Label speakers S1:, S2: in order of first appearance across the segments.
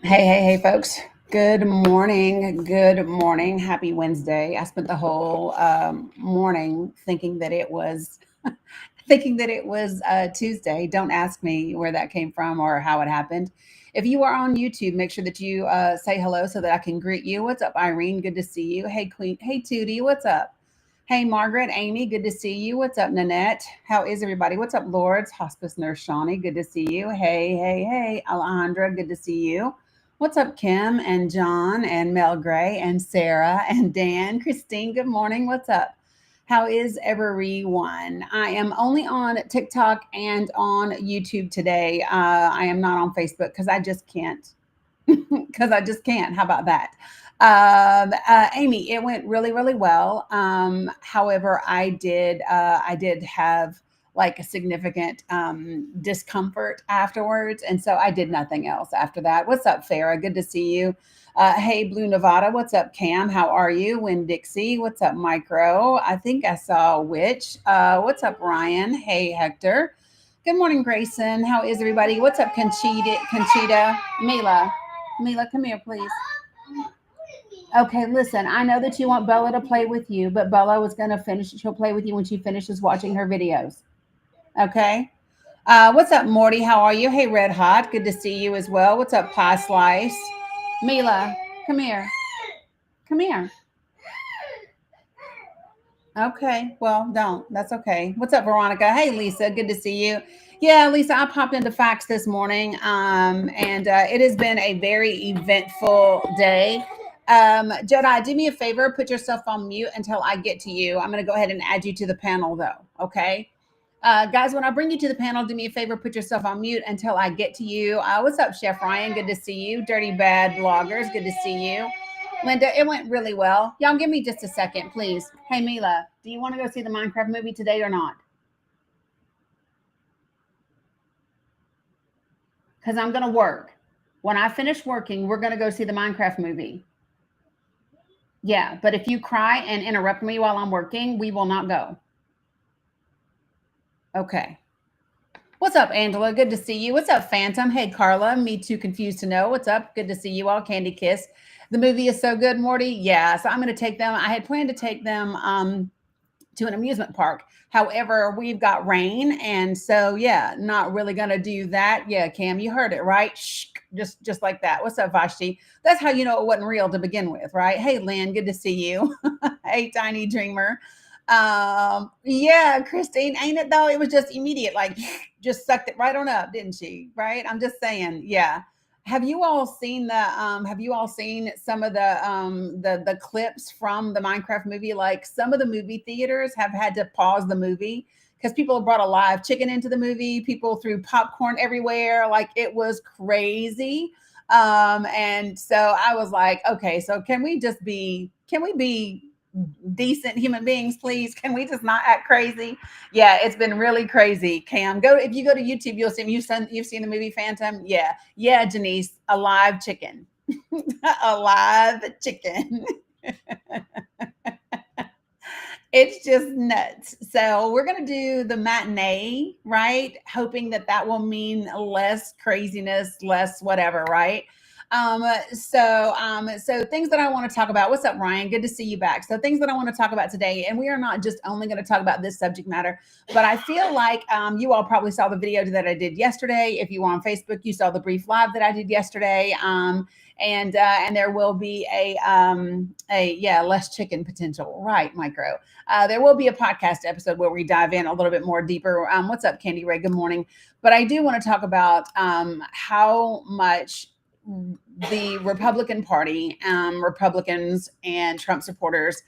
S1: Hey, folks. Good morning. Good morning. Happy Wednesday. I spent the whole morning thinking that it was Tuesday. Don't ask me where that came from or how it happened. If you are on YouTube, make sure that you say hello so that I can greet you. What's up, Irene? Good to see you. Hey, Queen. Hey, Tootie. What's up? Hey, Margaret, Amy, good to see you. What's up, Nanette? How is everybody? What's up, Lords? Hospice Nurse Shawnee, good to see you. Hey, Alejandra, good to see you. What's up, Kim and John and Mel Gray and Sarah and Dan? Christine, good morning. What's up? How is everyone? I am only on TikTok and on YouTube today. I am not on Facebook because I just can't. Because I just can't. How about that? Amy, it went really, really well. However, I did have like a significant discomfort afterwards, and so I did nothing else after that. What's up, Farah? Good to see you. Hey, Blue Nevada. What's up, Cam? How are you? Win Dixie. What's up, Micro? I think I saw Witch. What's up, Ryan? Hey, Hector. Good morning, Grayson. How is everybody? What's up, Conchita, Mila? Mila, come here, please. Okay, listen, I know that you want Bella to play with you, but Bella was going to finish. She'll play with you when she finishes watching her videos. Okay? What's up, Morty? How are you? Hey, Red Hot. Good to see you as well. What's up, Pie Slice? Mila, come here. Come here. Okay, well, don't. That's okay. What's up, Veronica? Hey, Lisa. Good to see you. Yeah, Lisa, I popped into Facts this morning, and it has been a very eventful day. Jedi, do me a favor, put yourself on mute until I get to you. I'm going to go ahead and add you to the panel, though. Okay. Guys, when I bring you to the panel, do me a favor, put yourself on mute until I get to you. What's up, Chef Ryan? Good to see you. Dirty Bad Bloggers, good to see you. Linda, it went really well. Y'all give me just a second, please. Hey, Mila, do you want to go see the Minecraft movie today or not? Because I'm going to work. When I finish working, we're going to go see the Minecraft movie. Yeah, but if you cry and interrupt me while I'm working, we will not go. Okay. What's up, Angela? Good to see you. What's up, Phantom? Hey, Carla. Me too confused to know. What's up? Good to see you all. Candy Kiss. The movie is so good, Morty. Yeah, so I'm going to take them. I had planned to take them to an amusement park. However, we've got rain, and so yeah, not really gonna do that. Yeah, Cam, you heard it right. Shh, just like that. What's up, Vashti? That's how you know it wasn't real to begin with, right? Hey, Lynn, good to see you. Hey, Tiny Dreamer. Yeah, Christine, ain't it though? It was just immediate, like just sucked it right on up, didn't she? Right? I'm just saying, yeah. Have you all seen some of the clips from the Minecraft movie? Like some of the movie theaters have had to pause the movie because people brought a live chicken into the movie. People threw popcorn everywhere. Like it was crazy. And so I was like, okay, so can we be decent human beings, please? Can we just not act crazy? Yeah, it's been really crazy. Cam, go if you go to YouTube, you'll see you've seen the movie Phantom. Yeah, Janice, a live chicken, a live chicken. It's just nuts. So we're gonna do the matinee, right? Hoping that that will mean less craziness, less whatever, right? So things that I want to talk about. What's up, Ryan? Good to see you back. So things that I want to talk about today, and we are not just only going to talk about this subject matter, but I feel like you all probably saw the video that I did yesterday. If you were on Facebook, you saw the brief live that I did yesterday. And there will be a yeah, less chicken potential, right, Micro? There will be a podcast episode where we dive in a little bit more deeper. What's up, Candy Ray? Good morning. But I do want to talk about how much the Republican Party, Republicans and Trump supporters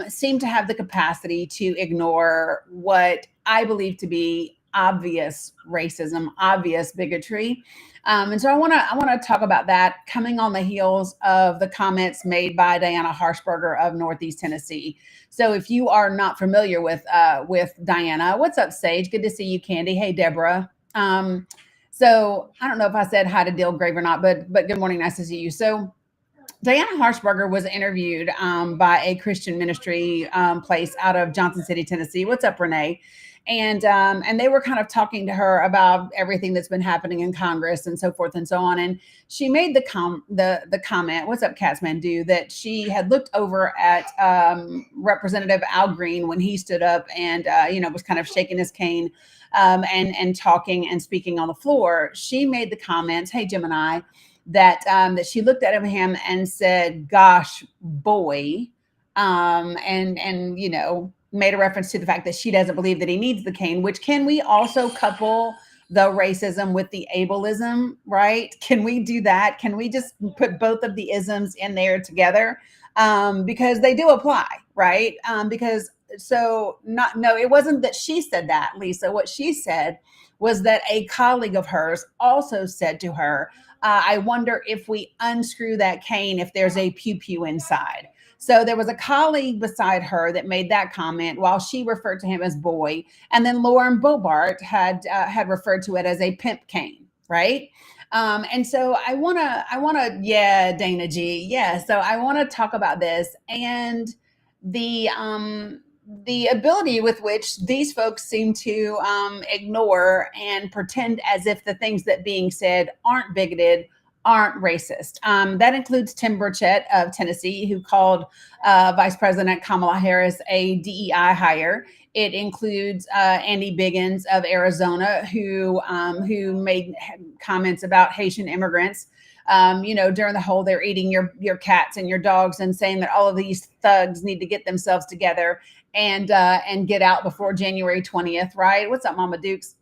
S1: seem to have the capacity to ignore what I believe to be obvious racism, obvious bigotry. And so I want to talk about that coming on the heels of the comments made by Diana Harshberger of Northeast Tennessee. So if you are not familiar with Diana, what's up, Sage? Good to see you, Candy. Hey, Deborah. So I don't know if I said hi to Dale Grave or not, but good morning, nice to see you. So Diana Harshberger was interviewed by a Christian ministry place out of Johnson City, Tennessee. What's up, Renee? And they were kind of talking to her about everything that's been happening in Congress and so forth and so on. And she made the comment, "What's up, Kathmandu?" That she had looked over at Representative Al Green when he stood up and was kind of shaking his cane and talking and speaking on the floor. She made the comments, "Hey, Gemini." That she looked at him and said, "Gosh, boy," and made a reference to the fact that she doesn't believe that he needs the cane. Which, can we also couple the racism with the ableism? Right? Can we do that? Can we just put both of the isms in there together? Because they do apply, right? Because so not no, it wasn't that she said that, Lisa. What she said was that a colleague of hers also said to her, "I wonder if we unscrew that cane if there's a pew pew inside." So there was a colleague beside her that made that comment while she referred to him as boy, and then Lauren Bobart had referred to it as a pimp cane, right? And so yeah, Dana G, yeah. So I want to talk about this and the ability with which these folks seem to ignore and pretend as if the things that being said aren't bigoted, aren't racist. That includes Tim Burchett of Tennessee, who called Vice President Kamala Harris a DEI hire. It includes Andy Biggins of Arizona, who made comments about Haitian immigrants. During the whole they're eating your cats and your dogs, and saying that all of these thugs need to get themselves together and get out before January 20th, right? What's up, Mama Dukes?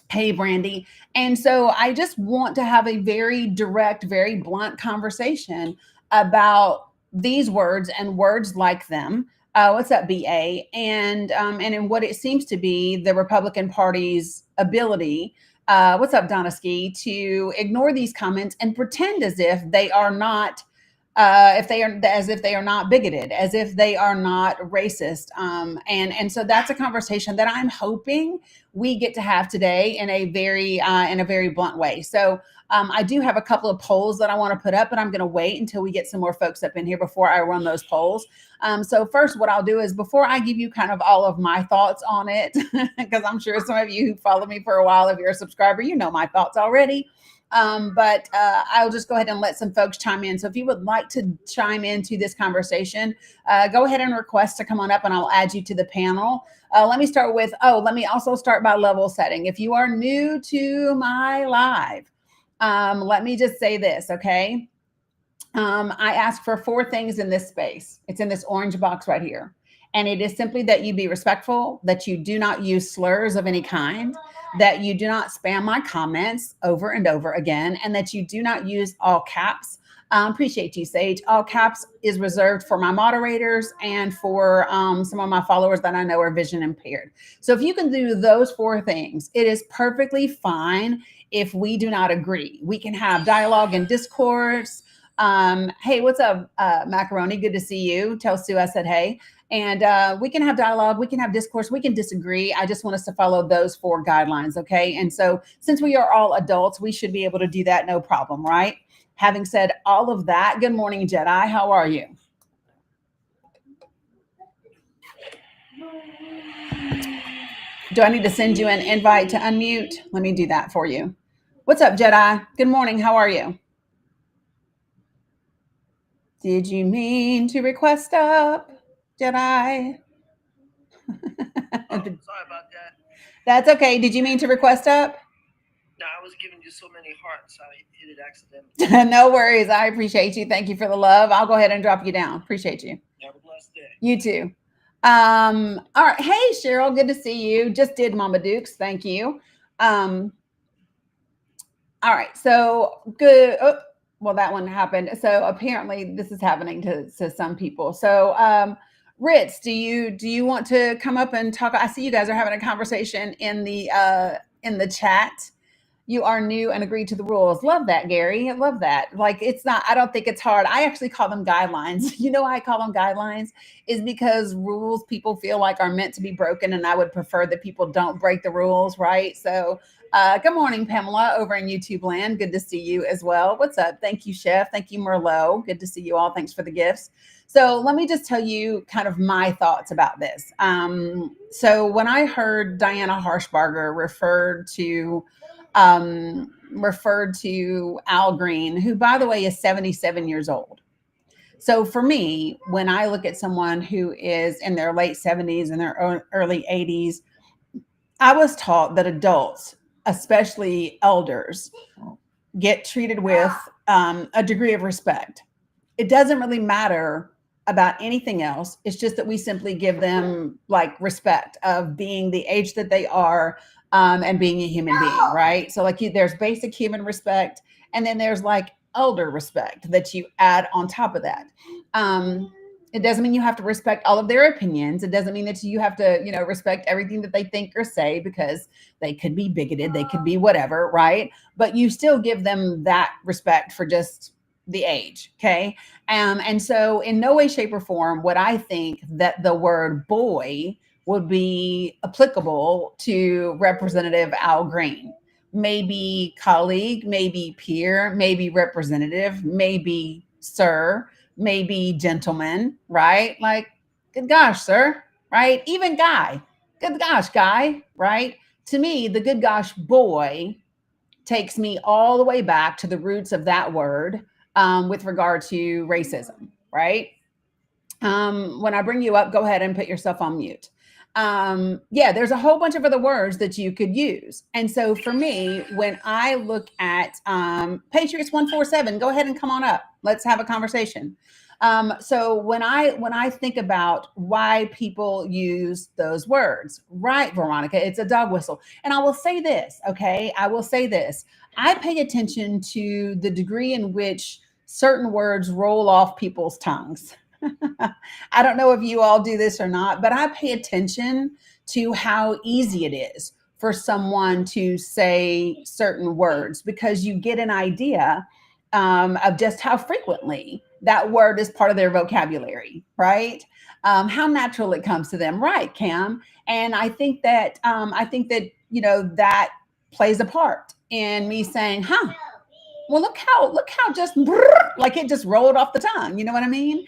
S1: Hey, Brandy. And so I just want to have a very direct, very blunt conversation about these words and words like them. What's up, BA? And in what it seems to be the Republican Party's ability. What's up, Donna Ski? To ignore these comments and pretend as if they are not as if they are not bigoted, as if they are not racist. And so that's a conversation that I'm hoping we get to have today in a very blunt way. So I do have a couple of polls that I want to put up, but I'm going to wait until we get some more folks up in here before I run those polls. So first, what I'll do is, before I give you kind of all of my thoughts on it, because I'm sure some of you who follow me for a while, if you're a subscriber, you know my thoughts already. But I'll just go ahead and let some folks chime in. So if you would like to chime into this conversation, go ahead and request to come on up and I'll add you to the panel. Let me also start by level setting. If you are new to my live, let me just say this, okay? I ask for 4 things in this space. It's in this orange box right here. And it is simply that you be respectful, that you do not use slurs of any kind, that you do not spam my comments over and over again, and that you do not use all caps. Appreciate you, Sage. All caps is reserved for my moderators and for some of my followers that I know are vision impaired. So if you can do those 4 things, it is perfectly fine if we do not agree. We can have dialogue and discourse. Hey, what's up, Macaroni? Good to see you. Tell Sue I said hey. And we can have dialogue, we can have discourse, we can disagree. I just want us to follow those 4 guidelines, okay? And so since we are all adults, we should be able to do that, no problem, right? Having said all of that, good morning, Jedi. How are you? Do I need to send you an invite to unmute? Let me do that for you. What's up, Jedi? Good morning. How are you? Did you mean to request up, Jedi?
S2: Sorry about that.
S1: That's okay. Did you mean to request up?
S2: No, I was giving you so many hearts, I hit it accidentally.
S1: No worries. I appreciate you. Thank you for the love. I'll go ahead and drop you down. Appreciate you.
S2: Have a blessed day.
S1: You too. All right. Hey, Cheryl. Good to see you. Just did Mama Dukes. Thank you. All right. So good. Oh, well, that one happened. So apparently this is happening to some people. So Ritz, do you want to come up and talk? I see you guys are having a conversation in the chat. You are new and agreed to the rules. Love that, Gary. I love that. Like, it's not, I don't think it's hard. I actually call them guidelines. You know why I call them guidelines? Is because rules people feel like are meant to be broken, and I would prefer that people don't break the rules, right? So Good morning, Pamela, over in YouTube land. Good to see you as well. What's up? Thank you, Chef. Thank you, Merlot. Good to see you all. Thanks for the gifts. So let me just tell you kind of my thoughts about this. So when I heard Diana Harshbarger referred to Al Green, who, by the way, is 77 years old. So for me, when I look at someone who is in their late 70s and their early 80s, I was taught that adults, especially elders, get treated with a degree of respect. It doesn't really matter about anything else. It's just that we simply give them like respect of being the age that they are, and being a human being, right? So like there's basic human respect, and then there's like elder respect that you add on top of that. It doesn't mean you have to respect all of their opinions. It doesn't mean that you have to, respect everything that they think or say, because they could be bigoted, they could be whatever, right? But you still give them that respect for just the age. Okay. And so in no way, shape, or form would I think that the word boy would be applicable to Representative Al Green. Maybe colleague, maybe peer, maybe representative, maybe sir, maybe gentleman, right? Like, good gosh, sir, right? Even guy, good gosh, guy, right? To me, the good gosh boy takes me all the way back to the roots of that word, with regard to racism, right? When I bring you up, go ahead and put yourself on mute. Yeah, there's a whole bunch of other words that you could use. And so for me, when I look at Patriots 147, go ahead and come on up. Let's have a conversation. So when I think about why people use those words, right, Veronica, it's a dog whistle. And I will say this, okay? I will say this. I pay attention to the degree in which certain words roll off people's tongues. I don't know if you all do this or not, but I pay attention to how easy it is for someone to say certain words, because you get an idea of just how frequently that word is part of their vocabulary, right? How natural it comes to them, right, Cam? And I think that that plays a part in me saying, "Huh, well, look how just like it just rolled off the tongue." You know what I mean?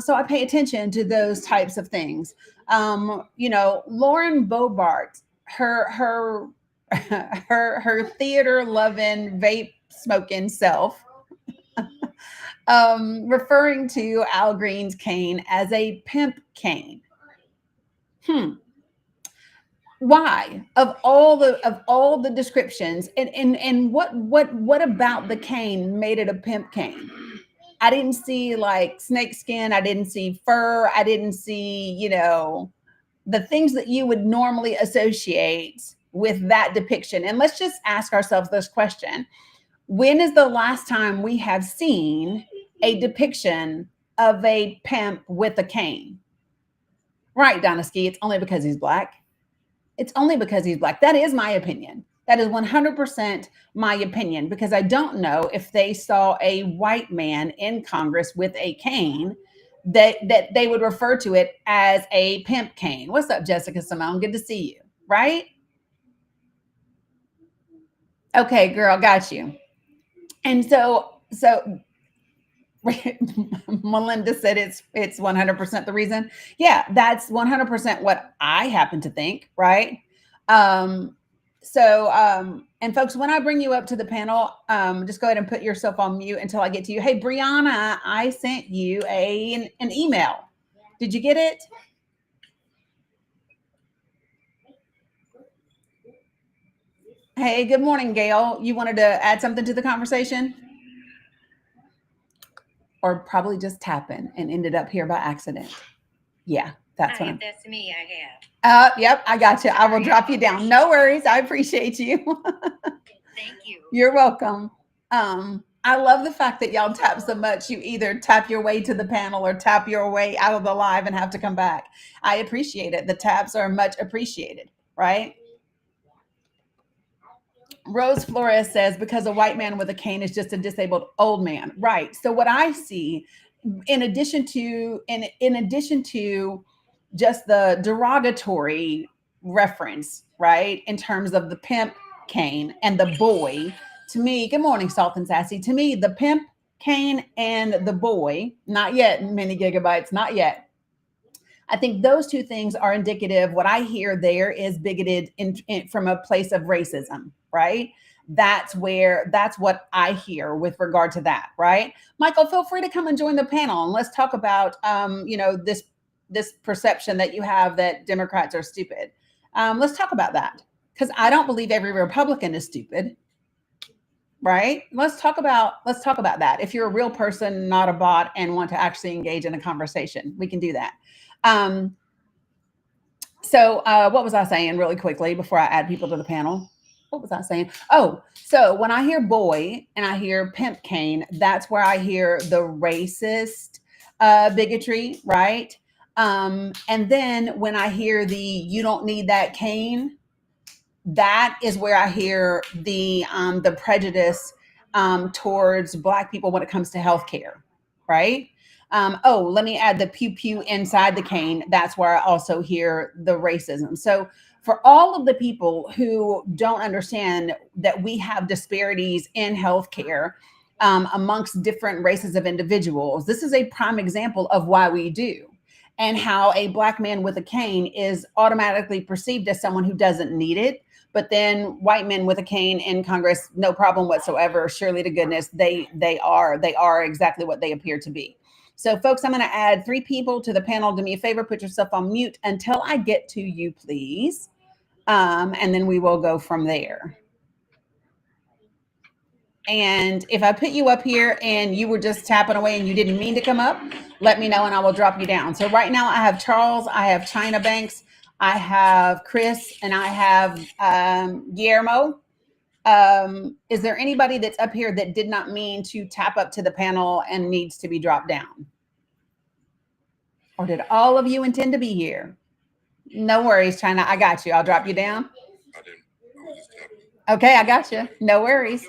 S1: So I pay attention to those types of things. Lauren Bobart, her her theater loving, vape smoking self, referring to Al Green's cane as a pimp cane. Why, of all the descriptions, and what about the cane made it a pimp cane? I didn't see like snake skin, I didn't see fur, I didn't see, the things that you would normally associate with that depiction. And let's just ask ourselves this question: when is the last time we have seen a depiction of a pimp with a cane? Right, Donoski, it's only because he's black. It's only because he's black. That is my opinion. That is 100% my opinion, because I don't know if they saw a white man in Congress with a cane that they would refer to it as a pimp cane. What's up, Jessica Simone? Good to see you. Right? Okay, girl, got you. And so Melinda said it's 100% the reason. Yeah, that's 100% what I happen to think, right? And folks, when I bring you up to the panel, just go ahead and put yourself on mute until I get to you. Hey, Brianna, I sent you an email. Did you get it? Hey, good morning, Gail. You wanted to add something to the conversation? Or probably just tapping and ended up here by accident. Yeah, that's what.
S3: That's me. I have.
S1: Yep, I got you. I will drop you down. No worries. I appreciate you.
S3: Thank you.
S1: You're welcome. I love the fact that y'all tap so much. You either tap your way to the panel or tap your way out of the live and have to come back. I appreciate it. The taps are much appreciated, right? Rose Flores says, because a white man with a cane is just a disabled old man. Right. So what I see, in addition to just the derogatory reference, right, in terms of the pimp cane and the boy, to me, good morning, Salt and Sassy. To me, the pimp cane and the boy, not yet, mini gigabytes, not yet. I think those two things are indicative. What I hear there is bigoted from a place of racism, right? That's what I hear with regard to that, right? Michael, feel free to come and join the panel and let's talk about, this perception that you have that Democrats are stupid. Let's talk about that because I don't believe every Republican is stupid, right? Let's talk about that. If you're a real person, not a bot, and want to actually engage in a conversation, we can do that. So what was I saying really quickly before I add people to the panel? What was I saying? Oh, so when I hear boy and I hear pimp cane, that's where I hear the racist bigotry, right? And then when I hear the you don't need that cane, that is where I hear the prejudice towards Black people when it comes to healthcare, right? Let me add the pew pew inside the cane. That's where I also hear the racism. So for all of the people who don't understand that we have disparities in healthcare amongst different races of individuals, this is a prime example of why we do. And how a Black man with a cane is automatically perceived as someone who doesn't need it. But then white men with a cane in Congress, no problem whatsoever. Surely to goodness, they are exactly what they appear to be. So folks, I'm going to add 3 people to the panel. Do me a favor, put yourself on mute until I get to you, please. And then we will go from there. And if I put you up here and you were just tapping away and you didn't mean to come up, let me know and I will drop you down. So right now I have Charles, I have China Banks, I have Chris, and I have Guillermo. Is there anybody that's up here that did not mean to tap up to the panel and needs to be dropped down? Or did all of you intend to be here? No worries, China. I got you. I'll drop you down.
S4: I didn't. I was just tapping.
S1: Okay, I got you. No worries.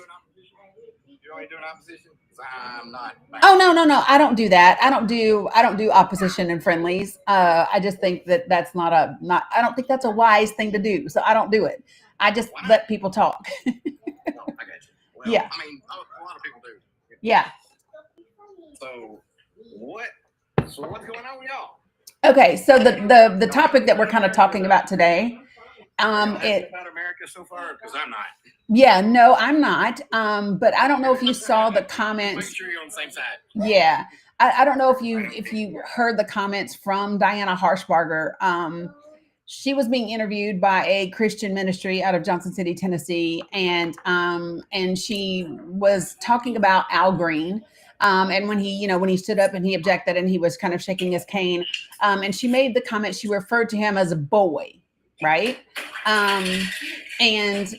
S4: You only doing opposition? I'm not.
S1: Oh no. I don't do that. I don't do opposition and friendlies. I just think that that's I don't think that's a wise thing to do. So I don't do it. I just let people talk.
S4: No, I got you. Well,
S1: Yeah.
S4: I mean, a lot of people do.
S1: Yeah.
S4: So what's going on with y'all?
S1: Okay, so the topic that we're kind of talking about today,
S4: About America so far, because I'm not.
S1: Yeah, no, I'm not. But I don't know if you saw the comments.
S4: Make sure you're on the same side.
S1: Yeah, I don't know if you heard the comments from Diana Harshbarger. She was being interviewed by a Christian ministry out of Johnson City, Tennessee, and she was talking about Al Green. And when he stood up and he objected and he was kind of shaking his cane, and she made the comment, she referred to him as a boy, right? And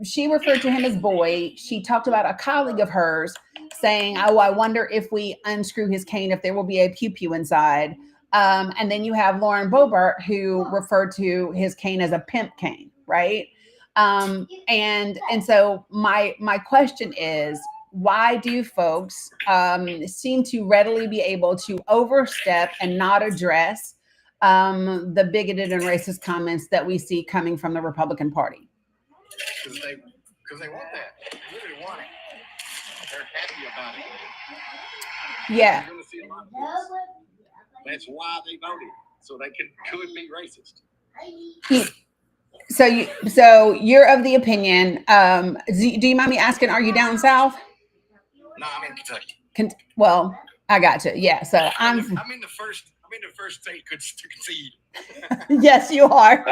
S1: she referred to him as boy. She talked about a colleague of hers saying, "Oh, I wonder if we unscrew his cane, if there will be a pew pew inside." And then you have Lauren Boebert, who referred to his cane as a pimp cane, right? And so my question is, why do folks seem to readily be able to overstep and not address the bigoted and racist comments that we see coming from the Republican Party?
S4: Because they want that. They really want it. They're happy about it.
S1: Yeah.
S4: You're going to see a lot of this. That's why they voted, so they could be racist.
S1: So you're of the opinion. Do you mind me asking? Are you down south?
S4: No, I'm in Kentucky.
S1: Well, I got you. Yeah. So
S4: I'm in the first state to concede.
S1: Yes, you are.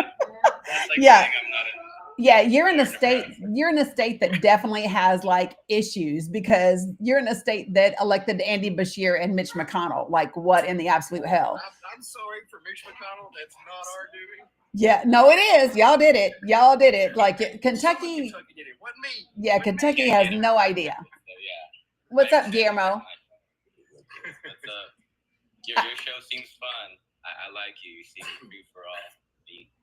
S1: Yeah.
S4: Yeah,
S1: you're in a state. You're in a state that definitely has like issues because you're in a state that elected Andy Beshear and Mitch McConnell. Like, what in the absolute hell?
S4: I'm sorry for Mitch McConnell. That's not our doing.
S1: Yeah, no, it is. Y'all did it. Like Kentucky.
S4: Kentucky did it. Wasn't me.
S1: Yeah, Kentucky has no idea. What's up, Guillermo?
S5: Your show seems fun. I like you. You seem to be for all.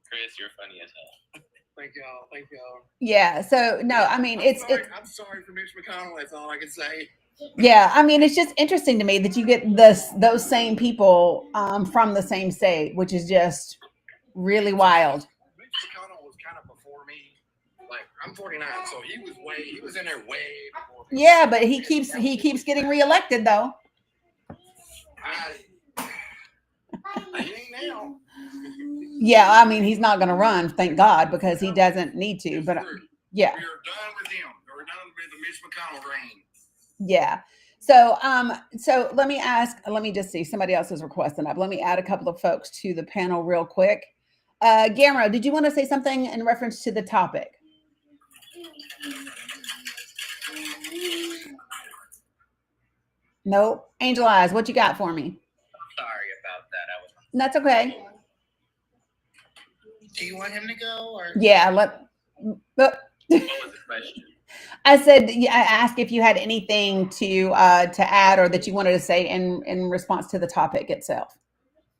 S5: Chris, you're funny as hell.
S4: Thank y'all.
S1: Yeah. So no, I mean
S4: I'm sorry for Mitch McConnell. That's all I can say.
S1: Yeah, I mean it's just interesting to me that you get those same people from the same state, which is just really wild.
S4: Mitch McConnell was kind of before me. Like I'm 49, so he was in there way before me.
S1: Yeah, but he keeps getting reelected though.
S4: He ain't now.
S1: Yeah, I mean, he's not going to run, thank God, because he doesn't need to. But yeah,
S4: we are done with him. We're done with the Mitch McConnell reign.
S1: Yeah. So, so let me just see, somebody else is requesting up. Let me add a couple of folks to the panel real quick. Gamero, did you want to say something in reference to the topic? Nope. Angel Eyes, what you got for me?
S5: Sorry about that.
S1: That's okay.
S2: Do you want him to go or?
S1: Yeah.
S5: What was the question?
S1: I said, I asked if you had anything to add or that you wanted to say in response to the topic itself.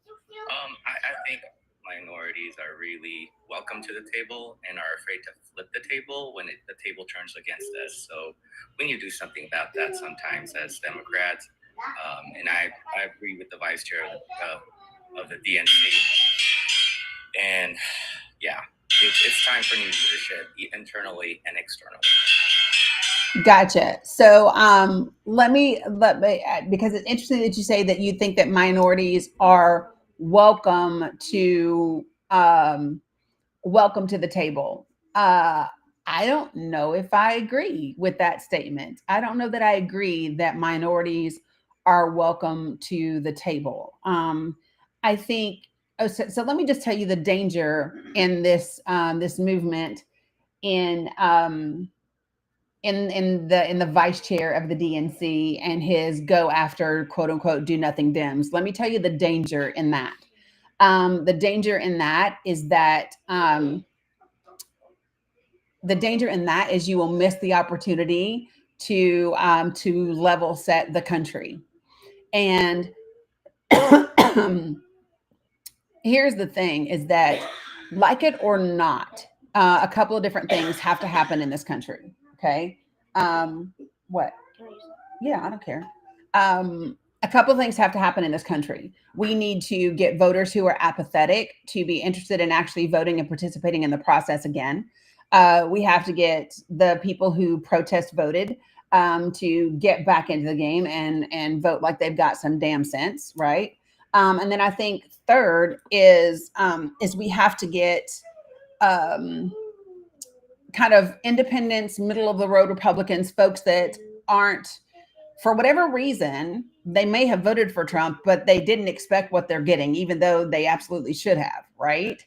S5: I think minorities are really welcome to the table and are afraid to flip the table when the table turns against us. So we need to do something about that sometimes as Democrats. And I agree with the vice chair of the DNC. And yeah, it's time for new leadership internally and externally.
S1: Gotcha. So let me because it's interesting that you say that you think that minorities are welcome to the table. I don't know if I agree with that statement. I don't know that I agree that minorities are welcome to the table. I think so let me just tell you the danger in this this movement in the vice chair of the DNC and his go after quote unquote do nothing Dems. Let me tell you the danger in that. The danger in that is that you will miss the opportunity to level set the country. And here's the thing: is that, like it or not, a couple of different things have to happen in this country. Okay. What? Yeah, I don't care. A couple of things have to happen in this country. We need to get voters who are apathetic to be interested in actually voting and participating in the process again. We have to get the people who protest voted to get back into the game and vote like they've got some damn sense, right? And then I think third is we have to get kind of independents, middle of the road Republicans, folks that aren't, for whatever reason, they may have voted for Trump, but they didn't expect what they're getting, even though they absolutely should have, right?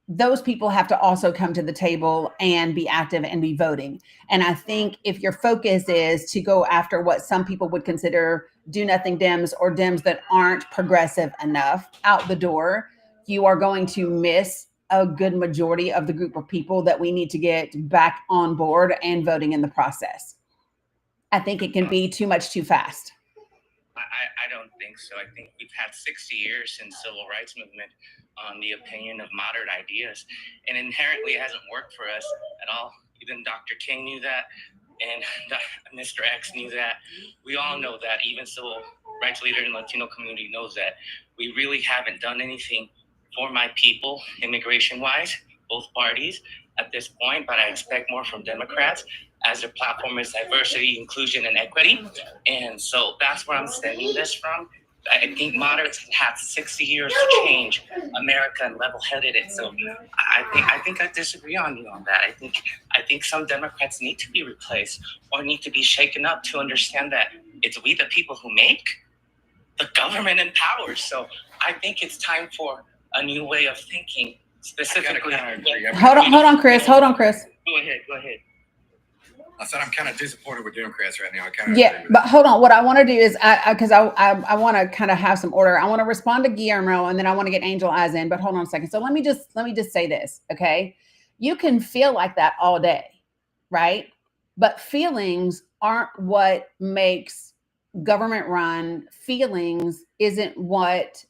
S1: Those people have to also come to the table and be active and be voting. And I think if your focus is to go after what some people would consider do nothing Dems or Dems that aren't progressive enough out the door, you are going to miss a good majority of the group of people that we need to get back on board and voting in the process. I think it can be too much too fast.
S5: I don't think so. I think we've had 60 years since civil rights movement on the opinion of moderate ideas, and inherently it hasn't worked for us at all. Even Dr. King knew that, and Mr. X knew that. We all know that. Even civil rights leader in the Latino community knows that. We really haven't done anything for my people, immigration-wise, both parties at this point, but I expect more from Democrats as their platform is diversity, inclusion, and equity. And so that's where I'm stemming this from. I think moderates have 60 years to change America and level-headed it. So I think I disagree on you on that. I think some Democrats need to be replaced or need to be shaken up to understand that it's we the people who make the government in power. So I think it's time for a new way of thinking. Specifically,
S1: hold on, Chris.
S5: Go ahead.
S4: I said I'm kind of disappointed with Democrats right now.
S1: But hold on. What I want to do is because I want to kind of have some order. I want to respond to Guillermo and then I want to get Angel Eyes in. But hold on a second. So let me just say this, okay? You can feel like that all day, right? But feelings aren't what makes government run. Feelings isn't what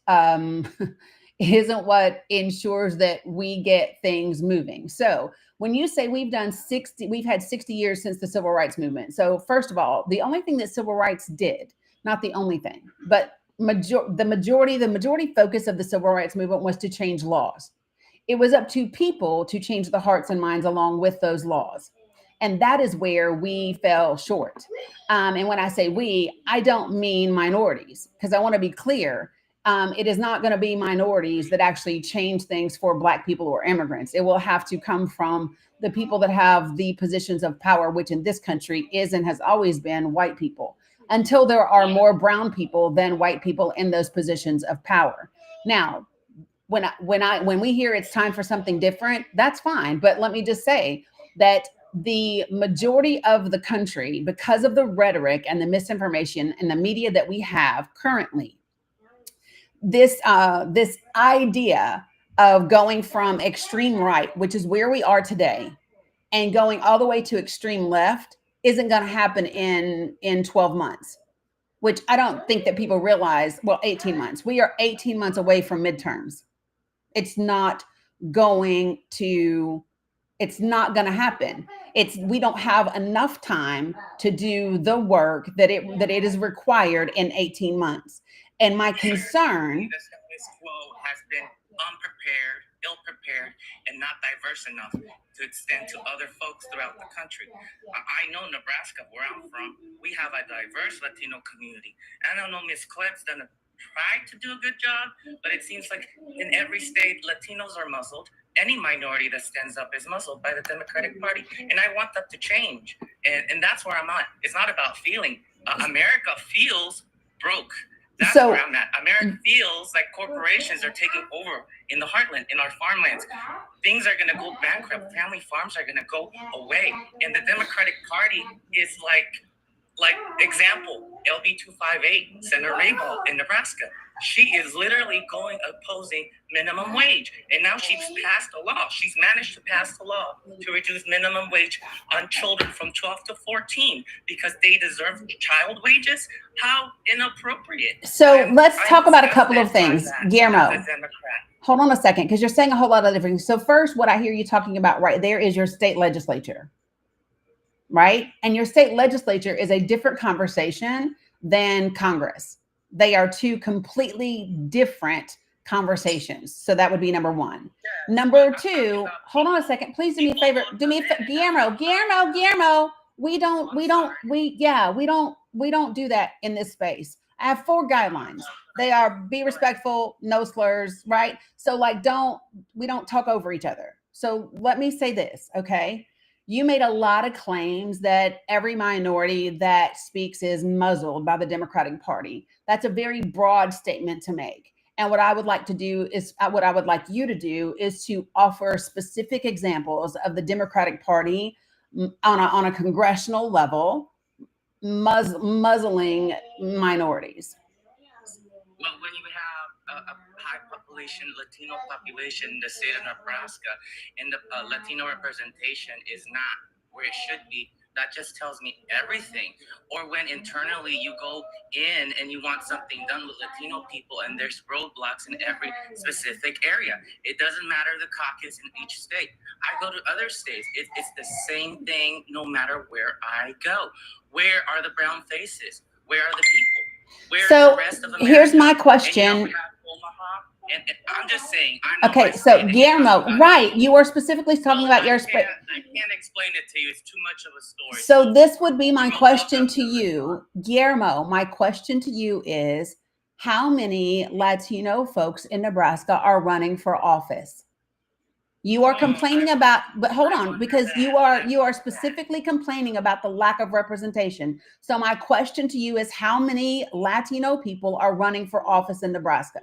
S1: ensures that we get things moving. So when you say we've had 60 years since the civil rights movement. So first of all, the only thing that civil rights did, not the only thing, but the majority focus of the civil rights movement was to change laws. It was up to people to change the hearts and minds along with those laws. And that is where we fell short. And when I say we, I don't mean minorities, because I want to be clear. It is not going to be minorities that actually change things for Black people or immigrants. It will have to come from the people that have the positions of power, which in this country is and has always been white people, until there are more brown people than white people in those positions of power. Now, when we hear it's time for something different, that's fine. But let me just say that the majority of the country, because of the rhetoric and the misinformation and the media that we have currently, this idea of going from extreme right, which is where we are today, and going all the way to extreme left isn't going to happen in 12 months, which I don't think that people realize. Well, 18 months. We are 18 months away from midterms. It's not going to happen. We don't have enough time to do the work that it is required in 18 months. And my concern,
S5: the status quo has been unprepared, ill-prepared, and not diverse enough to extend to other folks throughout the country. I know Nebraska, where I'm from, we have a diverse Latino community. And I don't know, Ms. Klebb's done tried to do a good job, but it seems like in every state, Latinos are muzzled. Any minority that stands up is muzzled by the Democratic Party. And I want that to change. And that's where I'm at. It's not about feeling. America feels broke. That's where I'm at. America feels like corporations are taking over in the heartland, in our farmlands. Things are going to go bankrupt. Family farms are going to go away. And the Democratic Party is like example, LB 258, Senator Rabel in Nebraska. She is literally opposing minimum wage. And now she's passed a law. She's managed to pass the law to reduce minimum wage on children from 12 to 14 because they deserve child wages. How inappropriate.
S1: So let's talk about a couple of things. Guillermo, hold on a second, because you're saying a whole lot of different things. So first, what I hear you talking about right there is your state legislature. Right? And your state legislature is a different conversation than Congress. They are two completely different conversations. So that would be number one. Number two, hold on a second. Please do me a favor. Guillermo, we don't do that in this space. I have 4 guidelines. They are be respectful, no slurs, right? So we don't talk over each other. So let me say this, okay? You made a lot of claims that every minority that speaks is muzzled by the Democratic Party. That's a very broad statement to make. And what I would like you to do is to offer specific examples of the Democratic Party on a congressional level muzzling minorities.
S5: Well, when you have a high population, Latino population in the state of Nebraska, and the Latino representation is not where it should be, that just tells me everything. Or when internally you go in and you want something done with Latino people and there's roadblocks in every specific area. It doesn't matter the caucus in each state. I go to other states. It's the same thing no matter where I go. Where are the brown faces? Where are the people? Where's the rest of America?
S1: Here's my question.
S5: And I'm just saying.
S1: Okay, so Guillermo, right? You are specifically talking about your space.
S5: I can't explain it to you. It's too much of a story.
S1: So this would be my question to you, Guillermo. My question to you is, how many Latino folks in Nebraska are running for office? You are complaining about, but hold on, because you are specifically complaining about the lack of representation. So my question to you is, how many Latino people are running for office in Nebraska?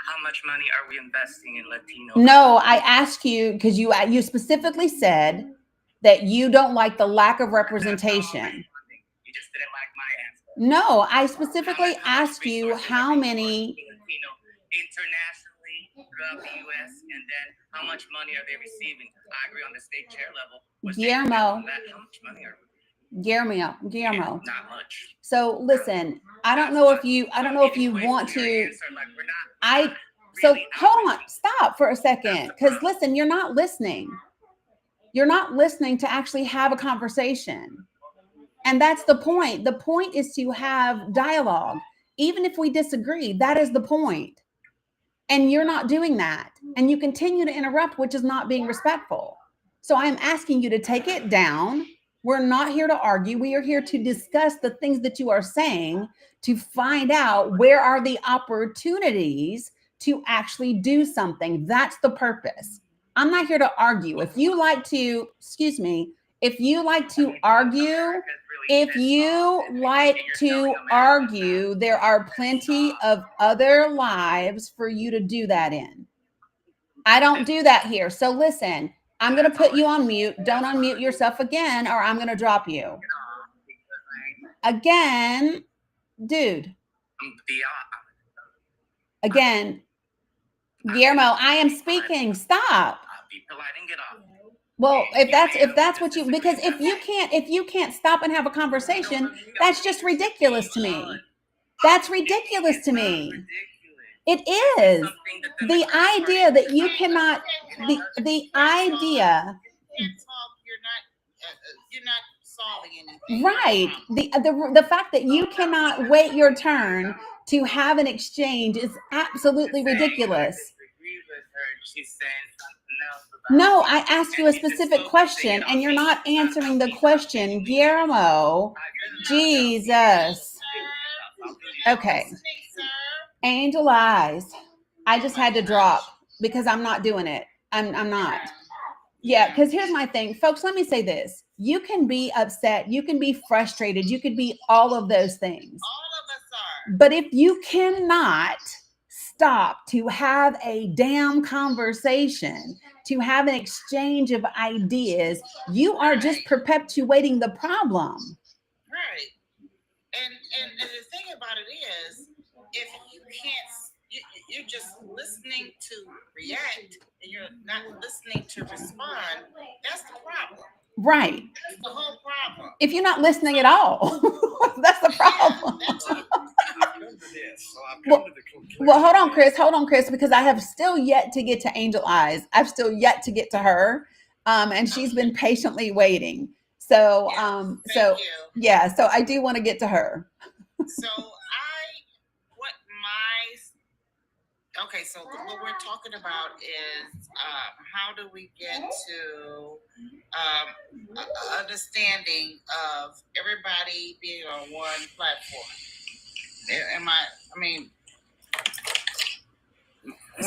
S5: How much money are we investing in Latino?
S1: No, I asked you because you specifically said that you don't like the lack of representation.
S5: You just didn't like my answer.
S1: No, I specifically asked you how many
S5: internationally throughout the U.S. and then how much money are they receiving? I agree on the state chair level.
S1: Guillermo.
S5: How much money are we?
S1: Guillermo.
S5: Not much.
S1: So listen, I don't know if you want to. Hold on, stop for a second, because listen, you're not listening. You're not listening to actually have a conversation. And that's the point. The point is to have dialogue. Even if we disagree, that is the point. And you're not doing that. And you continue to interrupt, which is not being respectful. So I'm asking you to take it down. We're not here to argue. We are here to discuss the things that you are saying, to find out where are the opportunities to actually do something. That's the purpose. I'm not here to argue. If you like to, excuse me, if you like to argue, there are plenty of other lives for you to do that in. I don't do that here. So listen, I'm going to put you on mute. Don't unmute yourself again, or I'm going to drop you. Again, dude. Again, Guillermo, I am speaking. Stop. Well, if that's what you, because if you can't stop and have a conversation, that's just ridiculous to me. That's ridiculous to me. It is. The idea that you cannot, the idea.
S6: You're not solving anything.
S1: Right. The fact that you cannot wait your turn to have an exchange is absolutely ridiculous. No, I asked you a specific question and you're not answering the question, Guillermo. Jesus. Okay. Angel Eyes. I just had to drop because I'm not doing it. I'm not. Yeah, because here's my thing. Folks, let me say this. You can be upset. You can be frustrated. You could be all of those things.
S6: All of us are.
S1: But if you cannot stop to have a damn conversation, to have an exchange of ideas, you are just perpetuating the problem.
S6: Right. And the thing about it is, if you can't, you're just listening to react and you're not listening to respond, that's the problem.
S1: Right.
S6: That's the whole problem.
S1: If you're not listening at all, that's the problem. Well, hold on, Chris, because I have still yet to get to Angel Eyes. I've still yet to get to her. And she's been patiently waiting. So, so I do want to get to her.
S6: So what we're talking about is how do we get to understanding of everybody being on one platform?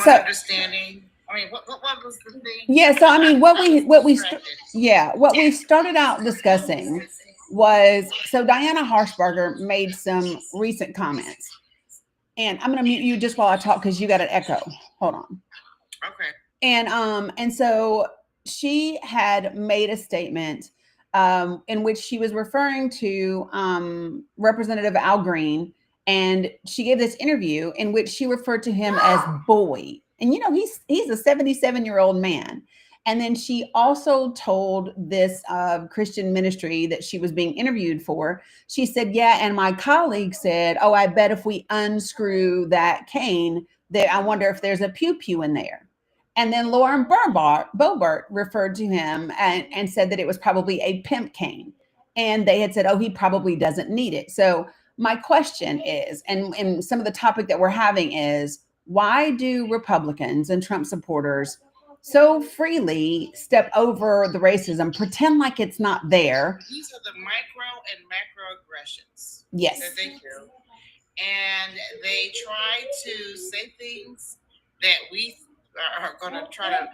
S6: Understanding. I mean, what was the thing?
S1: Yeah, so I mean, what we started out discussing was, so Diana Harshbarger made some recent comments. And I'm going to mute you just while I talk because you got an echo. Hold on.
S6: Okay.
S1: And so she had made a statement in which she was referring to Representative Al Green, and she gave this interview in which she referred to him as boy. And you know, he's a 77-year-old man. And then she also told this Christian ministry that she was being interviewed for, she said, yeah, and my colleague said, oh, I bet if we unscrew that cane, that I wonder if there's a pew-pew in there. And then Lauren Boebert referred to him and said that it was probably a pimp cane. And they had said, oh, he probably doesn't need it. So my question is, and some of the topic that we're having is, why do Republicans and Trump supporters so freely step over the racism, pretend like it's not there?
S6: These are the micro and macro aggressions.
S1: Yes.
S6: That they do. And they try to say things that we are going to try to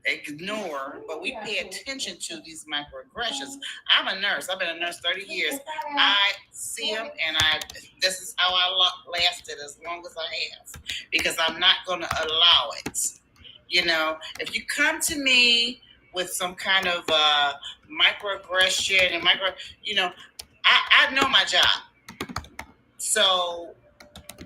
S6: ignore, but we pay attention to these microaggressions. I'm a nurse. I've been a nurse 30 years. I see them, and this is how I lasted as long as I have, because I'm not going to allow it. You know, if you come to me with some kind of microaggression and I know my job. So,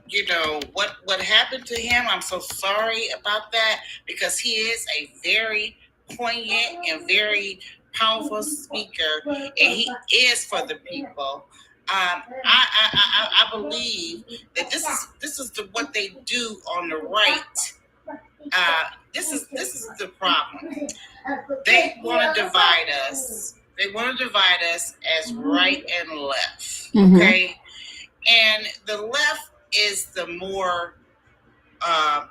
S6: you know, what happened to him, I'm so sorry about that, because he is a very poignant and very powerful speaker, and he is for the people. I believe that this is what they do on the right. This is the problem. They want to divide us. They want to divide us as right and left. Okay, and the left is the more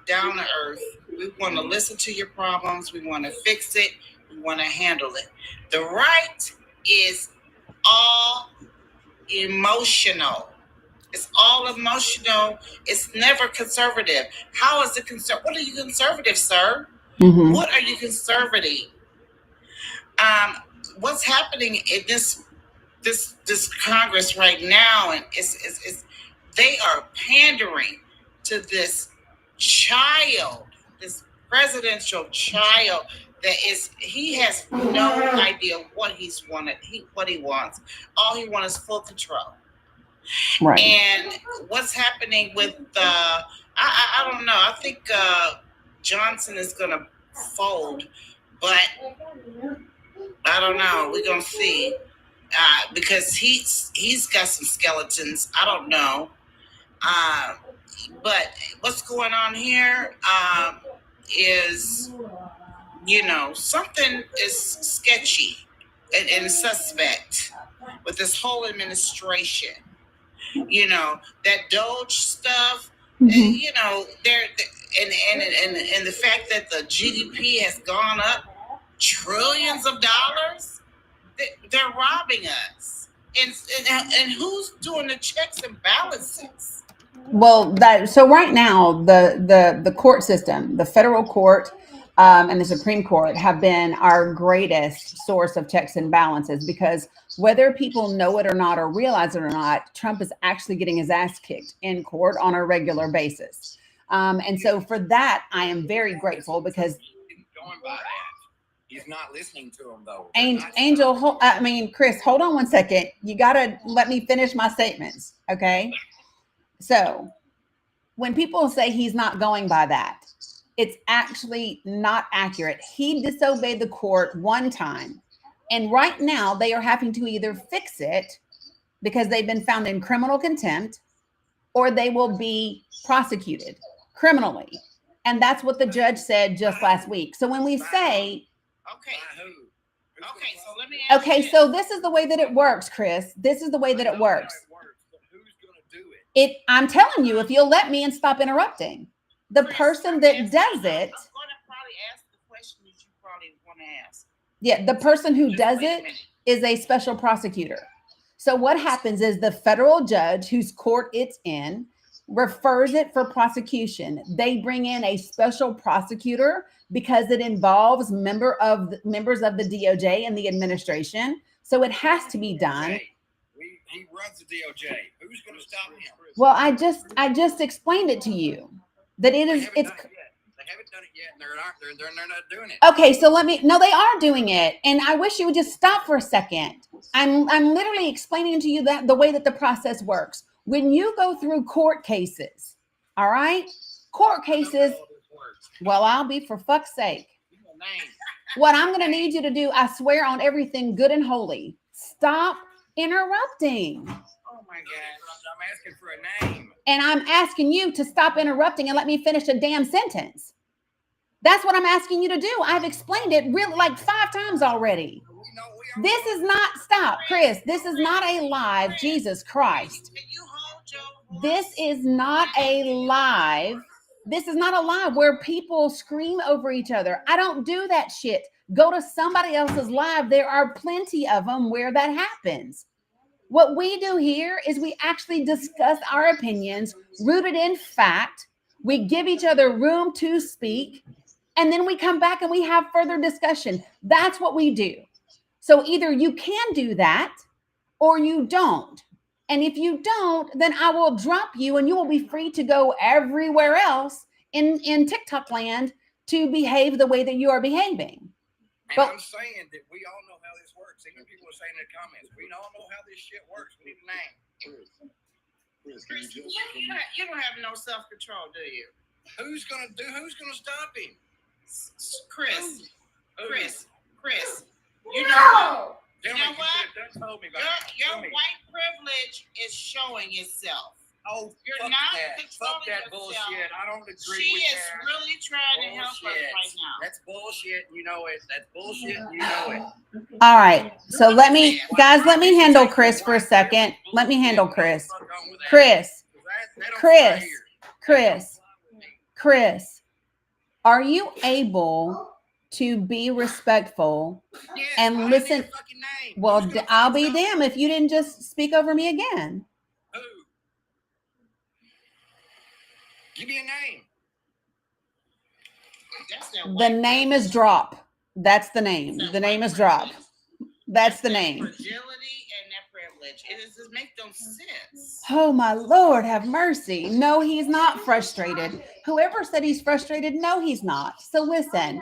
S6: down to earth. We want to listen to your problems. We want to fix it. We want to handle it. The right is all emotional. It's all emotional. It's never conservative. How is it conservative? What are you conservative, sir?
S1: Mm-hmm.
S6: What are you conservative? What's happening in this Congress right now, and is they are pandering to this child, this presidential child that he has no idea what what he wants. All he wants is full control.
S1: Right.
S6: And what's happening with I don't know. I think Johnson is going to fold, but I don't know. We're gonna see because he's got some skeletons. I don't know, but what's going on here is, something is sketchy and suspect with this whole administration. That Doge stuff.
S1: Mm-hmm.
S6: They're and the fact that the GDP has gone up trillions of dollars, they're robbing us. And who's doing the checks and balances?
S1: Well, so right now the court system, the federal court, and the Supreme Court have been our greatest source of checks and balances, because whether people know it or not or realize it or not, Trump is actually getting his ass kicked in court on a regular basis. And so for that, I am very grateful, because
S4: going by that. He's not listening to him, though.
S1: Angel, Chris, hold on one second. You got to let me finish my statements, okay? So when people say he's not going by that, it's actually not accurate. He disobeyed the court one time, and right now they are having to either fix it because they've been found in criminal contempt, or they will be prosecuted criminally. And that's what the judge said just last week. So when we say...
S6: Okay, so let me ask you
S1: so this is the way that it works, Chris. This is the way that it works.
S4: Who's going to do it?
S1: I'm telling you, if you'll let me and stop interrupting. The person that does it...
S6: I'm going to probably ask the question that you probably want to ask.
S1: Yeah, the person who does it is a special prosecutor. So what happens is the federal judge whose court it's in refers it for prosecution. They bring in a special prosecutor because it involves members of the DOJ and the administration. So it has to be done.
S4: He runs the DOJ. Who's going to stop him?
S1: Well, I just explained it to you that it is.
S4: They haven't done it yet. They're not doing it.
S1: Okay, so no, they are doing it, and I wish you would just stop for a second. I'm literally explaining to you that the way that the process works. When you go through court cases, all right, court cases. Well, I'll be, for fuck's sake. What I'm going to need you to do, I swear on everything good and holy, stop interrupting.
S6: Oh my gosh.
S4: I'm asking for a name.
S1: And I'm asking you to stop interrupting and let me finish a damn sentence. That's what I'm asking you to do. I've explained it really like 5 times already. This is not, stop, Chris. This is not a live. Jesus Christ. This is not a live. This is not a live where people scream over each other. I don't do that shit. Go to somebody else's live. There are plenty of them where that happens. What we do here is we actually discuss our opinions rooted in fact. We give each other room to speak, and then we come back and we have further discussion. That's what we do. So either you can do that or you don't. And if you don't, then I will drop you and you will be free to go everywhere else in TikTok land to behave the way that you are behaving.
S4: And I'm saying that we all know how this works. Even people are saying in the comments, we all know how this shit works. We need a name.
S6: Chris, you don't have no self-control, do you?
S4: Who's gonna stop him?
S6: Chris. You know what? Your white privilege is showing itself.
S4: Oh,
S6: you're
S4: fuck
S6: not
S4: that.
S6: controlling
S4: Fuck that
S6: yourself.
S4: bullshit. I don't agree
S6: she
S4: with
S6: is
S4: that.
S6: Really trying to help us right now.
S4: That's bullshit. You know it. That's bullshit. You know it.
S1: All right. So let me handle Chris for a second. Let me handle Chris. Chris. Chris, are you able to be respectful
S4: Yes,
S1: and
S4: I
S1: listen?
S4: need a fucking name.
S1: Well,
S4: Who's gonna
S1: I'll
S4: fucking
S1: be
S4: stop me?
S1: damned if you didn't just speak over me again.
S4: Who? Give me a name.
S1: The name is Drop. That's the name. The name is Drop. That's the name.
S6: Fragility and that privilege. It just makes no sense.
S1: Oh my Lord, have mercy. No, he's not frustrated. Whoever said he's frustrated, no, he's not. So listen,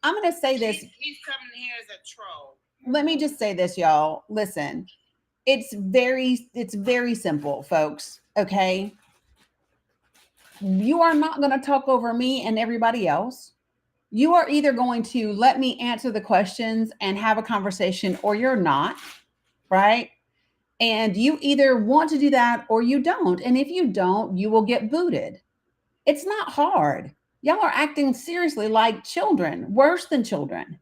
S1: I'm going to say this.
S6: He's coming here as a troll.
S1: Let me just say this, y'all. Listen, it's very simple, folks. Okay. You are not going to talk over me and everybody else. You are either going to let me answer the questions and have a conversation, or you're not, right? And you either want to do that or you don't. And if you don't, you will get booted. It's not hard. Y'all are acting seriously like children, worse than children.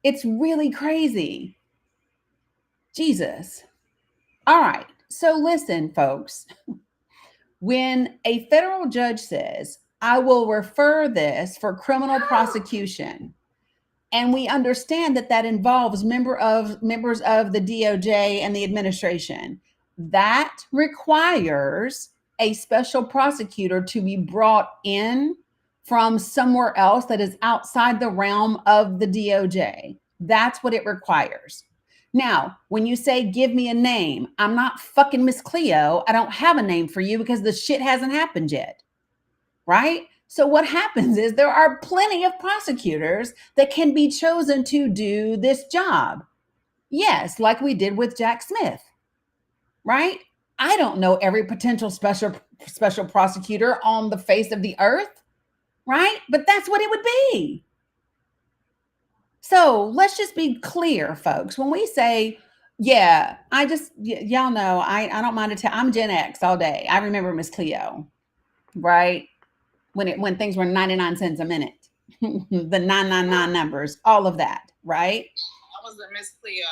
S1: It's really crazy. Jesus. All right. So listen, folks. When a federal judge says, I will refer this for criminal prosecution, and we understand that that involves members of the DOJ and the administration, that requires a special prosecutor to be brought in from somewhere else that is outside the realm of the DOJ. That's what it requires. Now, when you say, give me a name, I'm not fucking Miss Cleo. I don't have a name for you because the shit hasn't happened yet. Right? So what happens is there are plenty of prosecutors that can be chosen to do this job. Yes, like we did with Jack Smith. Right? I don't know every potential special prosecutor on the face of the earth. Right? But that's what it would be. So let's just be clear, folks. When we say, yeah, y'all know, I don't mind to tell, I'm Gen X all day. I remember Miss Cleo, right? When things were 99 cents a minute, the 999 numbers, all of that, right?
S6: I was a Miss Cleo.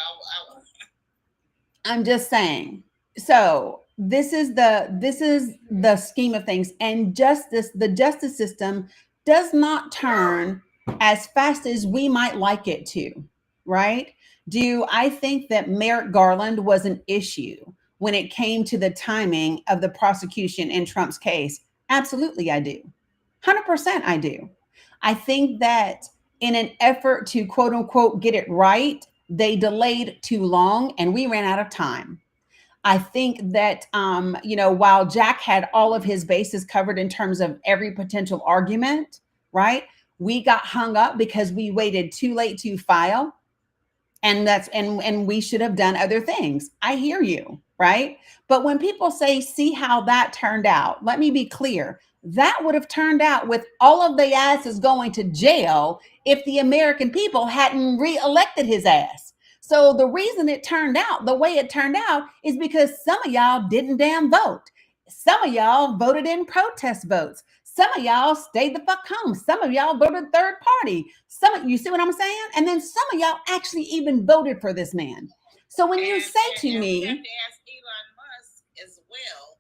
S1: I'm just saying. So this is the scheme of things, and the justice system does not turn as fast as we might like it to, right? Do I think that Merrick Garland was an issue when it came to the timing of the prosecution in Trump's case? Absolutely, I do. 100% I do. I think that in an effort to quote unquote get it right, they delayed too long and we ran out of time. I think that, while Jack had all of his bases covered in terms of every potential argument, right? We got hung up because we waited too late to file. And we should have done other things. I hear you, right? But when people say, see how that turned out, let me be clear. That would have turned out with all of the asses going to jail if the American people hadn't reelected his ass. So the reason it turned out the way it turned out is because some of y'all didn't damn vote. Some of y'all voted in protest votes. Some of y'all stayed the fuck home. Some of y'all voted third party. You see what I'm saying? And then some of y'all actually even voted for this man. So when you say to me,
S6: you have to ask Elon Musk as well.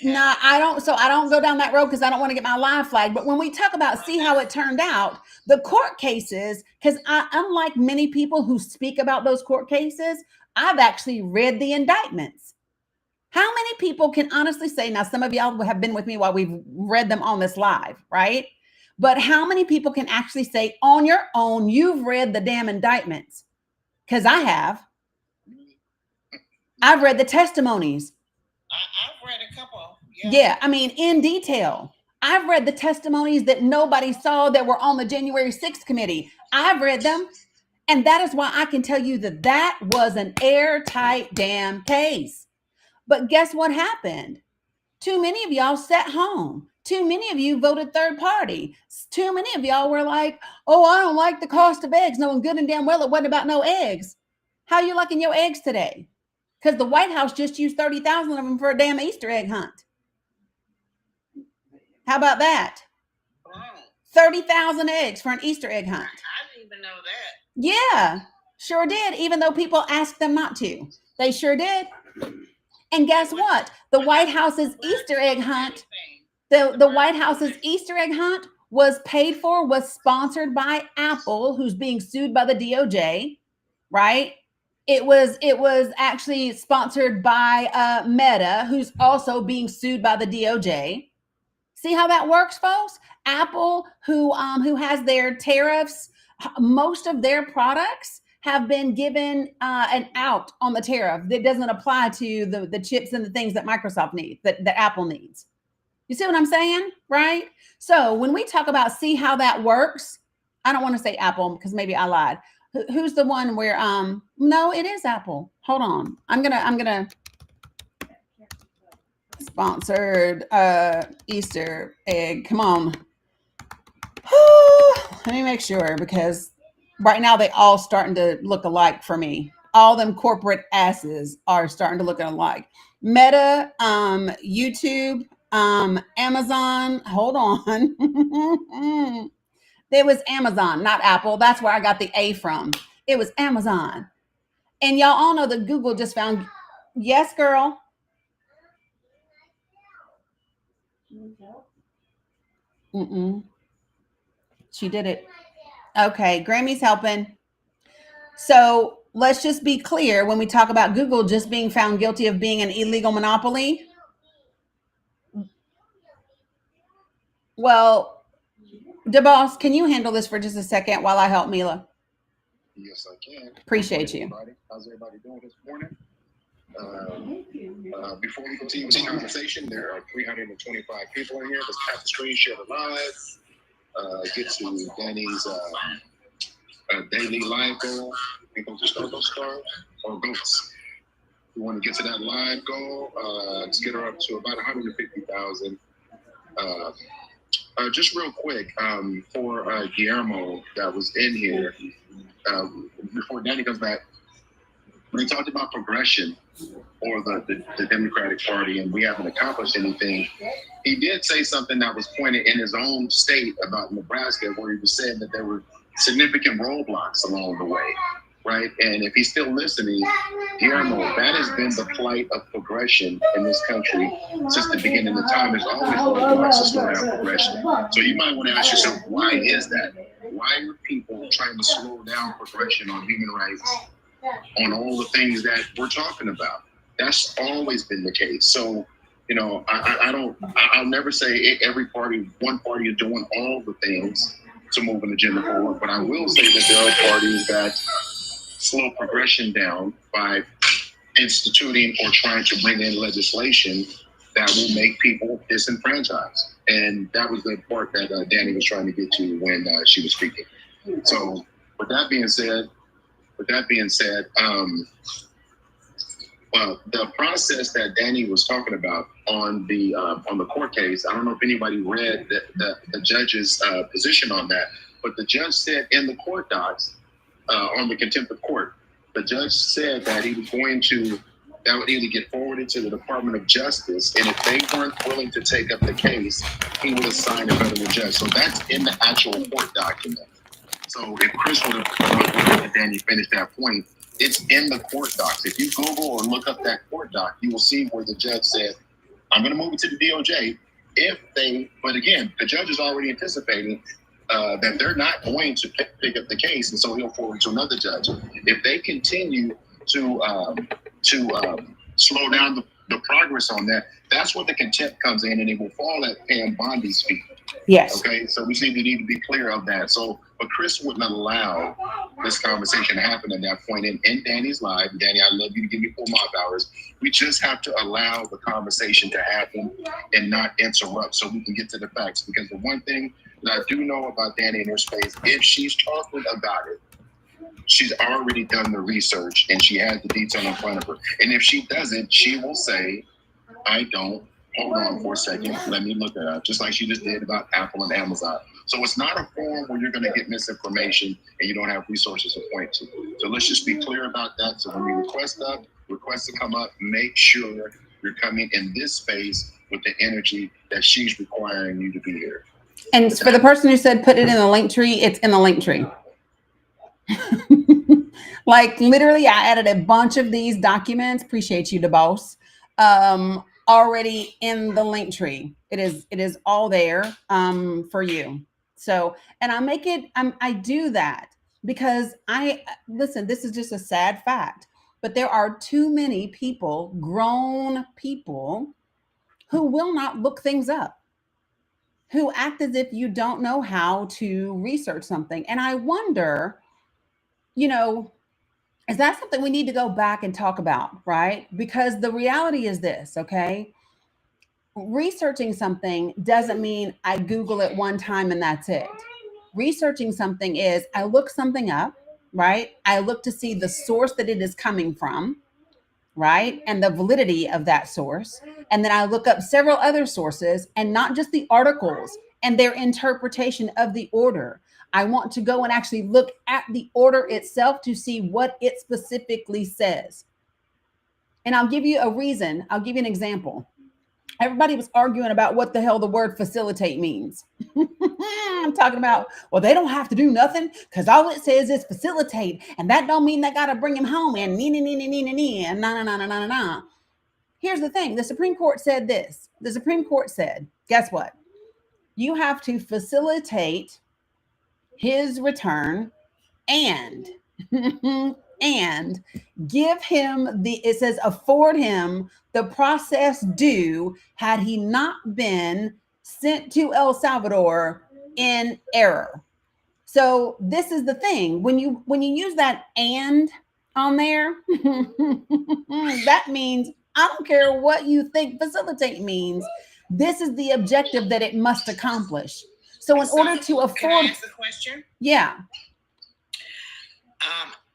S1: No, I don't go down that road because I don't want to get my live flagged. But when we talk about see how it turned out, the court cases, because unlike many people who speak about those court cases, I've actually read the indictments. How many people can honestly say, now some of y'all have been with me while we've read them on this live, right? But how many people can actually say on your own, you've read the damn indictments? Because I have. I've read the testimonies.
S6: I've read a couple.
S1: Yeah, I mean, in detail. I've read the testimonies that nobody saw that were on the January 6th committee. I've read them. And that is why I can tell you that was an airtight damn case. But guess what happened? Too many of y'all sat home. Too many of you voted third party. Too many of y'all were like, oh, I don't like the cost of eggs, knowing good and damn well it wasn't about no eggs. How you liking your eggs today? Because the White House just used 30,000 of them for a damn Easter egg hunt. How about that? 30,000 eggs for an Easter egg hunt.
S6: I didn't even know that.
S1: Yeah, sure did. Even though people asked them not to. They sure did. And guess what? The White House's Easter egg hunt, The White House's Easter egg hunt was paid for, was sponsored by Apple, who's being sued by the DOJ, right? It was actually sponsored by Meta, who's also being sued by the DOJ. See how that works, folks? Apple, who has their tariffs, most of their products have been given an out on the tariff that doesn't apply to the chips and the things that Microsoft needs, that Apple needs. You see what I'm saying, right? So when we talk about see how that works, I don't want to say Apple because maybe I lied. Who's the one where no, it is Apple. Hold on. I'm gonna sponsored Easter egg. Come on. Let me make sure, because right now they all starting to look alike for me. All them corporate asses are starting to look alike. Meta, YouTube, Amazon. Hold on. It was Amazon, not Apple. That's where I got the A from. It was Amazon. And y'all all know that Google just found, yes, girl. She did it. Okay, Grammy's helping. So let's just be clear when we talk about Google just being found guilty of being an illegal monopoly. Well, DeBoss, can you handle this for just a second while I help Mila?
S7: Yes, I can.
S1: Appreciate you.
S7: How's everybody doing this morning? Before we continue this conversation, there are 325 people in here. Let's tap the screen, share the live, get to Danny's daily live goal. We go to start those stars or goats. We want to get to that live goal. Let's get her up to about 150,000. Just real quick, for Guillermo that was in here, before Danny comes back, when he talked about progression or the Democratic Party and we haven't accomplished anything, he did say something that was pointed in his own state about Nebraska, where he was saying that there were significant roadblocks along the way, right? And if he's still listening, Guillermo, that has been the plight of progression in this country since the beginning of time. There's always roadblocks to slow down progression. So you might want to ask yourself, why is that? Why are people trying to slow down progression on human rights, on all the things that we're talking about? That's always been the case. So, you know, I'll never say one party is doing all the things to move an agenda forward, but I will say that there are parties that slow progression down by instituting or trying to bring in legislation that will make people disenfranchised. And that was the part that Danny was trying to get to when she was speaking. So with that being said, the process that Danny was talking about on the court case, I don't know if anybody read the judge's position on that, but the judge said in the court docs on the contempt of court, the judge said that he was going to, that would either get forwarded to the Department of Justice, and if they weren't willing to take up the case, he would assign a federal judge. So that's in the actual court document. So if Chris would have let Danny finish that point, it's in the court docs. If you Google or look up that court doc, you will see where the judge said, I'm going to move it to the DOJ but again, the judge is already anticipating that they're not going to pick up the case, and so he'll forward to another judge. If they continue to slow down the progress on that, that's where the contempt comes in, and it will fall at Pam Bondi's feet.
S1: Yes.
S7: Okay, so we need to be clear of that. So, but Chris wouldn't allow this conversation to happen at that point in Danny's live. Danny, I love you to give me 4 mob hours. We just have to allow the conversation to happen and not interrupt so we can get to the facts. Because the one thing that I do know about Danny in her space, if she's talking about it, she's already done the research and she has the detail in front of her. And if she doesn't, she will say, I don't. Hold on for a second. Let me look it up. Just like she just did about Apple and Amazon. So it's not a forum where you're going to get misinformation and you don't have resources to point to. So let's just be clear about that. So when you request to come up, make sure you're coming in this space with the energy that she's requiring you to be here.
S1: And for the person who said put it in the link tree, it's in the link tree. Like literally, I added a bunch of these documents. Appreciate you, DeBoss. already in the link tree. It is all there for you. So, and I do that because listen, this is just a sad fact, but there are too many people, grown people, who will not look things up, who act as if you don't know how to research something. And I wonder, is that something we need to go back and talk about, right? Because the reality is this, okay? Researching something doesn't mean I Google it one time and that's it. Researching something is I look something up, right? I look to see the source that it is coming from, right? And the validity of that source. And then I look up several other sources and not just the articles and their interpretation of the order. I want to go and actually look at the order itself to see what it specifically says. And I'll give you a reason. I'll give you an example. Everybody was arguing about what the hell the word facilitate means. I'm talking about, well, they don't have to do nothing because all it says is facilitate. And that don't mean they got to bring him home and and nah. Here's the thing. The Supreme Court said this. The Supreme Court said, guess what? You have to facilitate his return and and give him it says afford him the process due had he not been sent to El Salvador in error. So this is the thing. When you use that and on there, that means I don't care what you think facilitate means. This is the objective that it must accomplish. So in order to afford,
S6: can I ask a question?
S1: Yeah.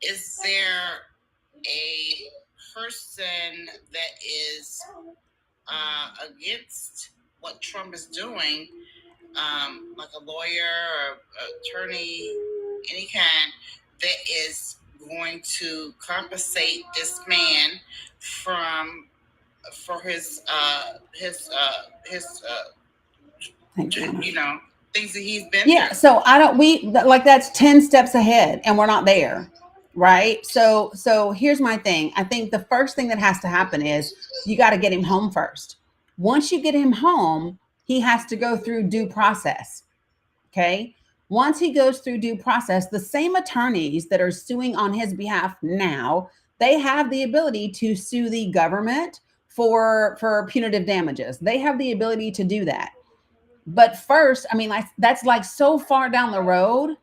S6: Is there a person that is against what Trump is doing, like a lawyer or attorney, any kind, that is going to compensate this man for his things that he's been through?
S1: So that's 10 steps ahead and we're not there, right? So here's my thing. I think the first thing that has to happen is you got to get him home first. Once you get him home, he has to go through due process. Okay. Once he goes through due process, the same attorneys that are suing on his behalf now, they have the ability to sue the government for punitive damages. They have the ability to do that. But first, I mean, that's like so far down the road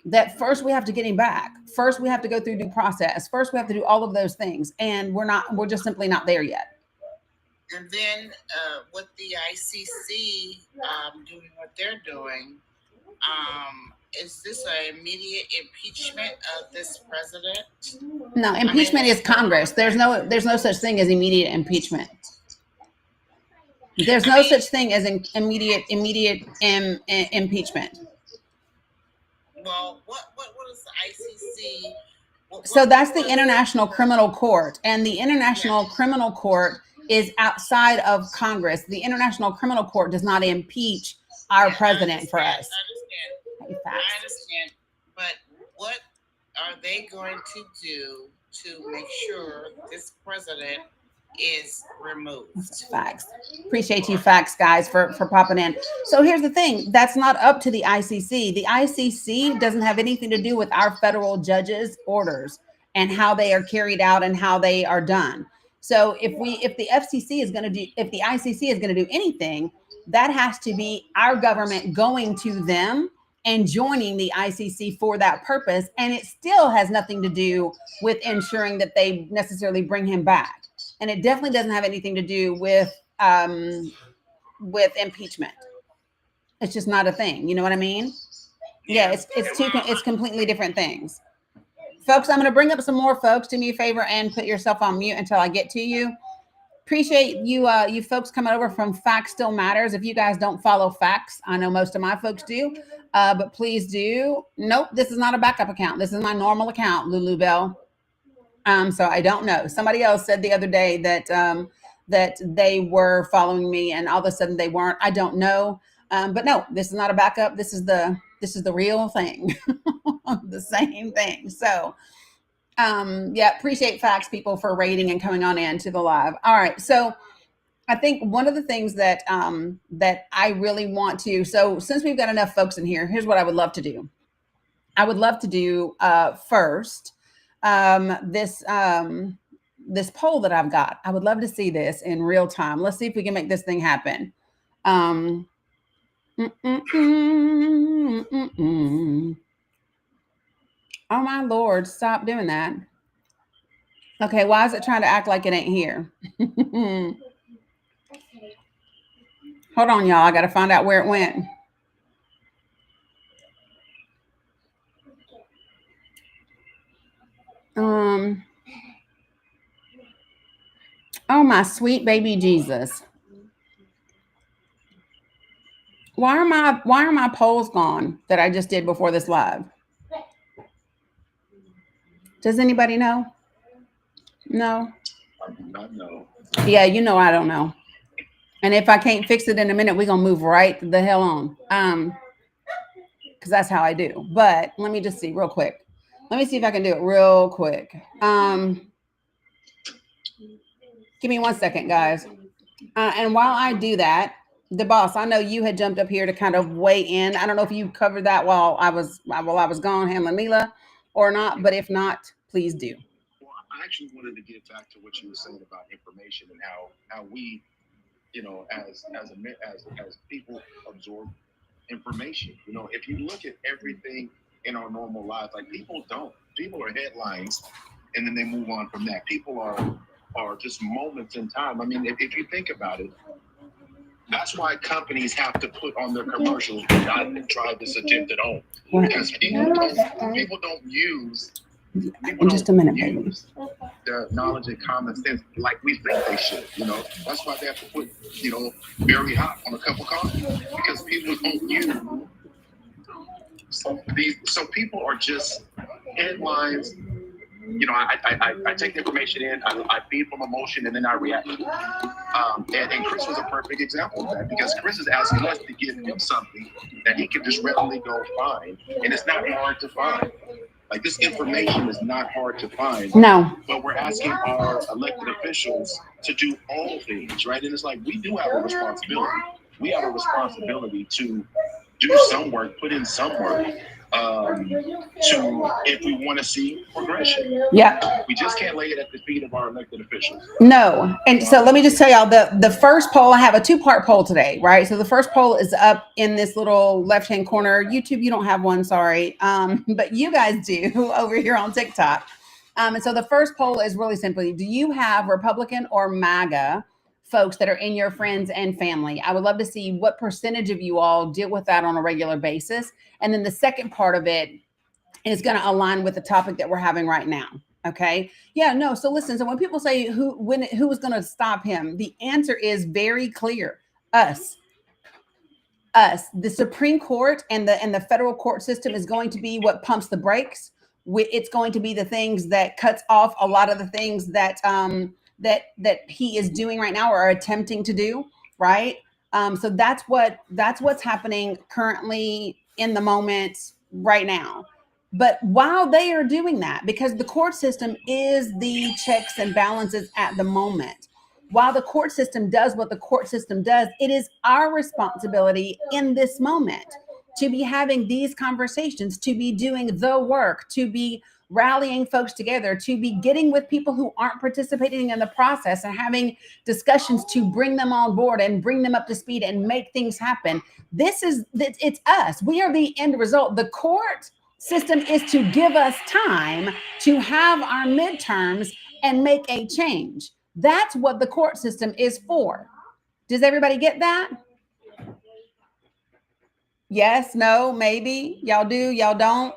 S1: that first we have to get him back. First, we have to go through due process. First, we have to do all of those things. And we're just simply not there yet.
S6: And then with the ICC doing what they're doing, is this an immediate impeachment of this president?
S1: No, impeachment is Congress. There's no such thing as immediate impeachment. There's no such thing as an immediate impeachment.
S6: Well, what is the ICC?
S1: So that's the International Criminal Court, and the International Criminal Court is outside of Congress. The International Criminal Court does not impeach our president for us.
S6: I understand, but what are they going to do to make sure this president is removed?
S1: Facts. Appreciate you, facts, guys, for popping in. So here's the thing. That's not up to the ICC. The ICC doesn't have anything to do with our federal judges' orders and how they are carried out and how they are done. So if the ICC is going to do anything, that has to be our government going to them and joining the ICC for that purpose. And it still has nothing to do with ensuring that they necessarily bring him back. And it definitely doesn't have anything to do with impeachment. It's just not a thing. You know what I mean? Yeah, it's completely different things. Folks, I'm going to bring up some more folks. Do me a favor and put yourself on mute until I get to you. Appreciate you folks coming over from Facts Still Matters. If you guys don't follow Facts, I know most of my folks do, but please do. Nope, this is not a backup account. This is my normal account, Lulu Bell. So I don't know. Somebody else said the other day that they were following me and all of a sudden they weren't. I don't know. But no, this is not a backup. This is the real thing. The same thing. So yeah, appreciate Facts people for rating and coming on in to the live. All right. So I think one of the things that that I really want to, so since we've got enough folks in here, here's what I would love to do. I would love to do first this this poll that I've got. I would love to see this in real time. Let's see if we can make this thing happen. Oh my Lord, stop doing that. Okay, why is it trying to act like it ain't here? Hold on, y'all. I got to find out where it went. Oh my sweet baby Jesus. Why are my polls gone that I just did before this live? Does anybody know? No.
S7: I do not know.
S1: Yeah, you know I don't know. And if I can't fix it in a minute, we're gonna move right the hell on. Because that's how I do. But let me just see real quick. Let me see if I can do it real quick. Give me 1 second, guys. And while I do that, the boss, I know you had jumped up here to kind of weigh in. I don't know if you covered that while I was gone handling Mila or not, but if not, please do.
S7: Well, I actually wanted to get back to what you were saying about information and how we, you know, as people absorb information. You know, if you look at everything in our normal lives, like people are headlines and then they move on from that. People are just moments in time. I mean, if you think about it, that's why companies have to put on their commercials, "Do not try this attempt at home," because people don't use their knowledge and common sense like we think they should. You know, that's why they have to put, you know, very hot on a cup of coffee, because people don't use so people are just headlines. You know, I take the information in, I feed from emotion, and then I react. And Chris was a perfect example of that, because Chris is asking us to give him something that he can just readily go find, and it's not hard to find. Like, this information is not hard to find.
S1: No.
S7: But we're asking our elected officials to do all things, right? And it's like, we do have a responsibility. We have a responsibility to do some work, put in some work, if we want to see progression.
S1: Yeah.
S7: We just can't lay it at the feet of our elected officials.
S1: No. And so let me just tell y'all, the first poll, I have a 2-part poll today, right? So the first poll is up in this little left-hand corner. YouTube, you don't have one, sorry. But you guys do over here on TikTok. And so the first poll is really simply, do you have Republican or MAGA folks that are in your friends and family? I would love to see what percentage of you all deal with that on a regular basis. And then the second part of it is going to align with the topic that we're having right now. Okay. Yeah, no. So listen, so when people say who was going to stop him, the answer is very clear. Us. The Supreme Court and the federal court system is going to be what pumps the brakes. It's going to be the things that cuts off a lot of the things that that he is doing right now or attempting to do. Right. So that's what's happening currently in the moment right now. But while they are doing that, because the court system is the checks and balances at the moment, while the court system does what the court system does, it is our responsibility in this moment to be having these conversations, to be doing the work, to be rallying folks together, to be getting with people who aren't participating in the process and having discussions to bring them on board and bring them up to speed and make things happen. It's us. We are the end result. The court system is to give us time to have our midterms and make a change. That's what the court system is for. Does everybody get that? Yes, no, maybe. Y'all do, y'all don't.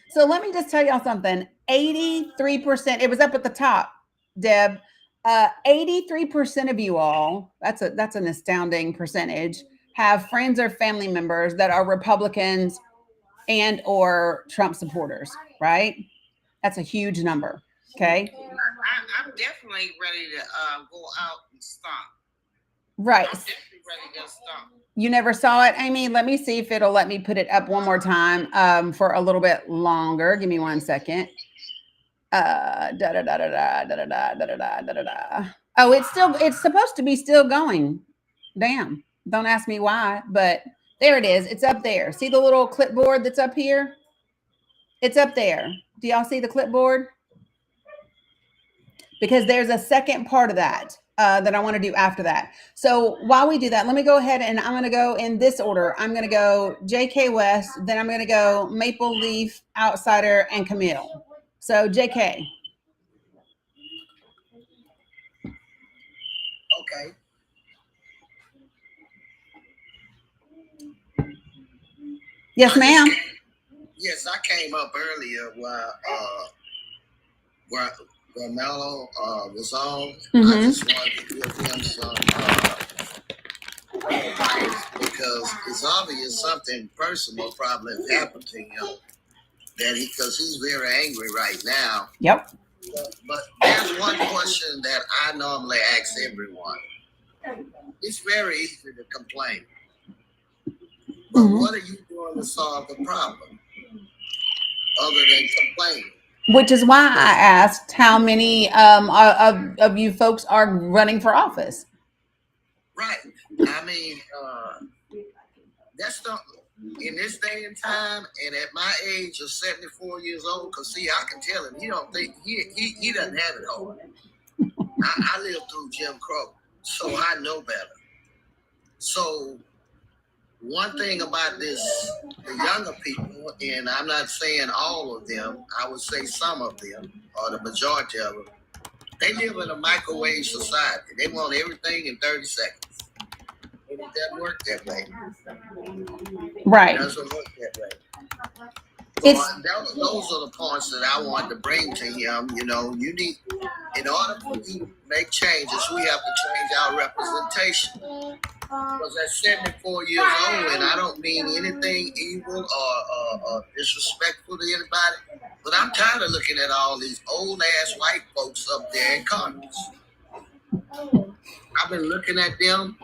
S1: So let me just tell y'all something. 83%, it was up at the top, Deb. 83% of you all, that's an astounding percentage, have friends or family members that are Republicans and or Trump supporters, right? That's a huge number. Okay.
S6: I'm definitely ready to go out and stomp.
S1: Right.
S6: I'm definitely ready to stomp.
S1: You never saw it, Amy? Let me see if it'll let me put it up one more time for a little bit longer. Give me 1 second. Oh, it's supposed to be still going. Damn. Don't ask me why, but there it is. It's up there. See the little clipboard that's up here? It's up there. Do y'all see the clipboard? Because there's a second part of that that I want to do after that. So while we do that, let me go ahead and I'm going to go in this order. I'm going to go J.K. West, then I'm going to go Maple Leaf, Outsider, and Camille. So J.K.
S4: Okay.
S1: Yes, ma'am.
S4: Yes, I came up earlier where Mello was on. I just wanted to give him some advice because it's obvious something personal probably happened to him because he's very angry right now.
S1: Yep.
S4: But there's one question that I normally ask everyone. It's very easy to complain. But what are you doing to solve the problem other than complaining?
S1: Which is why I asked how many of you folks are running for office.
S4: Right. I mean, that's not in this day and time, and at my age of 74 years old. Cause see, I can tell him he don't think he doesn't have it hard. I lived through Jim Crow, so I know better. So one thing about the younger people, and I'm not saying all of them, I would say some of them, or the majority of them, they live in a microwave society. They want everything in 30 seconds. And it doesn't work that way.
S1: Right.
S4: It doesn't work that way. So those are the points that I wanted to bring to him. You know, you need, in order for you to make changes, we have to change our representation. Because at 74 years old, and I don't mean anything evil or disrespectful to anybody, but I'm tired of looking at all these old ass white folks up there in Congress. I've been looking at them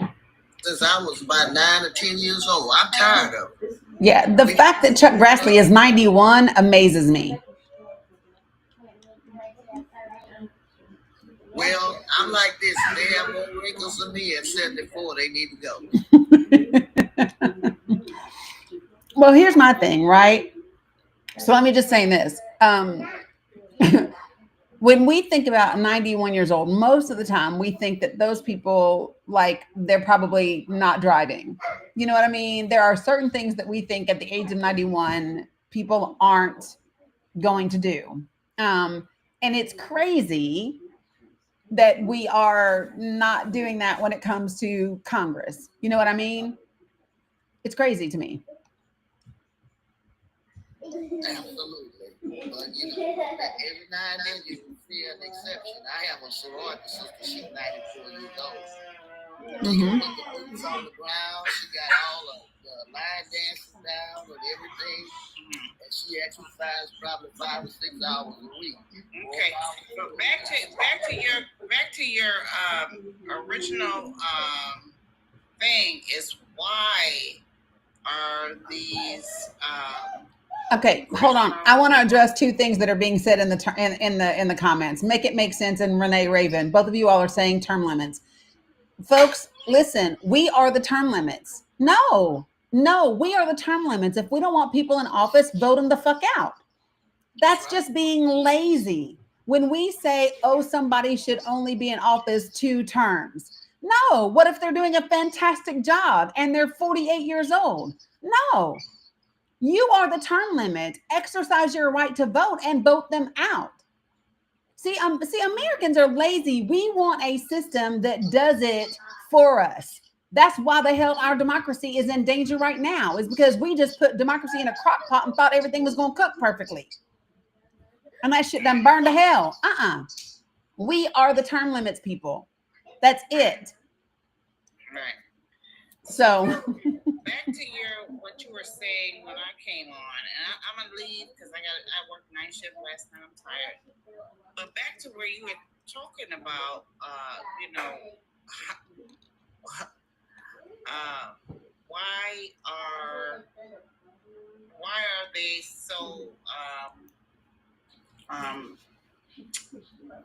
S4: since I was about 9 or 10 years old. I'm tired of it.
S1: Yeah, the fact that Chuck Grassley is 91 amazes me.
S4: Well, I'm like this. They have more wrinkles than me at 74. They need to go.
S1: Well, here's my thing, right? So let me just say this. When we think about 91 years old, most of the time we think that those people, like, they're probably not driving. You know what I mean? There are certain things that we think at the age of 91 people aren't going to do. And it's crazy that we are not doing that when it comes to Congress. You know what I mean? It's crazy to me.
S4: Absolutely. But, you know, every now and then you can see an exception. I have a sorority sister, she's 94 years old. She put the boots on the ground. She got all the line dances down and everything. And she exercised probably 5 or 6 hours a week.
S6: Okay, but back to your original thing is why are these
S1: Okay, hold on. I want to address two things that are being said in the comments. Make it make sense. And Renee Raven, both of you all are saying term limits. Folks, listen. We are the term limits. No, we are the term limits. If we don't want people in office, vote them the fuck out. That's just being lazy. When we say, oh, somebody should only be in office 2 terms. No. What if they're doing a fantastic job and they're 48 years old? No. You are the term limit. Exercise your right to vote and vote them out. See, Americans are lazy. We want a system that does it for us. That's why the hell our democracy is in danger right now, is because we just put democracy in a crock pot and thought everything was going to cook perfectly. And that shit done burned to hell. We are the term limits, people. That's it.
S6: right?
S1: So
S6: back to what you were saying when I came on, and I'm gonna leave because I worked night shift last night. I'm tired. But back to where you were talking about, you know, why are they so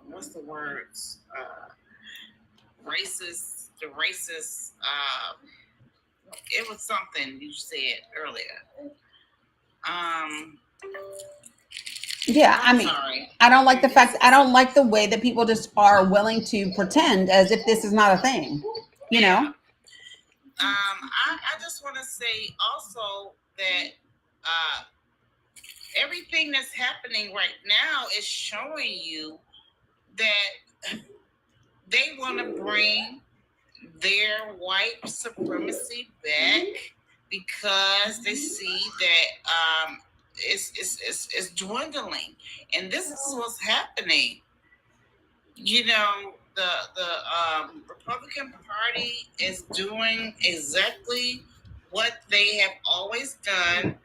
S6: what's the words? Racist, the racist, it was something you said earlier.
S1: Yeah, I mean,
S6: sorry.
S1: I don't like the fact, I don't like the way that people just are willing to pretend as if this is not a thing, you know?
S6: I just want to say also that everything that's happening right now is showing you that they want to bring their white supremacy back because they see that it's dwindling, and this is what's happening. You know, the Republican Party is doing exactly what they have always done: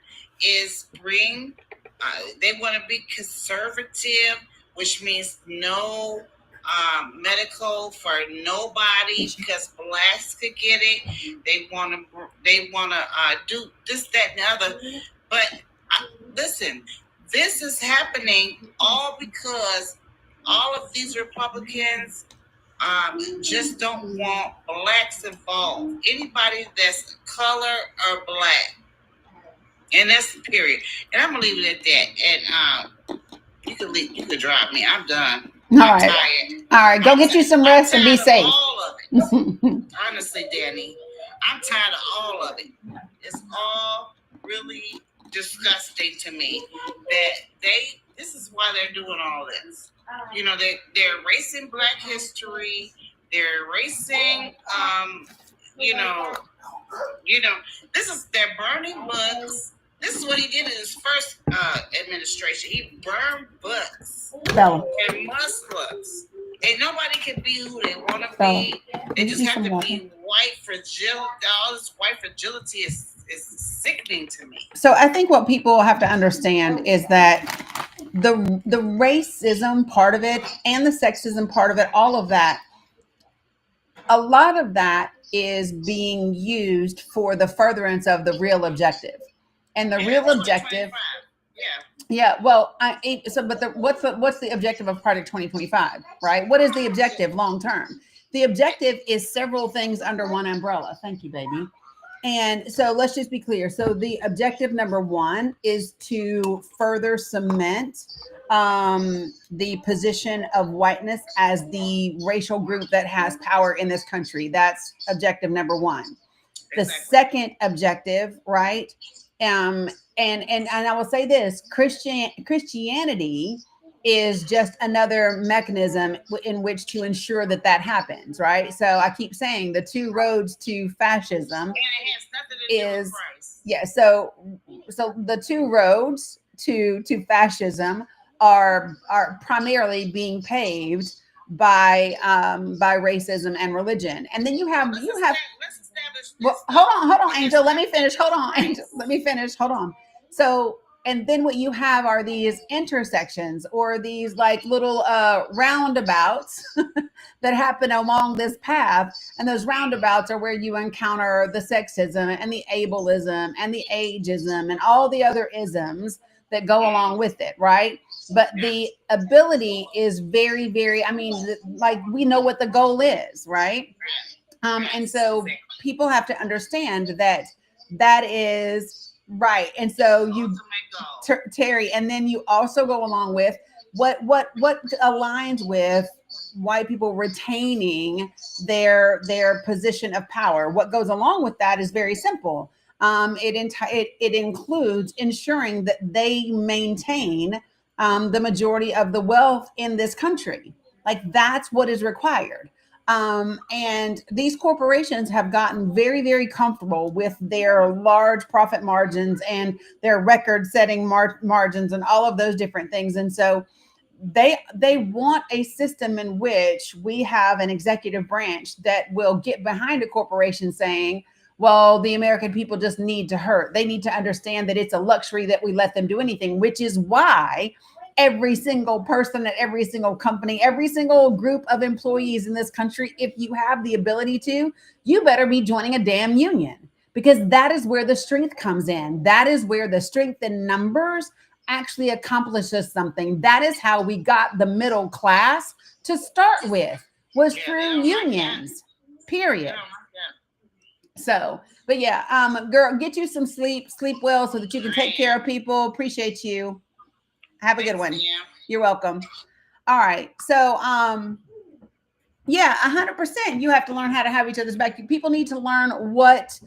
S6: is bring. They want to be conservative, which means no medical for nobody because blacks could get it. They want to do this, that, and the other. But listen, this is happening all because all of these Republicans just don't want blacks involved. Anybody that's color or black, and that's the period. And I'm gonna leave it at that. And you can leave. You can drop me. I'm done.
S1: All right. Tired. All right. Go get you some rest and be safe.
S6: All of it. Honestly, Danny, I'm tired of all of it. It's all really disgusting to me that this is why they're doing all this. You know, they're erasing Black history. They're erasing, they're burning books. This is what he did in his first administration. He burned books and must books. And nobody can be who they want to be. They just have to be white fragility. All this white fragility is sickening to me.
S1: So I think what people have to understand is that the racism part of it and the sexism part of it, all of that, a lot of that is being used for the furtherance of the real objective. And the real objective, well, what's the objective of Project 2025, right? What is the objective long term? The objective is several things under one umbrella. Thank you, baby. And so let's just be clear. So the objective number one is to further cement the position of whiteness as the racial group that has power in this country. That's objective number one. The second objective, right? And I will say this: Christianity is just another mechanism in which to ensure that happens, right? So I keep saying the two roads to fascism,
S6: and it has nothing to do with Christ.
S1: Yeah. So the two roads to fascism are primarily being paved by racism and religion, and then you have. Well, hold on, Angel. Let me finish. Hold on, Angel. Let me finish. Hold on. So, and then what you have are these intersections or these like little roundabouts that happen along this path. And those roundabouts are where you encounter the sexism and the ableism and the ageism and all the other isms that go along with it, right? But the ability is very, very, I mean, like we know what the goal is, right? And so people have to understand that is right. And so you, Terry, and then you also go along with what aligns with white people retaining their position of power. What goes along with that is very simple. It includes ensuring that they maintain the majority of the wealth in this country. Like that's what is required. And these corporations have gotten very, very comfortable with their large profit margins and their record-setting margins and all of those different things. And so they want a system in which we have an executive branch that will get behind a corporation saying, well, the American people just need to hurt. They need to understand that it's a luxury that we let them do anything, which is why every single person at every single company, every single group of employees in this country, if you have the ability to, you better be joining a damn union, because that is where the strength comes in. That is where the strength in numbers actually accomplishes something. That is how we got the middle class to start with, was through unions, period. So, but yeah, girl, get you some sleep well so that you can take care of people. Appreciate you. Have a good one. You're welcome. All right. So, yeah, 100%. You have to learn how to have each other's back. People need to learn what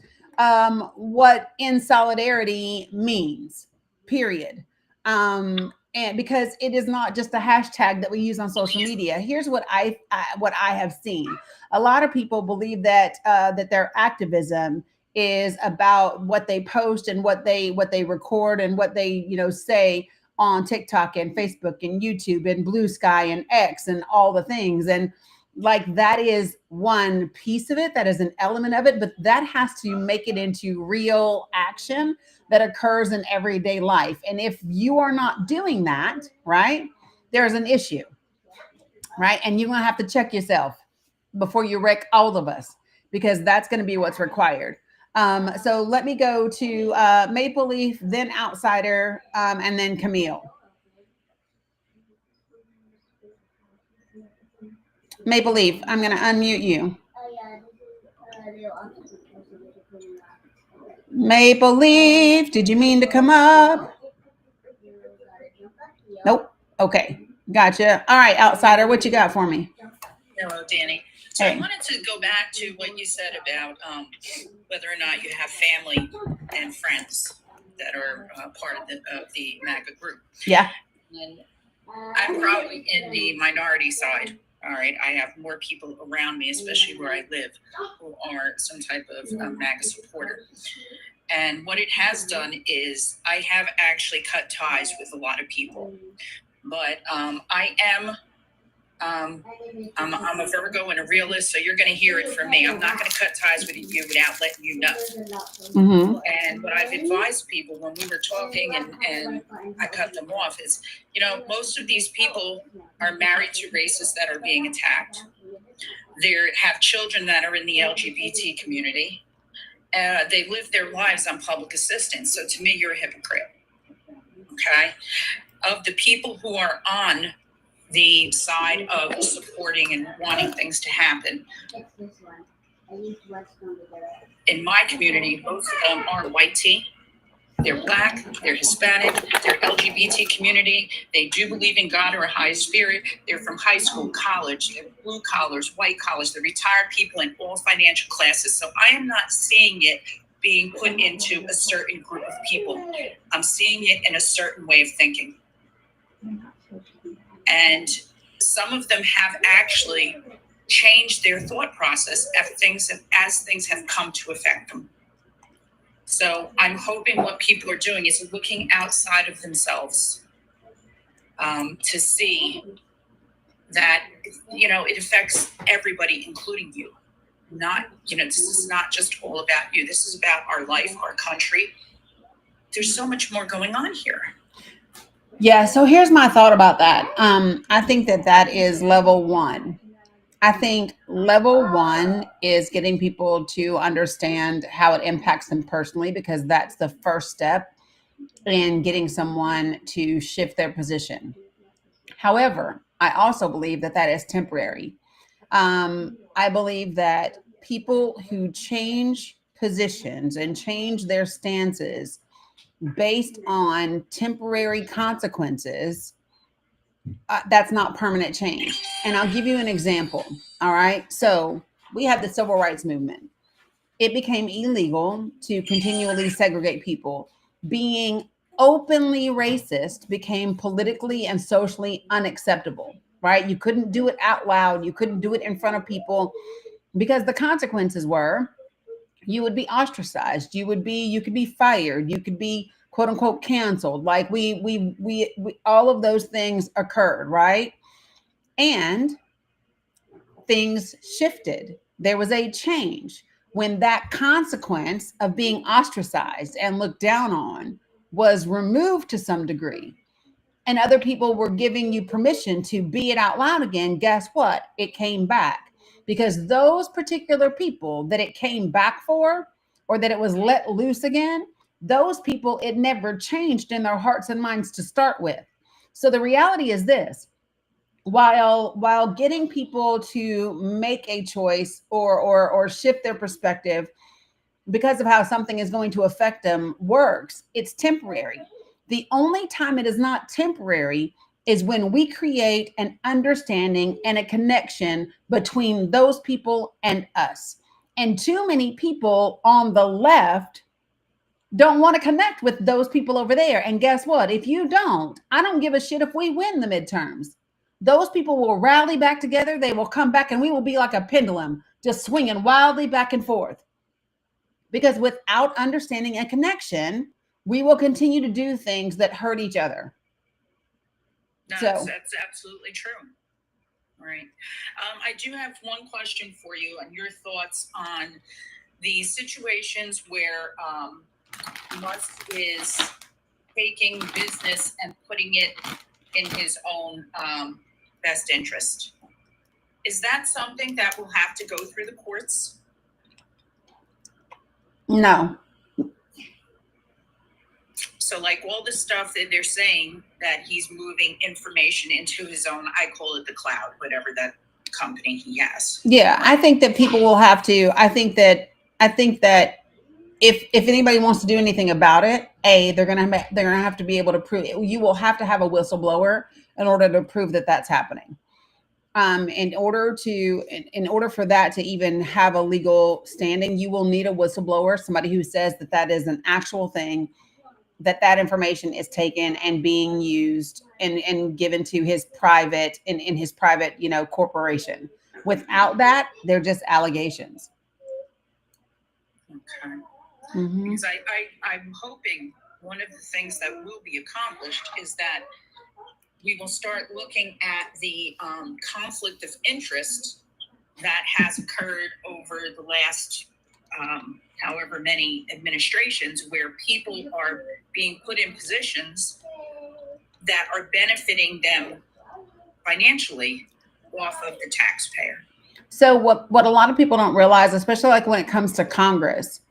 S1: in solidarity means, period. And because it is not just a hashtag that we use on social media. Here's what I have seen. A lot of people believe that that their activism is about what they post and what they record and what they say on TikTok and Facebook and YouTube and Blue Sky and X and all the things. And like, that is one piece of it, that is an element of it, but that has to make it into real action that occurs in everyday life. And if you are not doing that, right, there's an issue, right? And you're going to have to check yourself before you wreck all of us, because that's going to be what's required. So let me go to Maple Leaf, then Outsider, and then Camille. Maple Leaf, I'm going to unmute you. Maple Leaf, did you mean to come up? Nope. Okay. Gotcha. All right, Outsider, what you got for me?
S8: Hello, Danny. So I wanted to go back to what you said about whether or not you have family and friends that are part of the MAGA group.
S1: Yeah.
S8: And I'm probably in the minority side. All right. I have more people around me, especially where I live, who are some type of MAGA supporter. And what it has done is I have actually cut ties with a lot of people. But I am I'm a Virgo and a realist, so you're going to hear it from me. I'm not going to cut ties with you without letting you know.
S1: Mm-hmm.
S8: And what I've advised people when we were talking and I cut them off is, most of these people are married to racists that are being attacked. They have children that are in the LGBT community. They live their lives on public assistance. So to me, you're a hypocrite. Okay? Of the people who are on the side of supporting and wanting things to happen, in my community, most of them are white tea. They're Black, they're Hispanic, they're LGBT community. They do believe in God or a higher spirit. They're from high school, college, they're blue collars, white collars, they're retired people in all financial classes. So I am not seeing it being put into a certain group of people. I'm seeing it in a certain way of thinking. And some of them have actually changed their thought process as things have come to affect them. So I'm hoping what people are doing is looking outside of themselves to see that, it affects everybody, including you. This is not just all about you. This is about our life, our country. There's so much more going on here.
S1: Yeah, so here's my thought about that. I think that is level one. I think level one is getting people to understand how it impacts them personally, because that's the first step in getting someone to shift their position. However, I also believe that is temporary. I believe that people who change positions and change their stances based on temporary consequences, that's not permanent change. And I'll give you an example. All right. So we have the civil rights movement. It became illegal to continually segregate people. Being openly racist became politically and socially unacceptable, right? You couldn't do it out loud. You couldn't do it in front of people, because the consequences were you would be ostracized. You could be fired. You could be quote unquote canceled. Like we all of those things occurred, right? And things shifted. There was a change when that consequence of being ostracized and looked down on was removed to some degree, and other people were giving you permission to be it out loud again. Guess what? It came back, because those particular people that it came back for, or that it was let loose again, those people, it never changed in their hearts and minds to start with. So the reality is this: while getting people to make a choice or shift their perspective because of how something is going to affect them works, it's temporary. The only time it is not temporary is when we create an understanding and a connection between those people and us. And too many people on the left don't want to connect with those people over there. And guess what? If you don't, I don't give a shit if we win the midterms. Those people will rally back together. They will come back and we will be like a pendulum, just swinging wildly back and forth. Because without understanding and connection, we will continue to do things that hurt each other.
S8: No,
S1: So
S8: that's absolutely true. Right. I do have one question for you and your thoughts on the situations where Musk is taking business and putting it in his own best interest. Is that something that will have to go through the courts?
S1: no.
S8: So like all the stuff that they're saying that he's moving information into his own, I call it the cloud, whatever that company he has.
S1: Yeah, I think that people will have to, I think that if anybody wants to do anything about it, they're gonna have to be able to prove it. You will have to have a whistleblower in order to prove that that's happening. In order for that to even have a legal standing, you will need a whistleblower, somebody who says that that is an actual thing, that information is taken and being used and given to his private in his private, corporation. Without that, they're just allegations.
S8: Okay.
S1: Mm-hmm.
S8: Because I'm hoping one of the things that will be accomplished is that we will start looking at the conflict of interest that has occurred over the last however many administrations, where people are being put in positions that are benefiting them financially off of the taxpayer.
S1: So what a lot of people don't realize, especially like when it comes to Congress,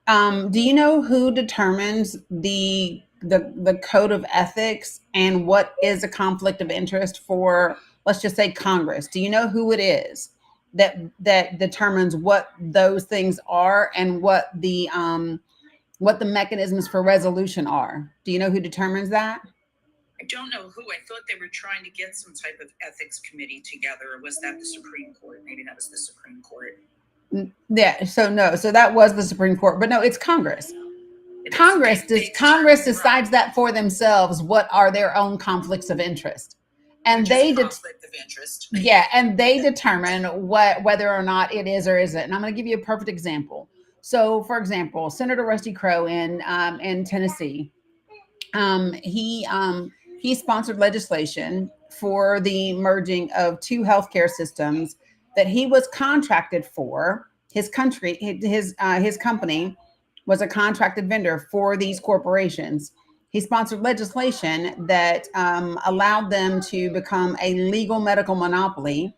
S1: do you know who determines the code of ethics and what is a conflict of interest for, let's just say, Congress? Do you know who it is that determines what those things are and what the mechanisms for resolution are? Do you know who determines that?
S8: I don't know who. I thought they were trying to get some type of ethics committee together. Or was that the Supreme Court? Maybe that was the Supreme Court.
S1: Yeah. So that was the Supreme Court, but no, it's Congress. Congress decides that for themselves. What are their own conflicts of interest? And
S8: conflict of interest.
S1: Yeah, and they determine whether or not it is or isn't. And I'm going to give you a perfect example. So, for example, Senator Rusty Crowe in Tennessee, he sponsored legislation for the merging of two healthcare systems that he was contracted for. His company was a contracted vendor for these corporations. He sponsored legislation that allowed them to become a legal medical monopoly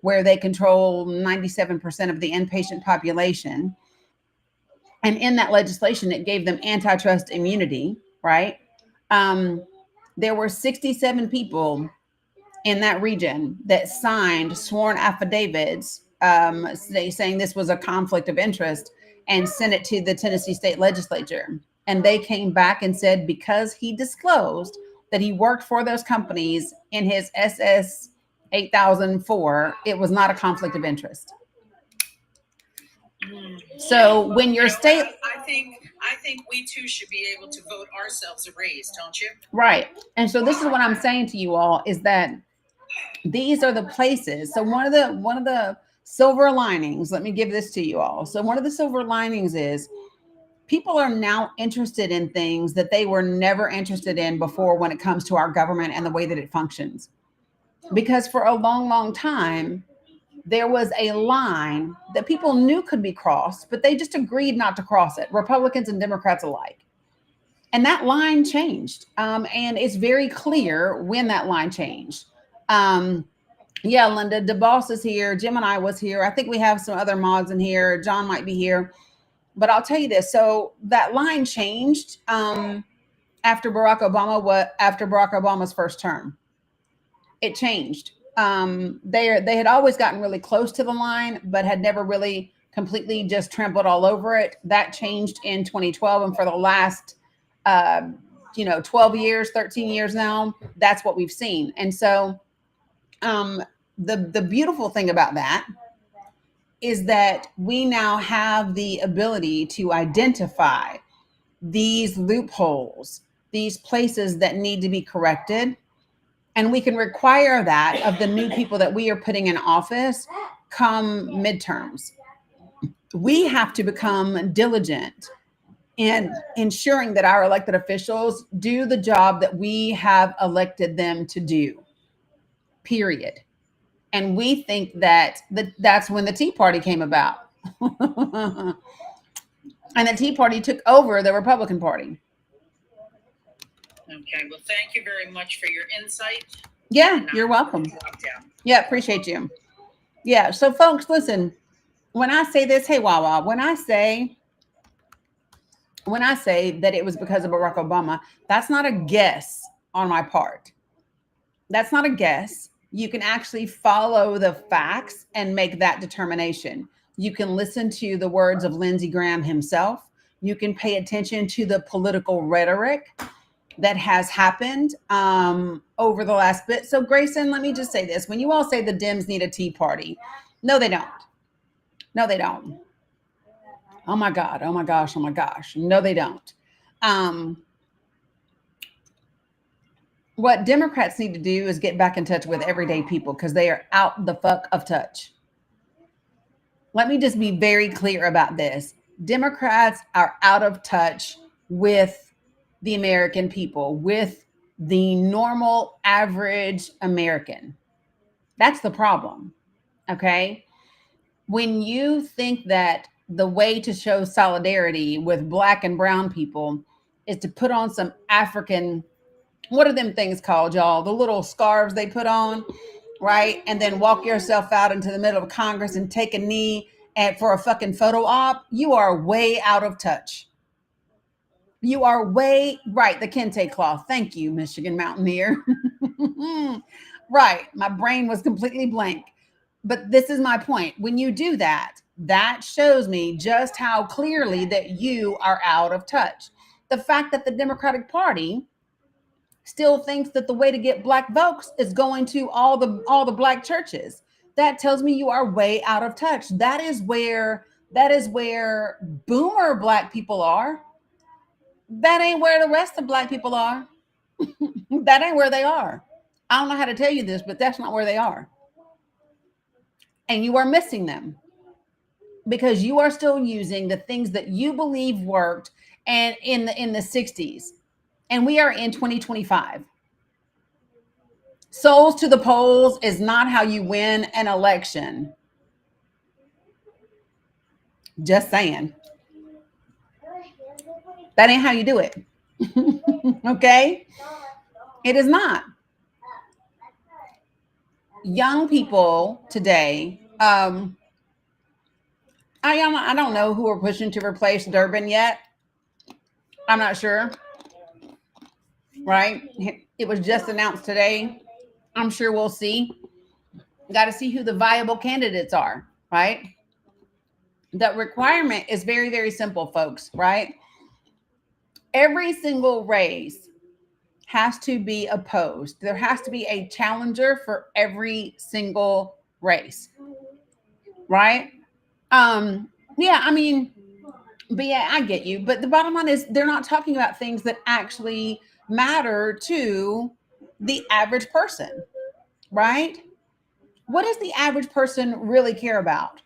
S1: where they control 97% of the inpatient population. And in that legislation, it gave them antitrust immunity, right? There were 67 people in that region that signed sworn affidavits saying this was a conflict of interest and sent it to the Tennessee state legislature. And they came back and said, because he disclosed that he worked for those companies in his SS 8004, it was not a conflict of interest. So when your state,
S8: I think we too should be able to vote ourselves a raise, don't you?
S1: Right. And so this is what I'm saying to you all is that these are the places. So one of the silver linings, let me give this to you all. So one of the silver linings is people are now interested in things that they were never interested in before when it comes to our government and the way that it functions. Because for a long, long time, there was a line that people knew could be crossed, but they just agreed not to cross it, Republicans and Democrats alike. And that line changed. And it's very clear when that line changed. Yeah, Linda, DeBoss is here. Jim and I was here. I think we have some other mods in here. John might be here. But I'll tell you this. So that line changed after Barack Obama's first term. It changed. They had always gotten really close to the line, but had never really completely just trampled all over it. That changed in 2012, and for the last 12 years, 13 years now, that's what we've seen. And so the beautiful thing about that is that we now have the ability to identify these loopholes, these places that need to be corrected. And we can require that of the new people that we are putting in office come midterms. We have to become diligent in ensuring that our elected officials do the job that we have elected them to do, period. And we think that that's when the Tea Party came about. And the Tea Party took over the Republican Party.
S8: Okay, well, thank you very much for your insight.
S1: Yeah, you're welcome. Yeah, appreciate you. Yeah, so folks, listen, when I say this, hey, Wawa, when I say that it was because of Barack Obama, that's not a guess on my part. That's not a guess. You can actually follow the facts and make that determination. You can listen to the words of Lindsey Graham himself. You can pay attention to the political rhetoric that has happened over the last bit. So Grayson, let me just say this. When you all say the Dems need a Tea Party, no, they don't. No, they don't. Oh my God. Oh my gosh. Oh my gosh. No, they don't. What Democrats need to do is get back in touch with everyday people because they are out the fuck of touch. Let me just be very clear about this. Democrats are out of touch with the American people, with the normal average American. That's the problem. Okay. When you think that the way to show solidarity with Black and brown people is to put on some African, what are them things called, y'all? The little scarves they put on, right? And then walk yourself out into the middle of Congress and take a knee for a fucking photo op. You are way out of touch. You are way right. The kente cloth. Thank you, Michigan Mountaineer. Right. My brain was completely blank. But this is my point. When you do that, that shows me just how clearly that you are out of touch. The fact that the Democratic Party still thinks that the way to get Black votes is going to all the Black churches, that tells me you are way out of touch. That is where boomer Black people are. That ain't where the rest of Black people are. That ain't where they are. I don't know how to tell you this, but that's not where they are. And you are missing them because you are still using the things that you believe worked and in the 60s. And we are in 2025. Souls to the polls is not how you win an election. Just saying. That ain't how you do it. Okay? It is not. Young people today, I don't know who are pushing to replace Durbin yet. I'm not sure. Right? It was just announced today. I'm sure we'll see. Got to see who the viable candidates are, right? The requirement is very, very simple, folks, right? Every single race has to be opposed. There has to be a challenger for every single race, right? Yeah, I mean, but yeah, I get you. But the bottom line is they're not talking about things that actually matter to the average person, right? What does the average person really care about?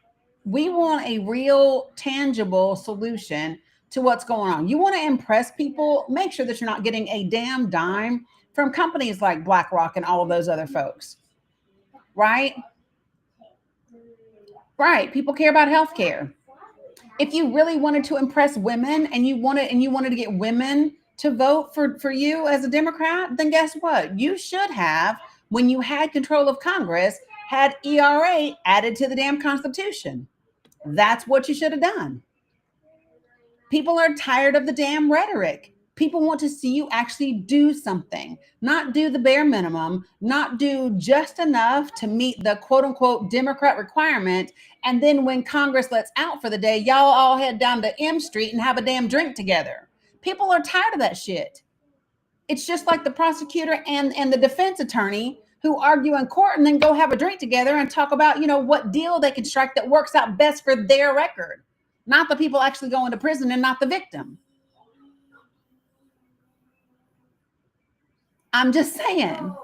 S1: We want a real, tangible solution to what's going on. You want to impress people, make sure that you're not getting a damn dime from companies like BlackRock and all of those other folks, right? Right. People care about healthcare. If you really wanted to impress women and you wanted to get women to vote for you as a Democrat, then guess what? You should have, when you had control of Congress, had ERA added to the damn Constitution. That's what you should have done. People are tired of the damn rhetoric. People want to see you actually do something, not do the bare minimum, not do just enough to meet the quote unquote Democrat requirement. And then when Congress lets out for the day, y'all all head down to M Street and have a damn drink together. People are tired of that shit. It's just like the prosecutor and the defense attorney who argue in court and then go have a drink together and talk about, what deal they can strike that works out best for their record, not the people actually going to prison and not the victim. I'm just saying.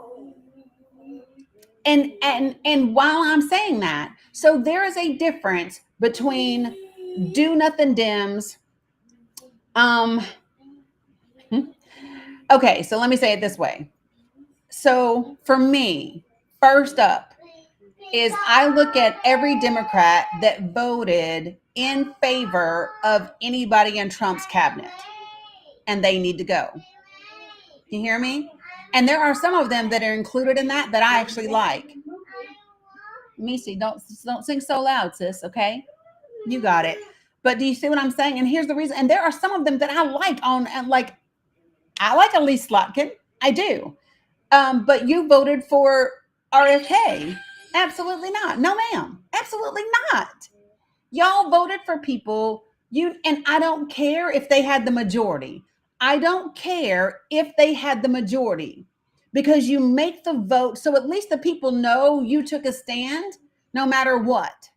S1: And while I'm saying that, so there is a difference between do nothing Dems. Okay, so let me say it this way. So for me, first up is I look at every Democrat that voted in favor of anybody in Trump's cabinet, and they need to go. You hear me? And there are some of them that are included in that I actually like. Missy, don't sing so loud, sis, okay? You got it. But do you see what I'm saying? And here's the reason. And there are some of them that I like I like Elise Slotkin. I do. But you voted for RFK. Absolutely not. No, ma'am. Absolutely not. Y'all voted for people and I don't care if they had the majority. I don't care if they had the majority, because you make the vote so at least the people know you took a stand no matter what.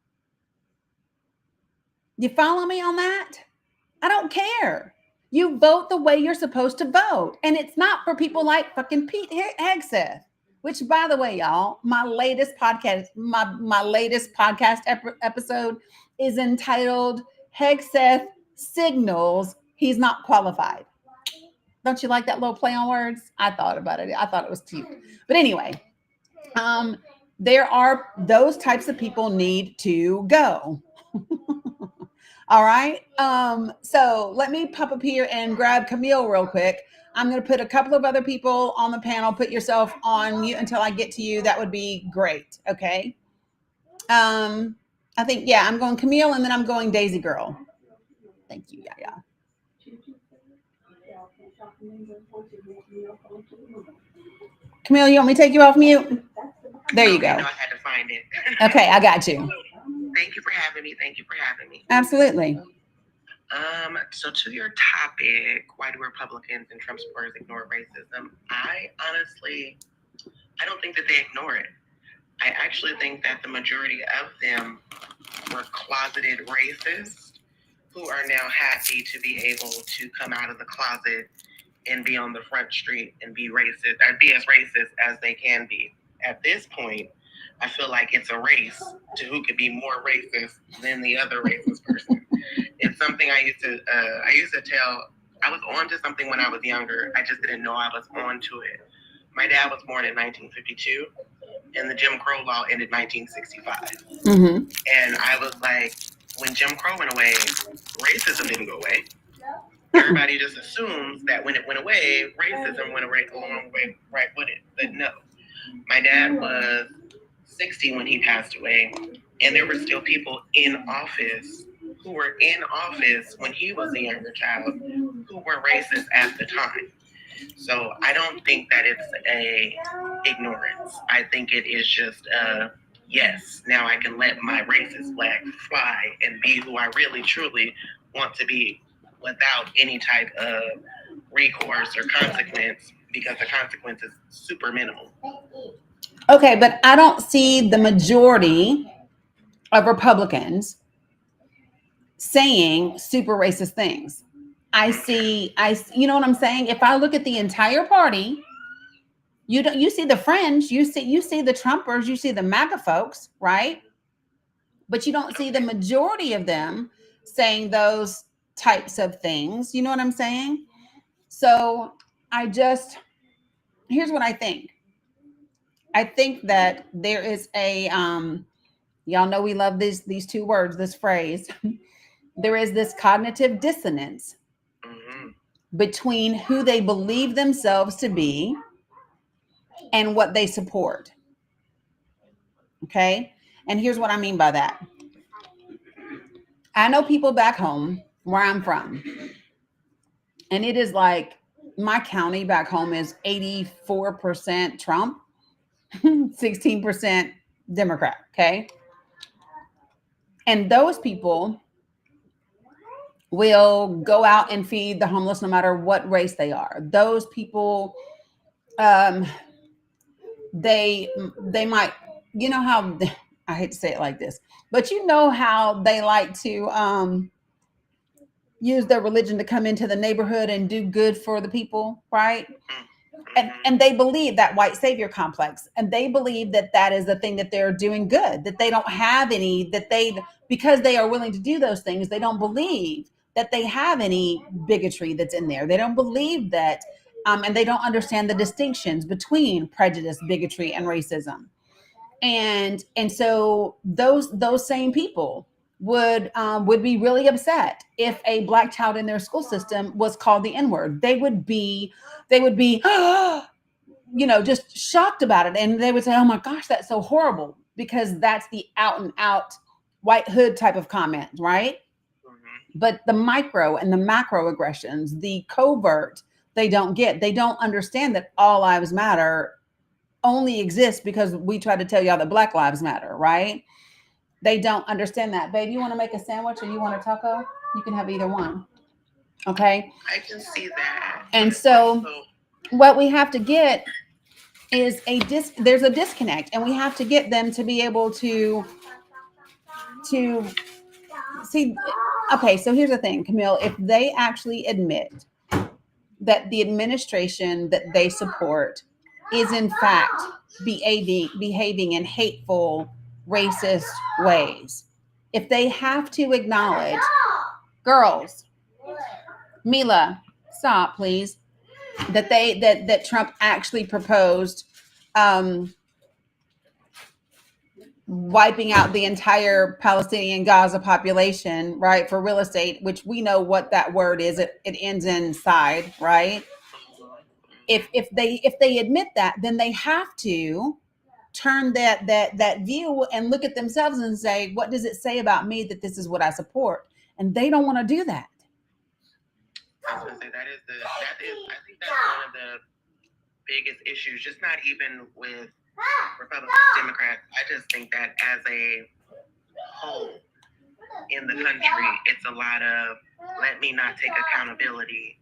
S1: You follow me on that? I don't care. You vote the way you're supposed to vote. And it's not for people like fucking Pete Hegseth, which, by the way, y'all, my latest podcast episode is entitled Hegseth Signals He's Not Qualified. Don't you like that little play on words? I thought about it. I thought it was cute. But anyway, there are those types of people need to go. All right. So let me pop up here and grab Camille real quick. I'm going to put a couple of other people on the panel. Put yourself on mute until I get to you. That would be great. Okay. I think, I'm going Camille and then I'm going Daisy Girl. Thank you. Yeah. Camille, you want me to take you off mute? There you go.
S9: I had to find it.
S1: Okay, I got you.
S9: Thank you for having me.
S1: Absolutely.
S9: So to your topic, why do Republicans and Trump supporters ignore racism? I don't think that they ignore it. I actually think that the majority of them were closeted racists who are now happy to be able to come out of the closet and be on the front street and be racist, or be as racist as they can be. At this point, I feel like it's a race to who could be more racist than the other racist person. It's something I used to tell. I was on to something when I was younger. I just didn't know I was on to it. My dad was born in 1952, and the Jim Crow law ended in 1965.
S1: Mm-hmm.
S9: And I was like, when Jim Crow went away, racism didn't go away. Everybody just assumes that when it went away, racism went away along right with it. But no. My dad was 60 when he passed away, and there were still people in office who were in office when he was a younger child who were racist at the time. So I don't think that it's a ignorance. I think it is just yes, now I can let my racist flag fly and be who I really truly want to be without any type of recourse or consequence, because the consequence is super minimal.
S1: Okay, but I don't see the majority of Republicans saying super racist things. I see, you know what I'm saying? If I look at the entire party, you see the fringe, you see the Trumpers, you see the MAGA folks, right? But you don't see the majority of them saying those types of things. You know what I'm saying? So here's what I think. I think that there is a, y'all know we love these two words, this phrase. There is this cognitive dissonance between who they believe themselves to be and what they support. Okay? And here's what I mean by that. I know people back home where I'm from. And it is like my county back home is 84% Trump, 16% Democrat. Okay. And those people will go out and feed the homeless no matter what race they are. Those people, they might, you know how, I hate to say it like this, but you know how they like to use their religion to come into the neighborhood and do good for the people, right? And they believe that white savior complex, and they believe that that is the thing that they're doing good, that they don't have any, that they, because they are willing to do those things, they don't believe that they have any bigotry that's in there. They don't believe that, and they don't understand the distinctions between prejudice, bigotry, and racism. And so those same people would be really upset if a black child in their school system was called the N-word. They would be just shocked about it, and they would say, "Oh my gosh, that's so horrible," because that's the out and out white hood type of comment, right? But the micro and the macro aggressions, the covert, they don't get. They don't understand that all lives matter only exists because we try to tell y'all that Black lives matter, right? They don't understand that. Babe, you want to make a sandwich or you want a taco? You can have either one. Okay?
S9: I can see that.
S1: And so what we have to get is there's a disconnect, and we have to get them to be able to see. Okay, so here's the thing, Camille, if they actually admit that the administration that they support is in fact behaving in hateful, racist ways, if they have to acknowledge, girls, Mila, stop, please, that Trump actually proposed wiping out the entire Palestinian Gaza population, right, for real estate, which we know what that word is. It ends in side, right? If they admit that, then they have to turn that view and look at themselves and say, what does it say about me that this is what I support? And they don't want to do that.
S9: I was gonna say I think that's one of the biggest issues, just not even with Republicans, Democrats. I just think that as a whole in the country, it's a lot of let me not take accountability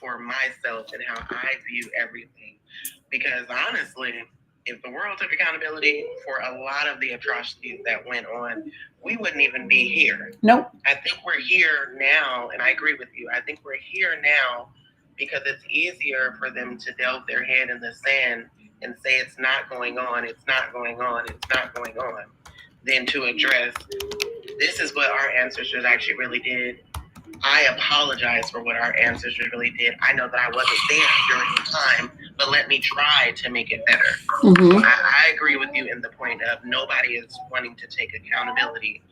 S9: for myself and how I view everything. Because honestly, if the world took accountability for a lot of the atrocities that went on, we wouldn't even be here.
S1: Nope.
S9: I think we're here now, and I agree with you. I think we're here now because it's easier for them to delve their head in the sand and say it's not going on, it's not going on, it's not going on, than to address this is what our ancestors actually really did. I apologize for what our ancestors really did. I know that I wasn't there during the time, but let me try to make it better.
S1: Mm-hmm.
S9: I agree with you in the point of nobody is wanting to take accountability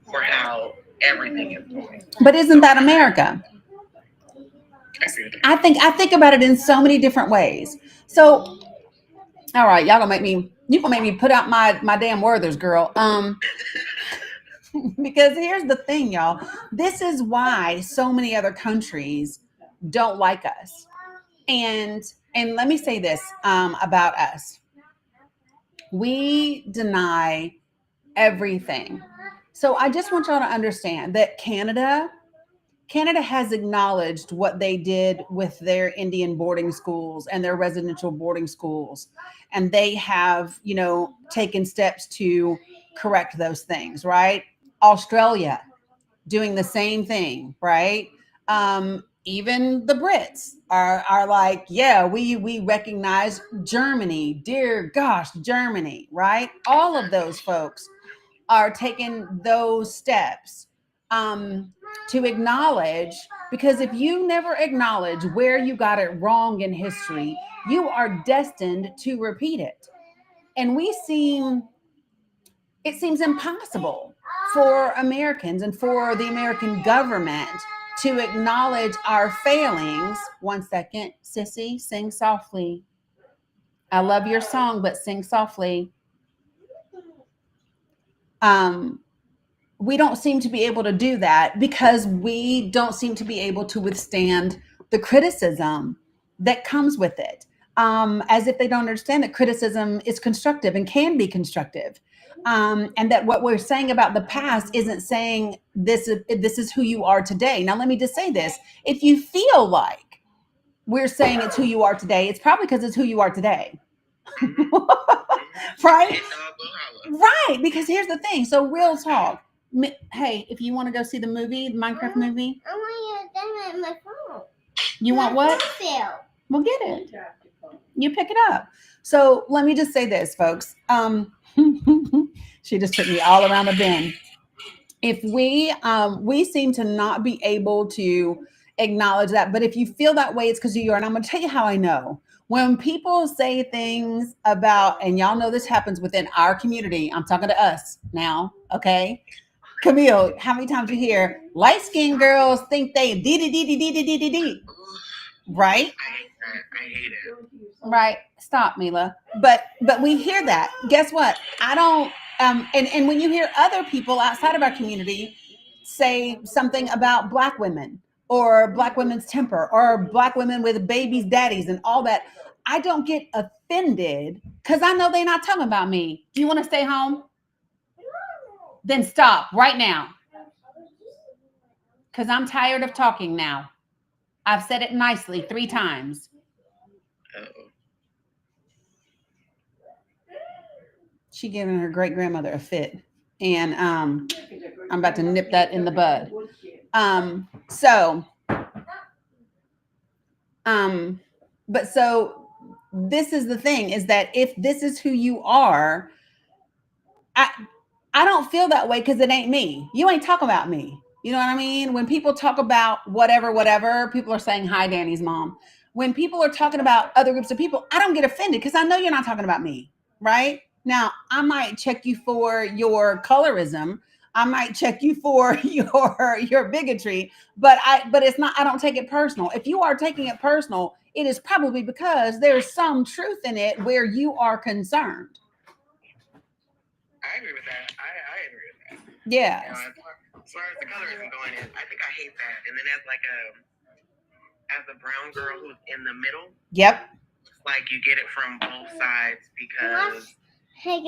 S9: for how everything is going.
S1: But isn't that America? I think about it in so many different ways. So, all right, you gonna make me put out my damn Werthers, girl. Because here's the thing, y'all. This is why so many other countries don't like us. And let me say this about us. We deny everything. So I just want y'all to understand that Canada has acknowledged what they did with their Indian boarding schools and their residential boarding schools. And they have, taken steps to correct those things, right? Australia doing the same thing, right? Even the Brits are like, yeah, we recognize Germany, dear gosh, Germany, right? All of those folks are taking those steps to acknowledge, because if you never acknowledge where you got it wrong in history, you are destined to repeat it. And it seems impossible for Americans and for the American government to acknowledge our failings. 1 second, sissy, sing softly. I love your song, but sing softly. we don't seem to be able to do that because we don't seem to be able to withstand the criticism that comes with it. As if they don't understand that criticism is constructive and can be constructive. And that what we're saying about the past isn't saying this is who you are today. Now, let me just say this. If you feel like we're saying it's who you are today, it's probably because it's who you are today. Right? Right. Because here's the thing. So real talk. Hey, if you want to go see the movie, the Minecraft movie. I want to download my phone. You want what? Well, get it. You pick it up. So let me just say this, folks. She just took me all around the bend. If we seem to not be able to acknowledge that, but if you feel that way, it's because you are. And I'm going to tell you how I know. When people say things about, and y'all know this happens within our community, I'm talking to us now, okay? Camille, how many times you hear light-skinned girls think they dee. Right?
S9: I hate it.
S1: Right. Stop, Mila. But we hear that. Guess what? I don't and when you hear other people outside of our community say something about Black women or Black women's temper or Black women with babies, daddies, and all that, I don't get offended because I know they're not talking about me. Do you want to stay home? Then stop right now. Because I'm tired of talking now. I've said it nicely 3 times.
S9: Uh-oh.
S1: She giving her great grandmother a fit, and I'm about to nip that in the bud. But so this is the thing: is that if this is who you are, I don't feel that way because it ain't me. You ain't talking about me. You know what I mean? When people talk about whatever, people are saying, hi, Danny's mom. When people are talking about other groups of people, I don't get offended because I know you're not talking about me, right? Now, I might check you for your colorism. I might check you for your bigotry, but it's not, I don't take it personal. If you are taking it personal, it is probably because there's some truth in it where you are concerned.
S9: I agree with that. I agree with that.
S1: Yeah.
S9: As far as the colorism going in, I think I hate that. And then as a brown girl who's in the middle.
S1: Yep.
S9: Like you get it from both sides because
S6: for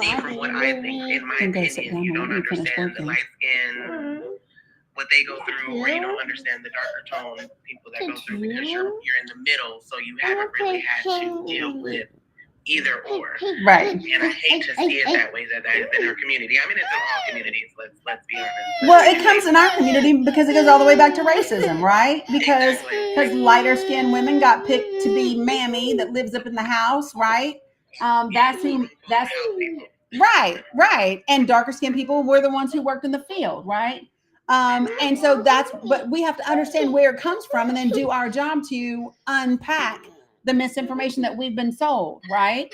S6: me, from what I think, in my opinion, you don't understand the light skin, what they go through, or you don't understand the darker tone people that go through because you're in the middle, so you haven't really had to deal with either or.
S1: Right.
S9: And I hate to see it that way, that is in our community. I mean, it's in all communities, let's be honest.
S1: Well, it comes in our community because it goes all the way back to racism, right? Because lighter skinned women got picked to be mammy that lives up in the house, right? That's right. And darker skinned people were the ones who worked in the field, right? And so but we have to understand where it comes from and then do our job to unpack the misinformation that we've been sold, right?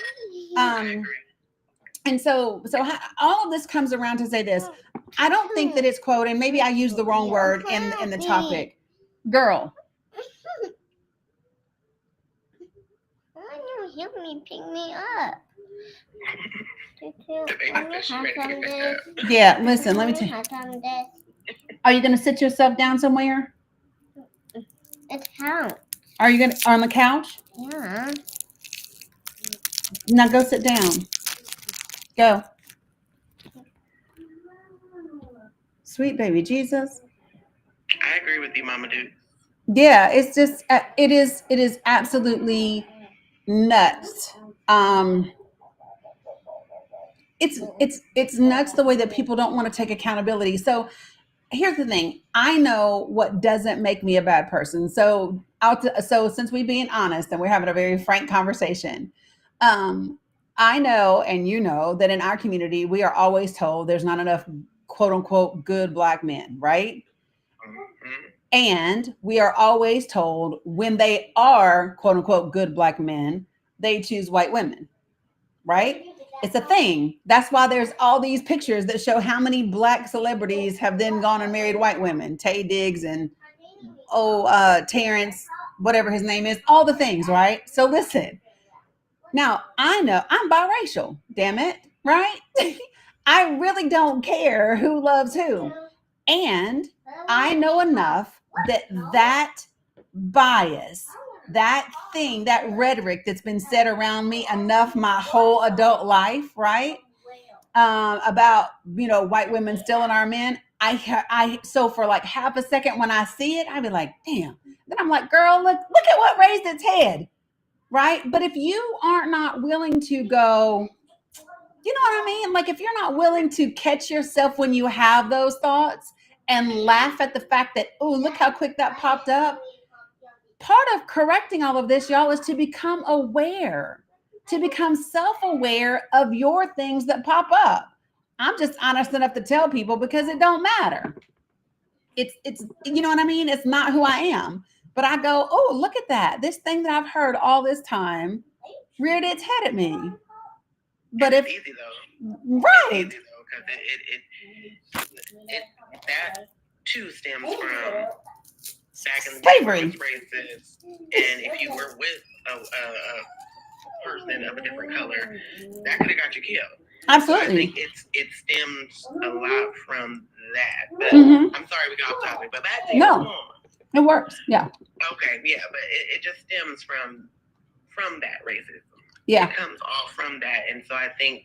S1: And so all of this comes around to say this. I don't think that it's quote, and maybe I used the wrong word in the topic. Girl.
S6: Why don't you help me pick me up?
S1: Yeah, listen, let me tell you. Are you going to sit yourself down somewhere?
S6: It counts.
S1: Are you going to on the couch?
S6: Yeah.
S1: Now go sit down. Go. Sweet baby Jesus.
S9: I agree with you, Mama Dude.
S1: Yeah, it's just it is absolutely nuts. It's nuts the way that people don't want to take accountability. So here's the thing. I know what doesn't make me a bad person. So since we're being honest and we're having a very frank conversation, I know and you know that in our community we are always told there's not enough quote unquote good Black men, right? Mm-hmm. And we are always told when they are quote unquote good Black men, they choose white women, right? It's a thing. That's why there's all these pictures that show how many Black celebrities have then gone and married white women. Taye Diggs and Terrence, whatever his name is, all the things, right? So listen, now I know I'm biracial, damn it, right? I really don't care who loves who. And I know enough that bias, that thing, that rhetoric that's been said around me enough my whole adult life, right? About, white women stealing our men. So for like half a second when I see it, I'd be like, damn. Then I'm like, girl, look at what raised its head, right? But if you are not willing to go, you know what I mean? Like if you're not willing to catch yourself when you have those thoughts and laugh at the fact that, oh, look how quick that popped up. Part of correcting all of this, y'all, is to become aware, to become self-aware of your things that pop up. I'm just honest enough to tell people because it don't matter. It's you know what I mean? It's not who I am. But I go, oh, look at that. This thing that I've heard all this time reared its head at me. But
S9: it's easy though.
S1: Right.
S9: It's easy though, because it that too stems from back in the
S1: slavery
S9: races, and if you were with a person of a different color, that could have got you killed.
S1: Absolutely.
S9: So I think it stems a lot from that. But
S1: Mm-hmm.
S9: I'm sorry we got off topic, but back to
S1: no, it works. Yeah.
S9: Okay, yeah, but it just stems from that racism.
S1: Yeah.
S9: It comes all from that, and so I think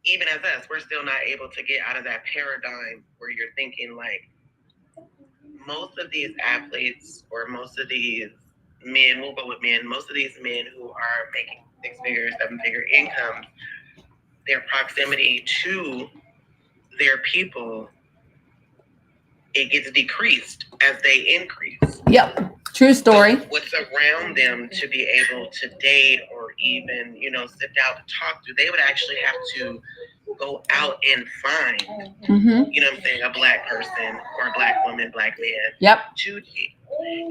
S9: even as us, we're still not able to get out of that paradigm where you're thinking like most of these athletes or most of these men, we'll go with men, most of these men who are making 6-figure, 7-figure incomes, their proximity to their people, it gets decreased as they increase.
S1: Yep. True story.
S9: So what's around them to be able to date or even, sit down to talk to, they would actually have to go out and find, you know what I'm saying, a black person or a black woman, black man,
S1: yep,
S9: to date.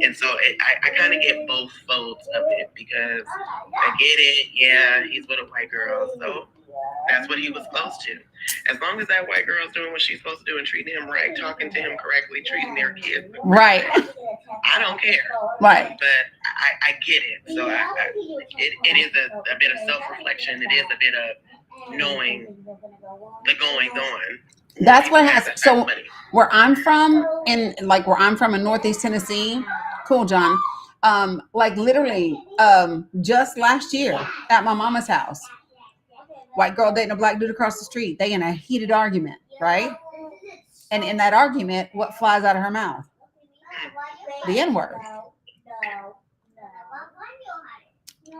S9: And so I kind of get both folds of it because I get it. Yeah, he's with a white girl, so that's what he was supposed to. As long as that white girl's doing what she's supposed to do and treating him right, talking to him correctly, treating their kids
S1: right,
S9: I don't care.
S1: Right.
S9: But I get it. So it is a bit of self-reflection. It is a bit of knowing the goings on.
S1: That's what has. So where I'm from in Northeast Tennessee, cool, John. Like literally, just last year at my mama's house, white girl dating a black dude across the street. They in a heated argument, right? And in that argument, what flies out of her mouth? The N-word.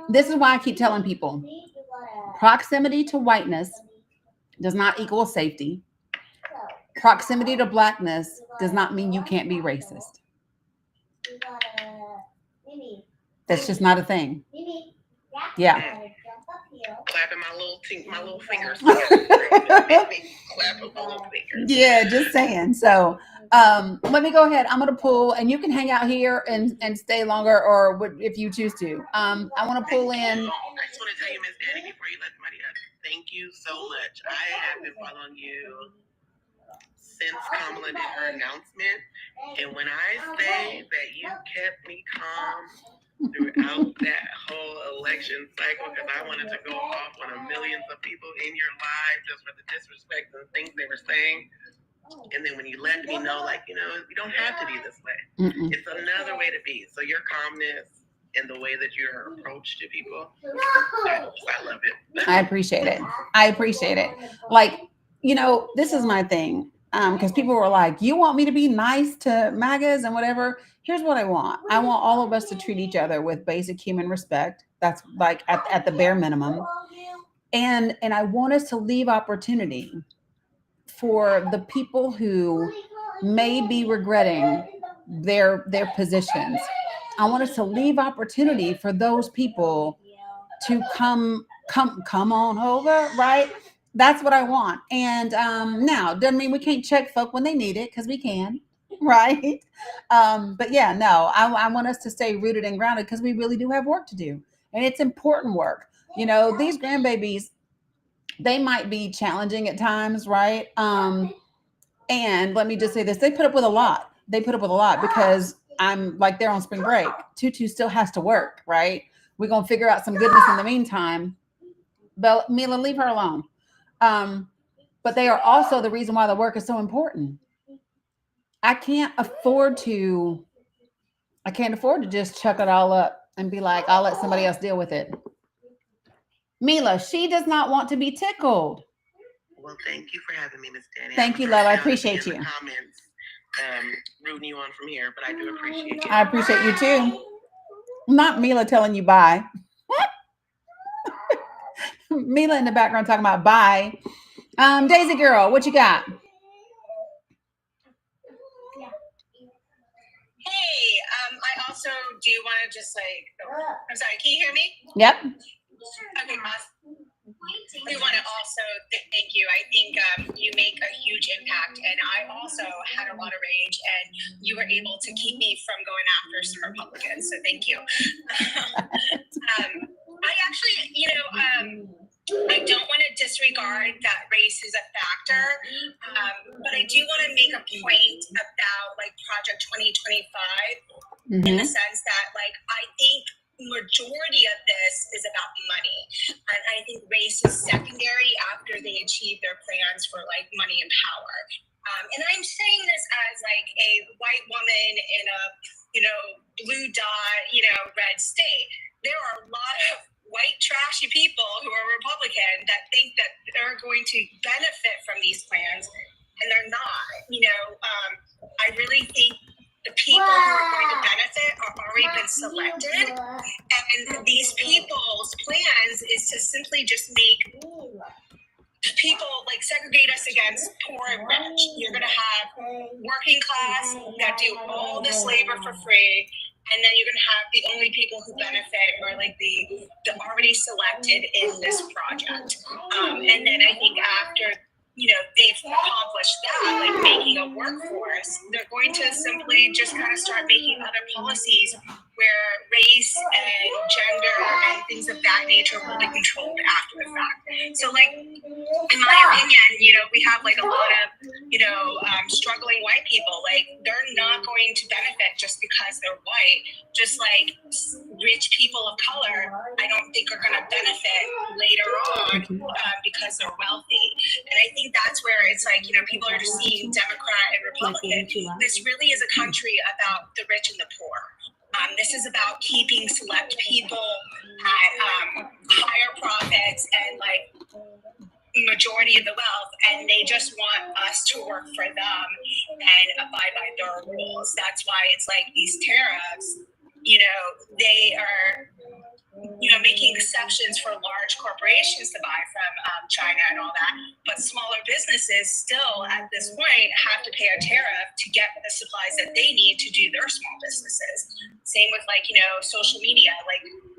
S1: This is why I keep telling people, proximity to whiteness does not equal safety. Proximity to blackness does not mean you can't be racist. That's just not a thing. Yeah.
S9: Clapping my little fingers. Clapping my little fingers.
S1: Yeah, just saying. So let me go ahead. I'm going to pull, and you can hang out here and stay longer, or if you choose to. I want to pull in.
S9: I just want to tell you, Miss Danny, before you let somebody else, thank you so much. I have been following you since Kamala did her announcement, and when I say that you kept me calm throughout that whole election cycle, because I wanted to go off on millions of people in your lives just for the disrespect and things they were saying. And then when you let me know, like, you don't have to be this way. It's another way to be. So your calmness and the way that your approach to people, I love it.
S1: I appreciate it. Like, this is my thing. Because people were like, you want me to be nice to MAGAs and whatever? Here's what I want. I want all of us to treat each other with basic human respect. That's like at the bare minimum. And I want us to leave opportunity for the people who may be regretting their positions. I want us to leave opportunity for those people to come on over, right? That's what I want. And now, doesn't mean we can't check folk when they need it, because we can, right? But yeah, no, I want us to stay rooted and grounded, because we really do have work to do. And it's important work. These grandbabies, they might be challenging at times, right? And let me just say this, they put up with a lot. Because I'm like, they're on spring break. Tutu still has to work, right? We're going to figure out some goodness in the meantime. But Mila, leave her alone. but they are also the reason why the work is so important. I can't afford to just chuck it all up and be like, I'll let somebody else deal with it. Mila, she does not want to be tickled.
S9: Well, thank you for having me, Miss Danny.
S1: Thank you, love. I appreciate you.
S9: In the comments, rooting you on from here, but I do appreciate you.
S1: I appreciate you too. Not Mila telling you bye. Mila in the background talking about bye. Daisy girl, what you got?
S10: Hey, I also do want to just I'm sorry, can you hear me?
S1: Yep.
S10: Okay, awesome. We want to also thank you. I think you make a huge impact, and I also had a lot of rage, and you were able to keep me from going after some Republicans. So thank you. I actually, I don't want to disregard that race is a factor, but I do want to make a point about Project 2025 in the sense that I think majority of this is about money, and I think race is secondary after they achieve their plans for money and power. And I'm saying this as a white woman in a blue dot red state. There are a lot of white trashy people who are Republican that think that they're going to benefit from these plans, and they're not. I really think the people who are going to benefit are already been selected, and these people's plans is to simply just make people segregate us against poor and rich. You're going to have working class that do all this labor for free, and then you're going to have the only people who benefit are the already selected in this project. And then I think after they've accomplished that, making a workforce, they're going to simply just kind of start making other policies where race and gender and things of that nature will be controlled after the fact. So, in my opinion, we have a lot of, struggling white people. They're not going to benefit just because they're white. Just like rich people of color, I don't think are going to benefit later on because they're wealthy. And I think that's where it's people are just seeing Democrat and Republican. This really is a country about the rich and the poor. This is about keeping select people at higher profits and majority of the wealth, and they just want us to work for them and abide by their rules. That's why it's these tariffs, they are making exceptions for large corporations to buy from China and all that, but smaller businesses still at this point have to pay a tariff to get the supplies that they need to do their small businesses. Same with social media.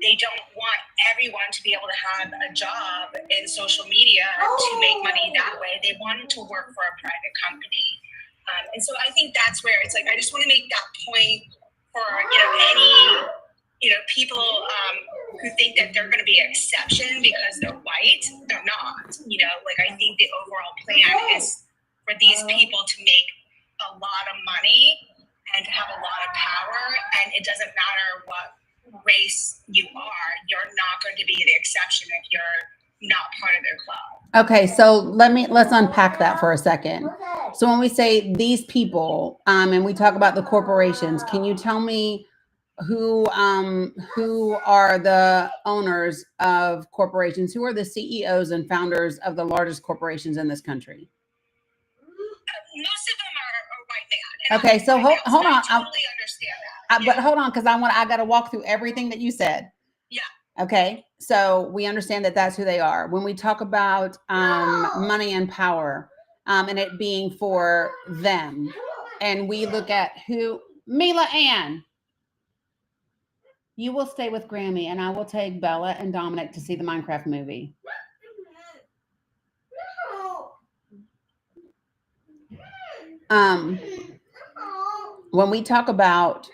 S10: They don't want everyone to be able to have a job in social media to make money that way. They want to work for a private company. And so I think that's where it's I just want to make that point for any people who think that they're going to be an exception because they're white. They're not. I think the overall plan is for these people to make a lot of money and to have a lot of power, and it doesn't matter what race you are. You're not going to be the exception if you're not part of their club.
S1: Okay, so let's unpack that for a second. So when we say these people, and we talk about the corporations, can you tell me who are the owners of corporations? Who are the CEOs and founders of the largest corporations in this country?
S10: Most of them are white men.
S1: Okay, so hold on.
S10: I totally understand that.
S1: But hold on, because I got to walk through everything that you said.
S10: Yeah.
S1: Okay, so we understand that that's who they are. When we talk about money and power, and it being for them, and we look at who, Mila Ann, you will stay with Grammy, and I will take Bella and Dominic to see the Minecraft movie. When we talk about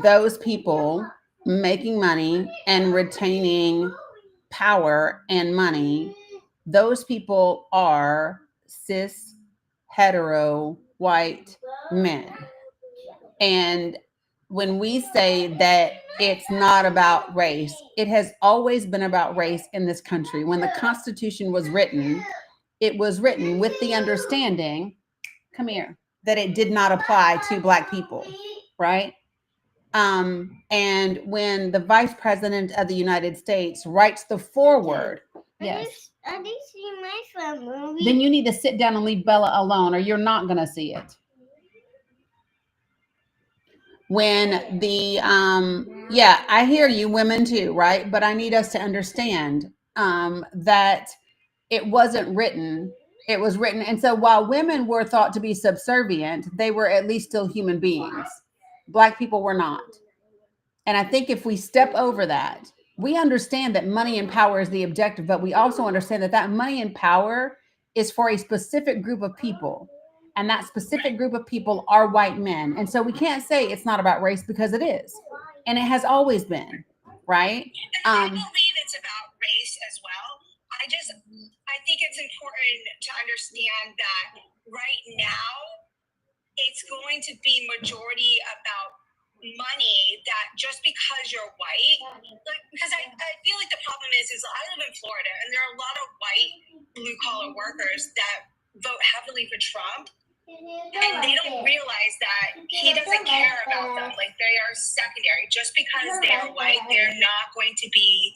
S1: those people making money and retaining power and money, those people are cis, hetero, white men. And when we say that it's not about race, it has always been about race in this country. When the Constitution was written, it was written with the understanding, come here, that it did not apply to Black people, right? And when the Vice President of the United States writes the foreword, yes.
S11: I didn't see my family.
S1: Then you need to sit down and leave Bella alone, or you're not going to see it. When the yeah, I hear you, women too, right? But I need us to understand that it wasn't written. It was written, and so while women were thought to be subservient, they were at least still human beings. Black people were not. And I think if we step over that, we understand that money and power is the objective, but we also understand that that money and power is for a specific group of people. And that specific group of people are white men. And so we can't say it's not about race, because it is. And it has always been, right?
S10: I believe it's about race as well. I think it's important to understand that right now it's going to be majority about money, that just because you're white, like, because I feel like the problem is I live in Florida and there are a lot of white blue collar workers that vote heavily for Trump, and they don't realize that he doesn't care about them. Like, they are secondary. Just because they are white, they're not going to be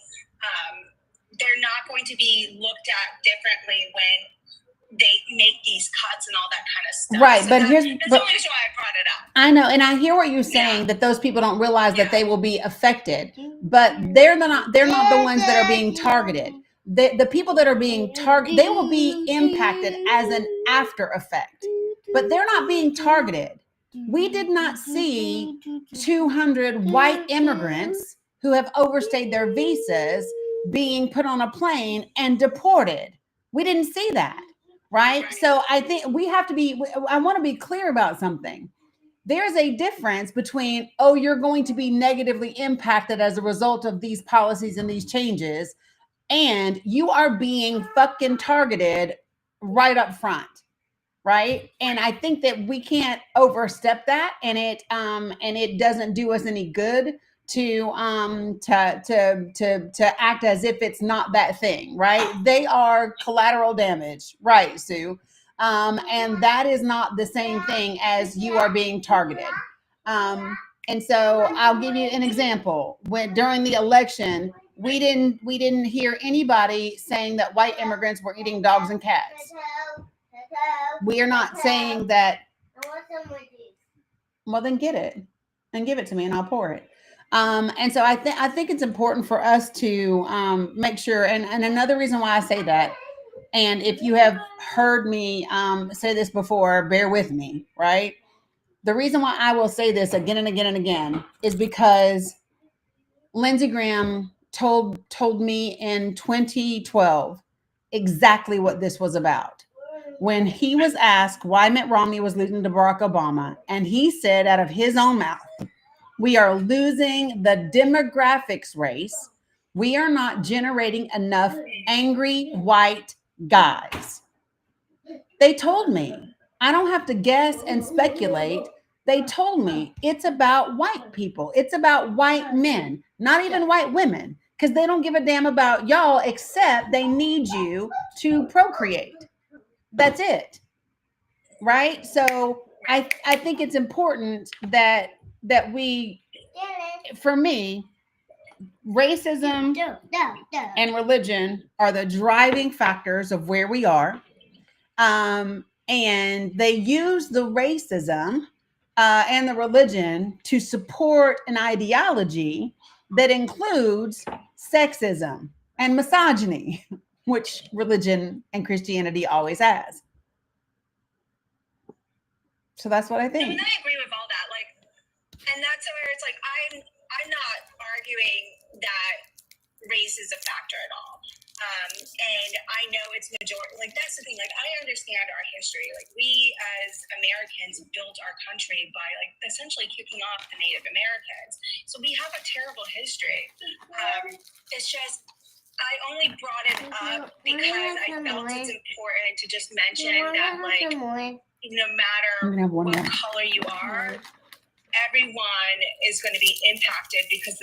S10: looked at differently when they make these cuts and all that kind of stuff.
S1: Right,
S10: So
S1: but
S10: that's the only reason why I brought it up.
S1: I know, and I hear what you're saying, that those people don't realize that they will be affected, but they're not the ones that are being targeted. The people that are being targeted, they will be impacted as an after effect, but they're not being targeted. We did not see 200 white immigrants who have overstayed their visas being put on a plane and deported. We didn't see that. Right. So I think we have to I want to be clear about something. There's a difference between, oh, you're going to be negatively impacted as a result of these policies and these changes, and you are being fucking targeted right up front. Right. And I think that we can't overstep that, and it doesn't do us any good to act as if it's not that thing, right? They are collateral damage, right, Sue? And that is not the same thing as you are being targeted. And so I'll give you an example. When during the election, we didn't hear anybody saying that white immigrants were eating dogs and cats. We are not saying that. Well, then get it and give it to me, and I'll pour it. And so I think it's important for us to make sure. And another reason why I say that, and if you have heard me say this before, bear with me, right? The reason why I will say this again and again and again is because Lindsey Graham told me in 2012 exactly what this was about. When he was asked why Mitt Romney was losing to Barack Obama, and he said out of his own mouth, "We are losing the demographics race. We are not generating enough angry white guys." They told me. I don't have to guess and speculate. They told me it's about white people. It's about white men, not even white women, because they don't give a damn about y'all, except they need you to procreate. That's it. Right? So I think it's important that we, for me, racism and religion are the driving factors of where we are. And they use the racism and the religion to support an ideology that includes sexism and misogyny, which religion and Christianity always has. So that's what I think.
S10: I mean, I agree with all that. Like, and that's where it's like I'm not arguing that race is a factor at all. And I know it's majority. Like, that's the thing. Like, I understand our history. Like, we as Americans built our country by like essentially kicking off the Native Americans. So we have a terrible history. It's just I only brought it up because I felt it's important to just mention that, like, no matter what color you are, everyone is going to be impacted because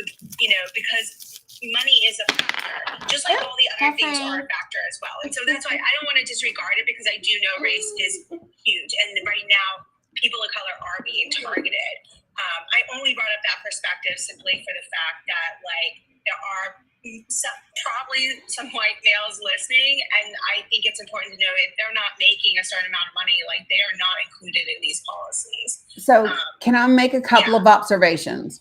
S10: because money is a factor, just like all the other things are a factor as well. And so that's why I don't want to disregard it, because I do know race is huge, and right now people of color are being targeted. I only brought up that perspective simply for the fact that there are probably some white males listening, and I think it's important to know if they're not making a certain amount of money, they are not included in these policies.
S1: So can I make a couple of observations?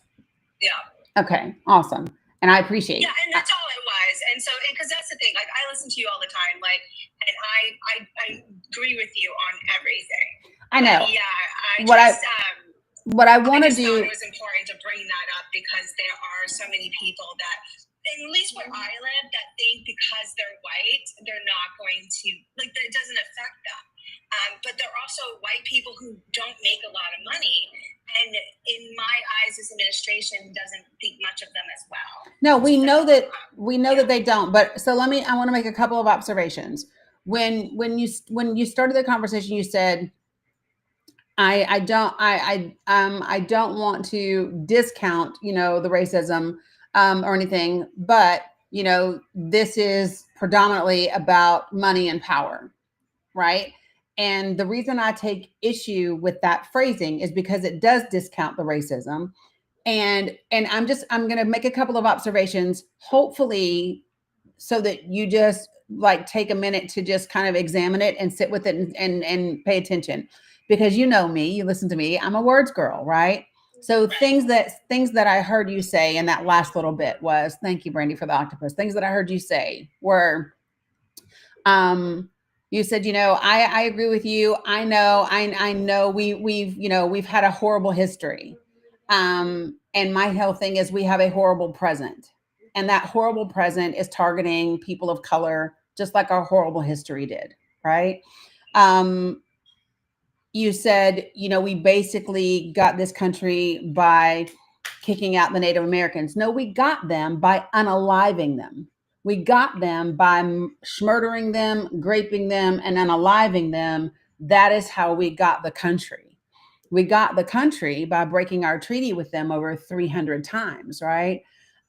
S10: Yeah.
S1: Okay, awesome. And I appreciate it.
S10: Yeah, and that's all it was. And so, because that's the thing, I listen to you all the time, and I agree with you on everything.
S1: I know.
S10: What I want to
S1: do.
S10: It was important to bring that up because there are so many people that, at least where I live, that think because they're white, they're not going to, that it doesn't affect them. But there are also white people who don't make a lot of money. And in my eyes, this administration doesn't think much of them as well.
S1: No, we know that they don't. But so I want to make a couple of observations. When you started the conversation, you said, I don't want to discount, the racism or anything, but this is predominantly about money and power, right? And the reason I take issue with that phrasing is because it does discount the racism. And I'm going to make a couple of observations, hopefully, so that you just take a minute to just kind of examine it and sit with it and pay attention. Because you know me, you listen to me, I'm a words girl, right? So things that I heard you say in that last little bit was, thank you, Brandy, for the octopus. Things that I heard you say were, you said, I agree with you. I know we've had a horrible history. And my whole thing is we have a horrible present. And that horrible present is targeting people of color, just like our horrible history did, right? You said, we basically got this country by kicking out the Native Americans. No, we got them by unaliving them. We got them by murdering them, raping them, and unaliving them. That is how we got the country. We got the country by breaking our treaty with them over 300 times, right?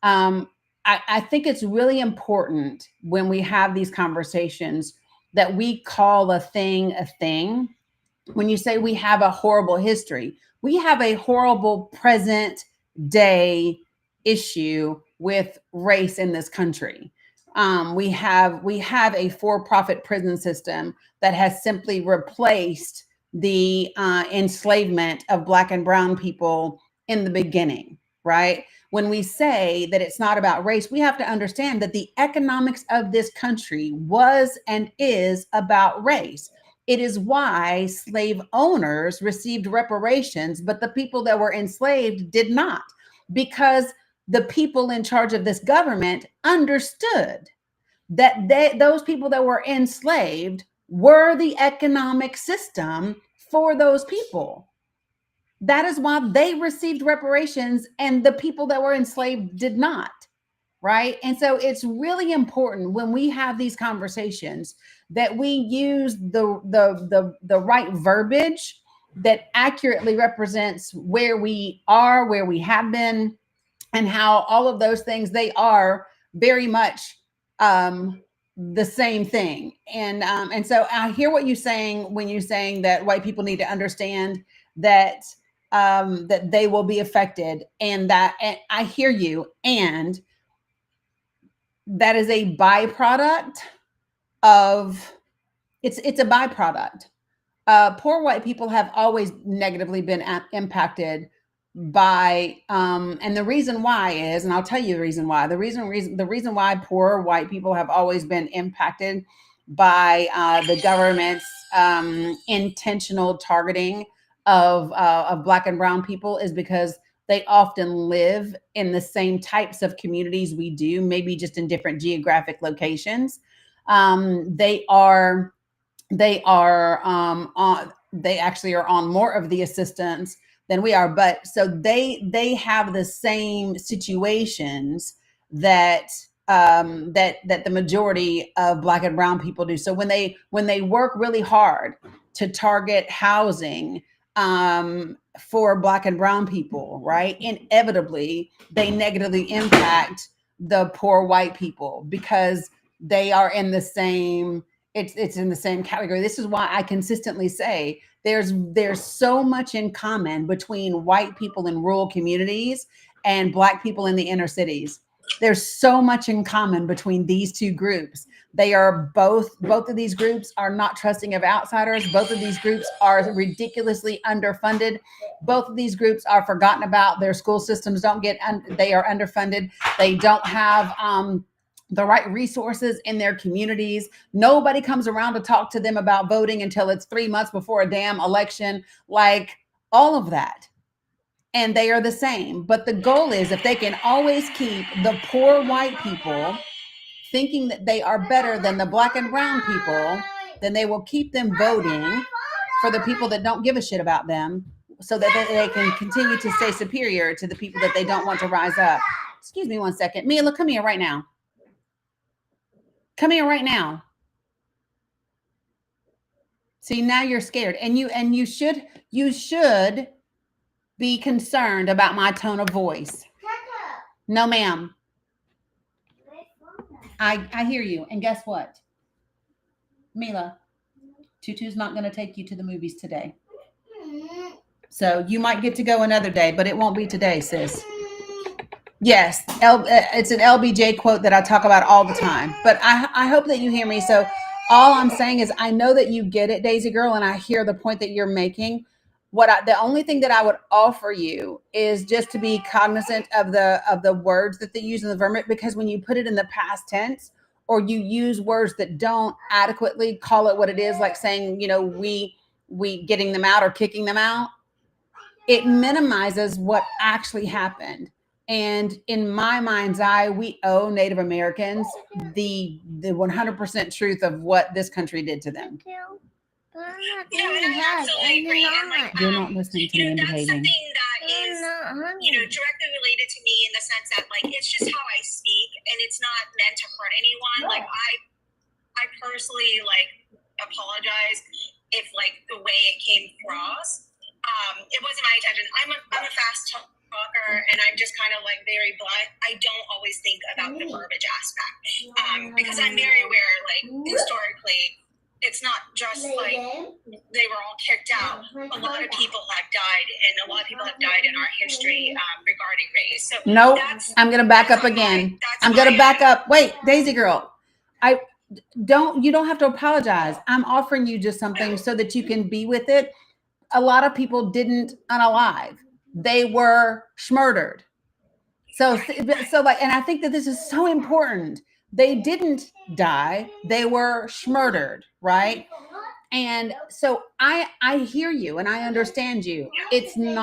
S1: I think it's really important when we have these conversations that we call a thing a thing. When you say we have a horrible history, we have a horrible present day issue with race in this country. We have a for-profit prison system that has simply replaced the enslavement of Black and brown people in the beginning, right? When we say that it's not about race, we have to understand that the economics of this country was and is about race. It is why slave owners received reparations, but the people that were enslaved did not, because the people in charge of this government understood that those people that were enslaved were the economic system for those people. That is why they received reparations and the people that were enslaved did not. Right. And so it's really important when we have these conversations that we use the right verbiage that accurately represents where we are, where we have been, and how all of those things, they are very much the same thing. And so I hear what you're saying when you're saying that white people need to understand that that they will be affected, and I hear you. And that is a byproduct of it's a byproduct. Poor white people have always negatively been impacted by and the reason why is, and I'll tell you the reason why. The reason why poor white people have always been impacted by the government's intentional targeting of Black and brown people is because they often live in the same types of communities we do, maybe just in different geographic locations. They actually are on more of the assistance than we are, but so they have the same situations that the majority of Black and brown people do. So when they work really hard to target housing for Black and brown people, right? Inevitably, they negatively impact the poor white people because they are in the same, it's in the same category. This is why I consistently say there's so much in common between white people in rural communities and Black people in the inner cities. There's so much in common between these two groups. They are both of these groups are not trusting of outsiders. Both of these groups are ridiculously underfunded. Both of these groups are forgotten about. Their school systems they are underfunded. They don't have the right resources in their communities. Nobody comes around to talk to them about voting until it's 3 months before a damn election, like all of that. And they are the same. But the goal is if they can always keep the poor white people thinking that they are better than the Black and brown people, then they will keep them voting for the people that don't give a shit about them so that they can continue to stay superior to the people that they don't want to rise up. Excuse me one second. Mila, come here right now. Come here right now. See, now you're scared. And you should be concerned about my tone of voice. No, ma'am. I hear you. And guess what? Mila, Tutu's not going to take you to the movies today. So you might get to go another day, but it won't be today, sis. Yes, it's an LBJ quote that I talk about all the time. But I hope that you hear me. So all I'm saying is I know that you get it, Daisy Girl, and I hear the point that you're making. The only thing that I would offer you is just to be cognizant of the words that they use in the verbiage, because when you put it in the past tense or you use words that don't adequately call it what it is, like saying, we getting them out or kicking them out, it minimizes what actually happened. And in my mind's eye, we owe Native Americans the 100% truth of what this country did to them.
S10: No, and I absolutely agree. And
S1: You're not listening to me and
S10: that's
S1: behaving.
S10: something that is, directly related to me in the sense that, like, it's just how I speak, and it's not meant to hurt anyone. Like, I personally, like, apologize if, like, the way it came across, it wasn't my intention. I'm a fast talker, and I'm just kind of, like, very blunt. I don't always think about the verbiage aspect, because I'm very aware, like, historically, it's not just like they were all kicked out. A lot of people have died, and a lot of people have died in our history regarding race. So
S1: nope. I'm going to back up again. I'm going to back up. Wait, Daisy Girl. You don't have to apologize. I'm offering you just something so that you can be with it. A lot of people didn't unalive. They were schmurdered. So like, and I think that this is so important. They didn't die. They were schmurdered, right? And so I hear you and I understand you. I'm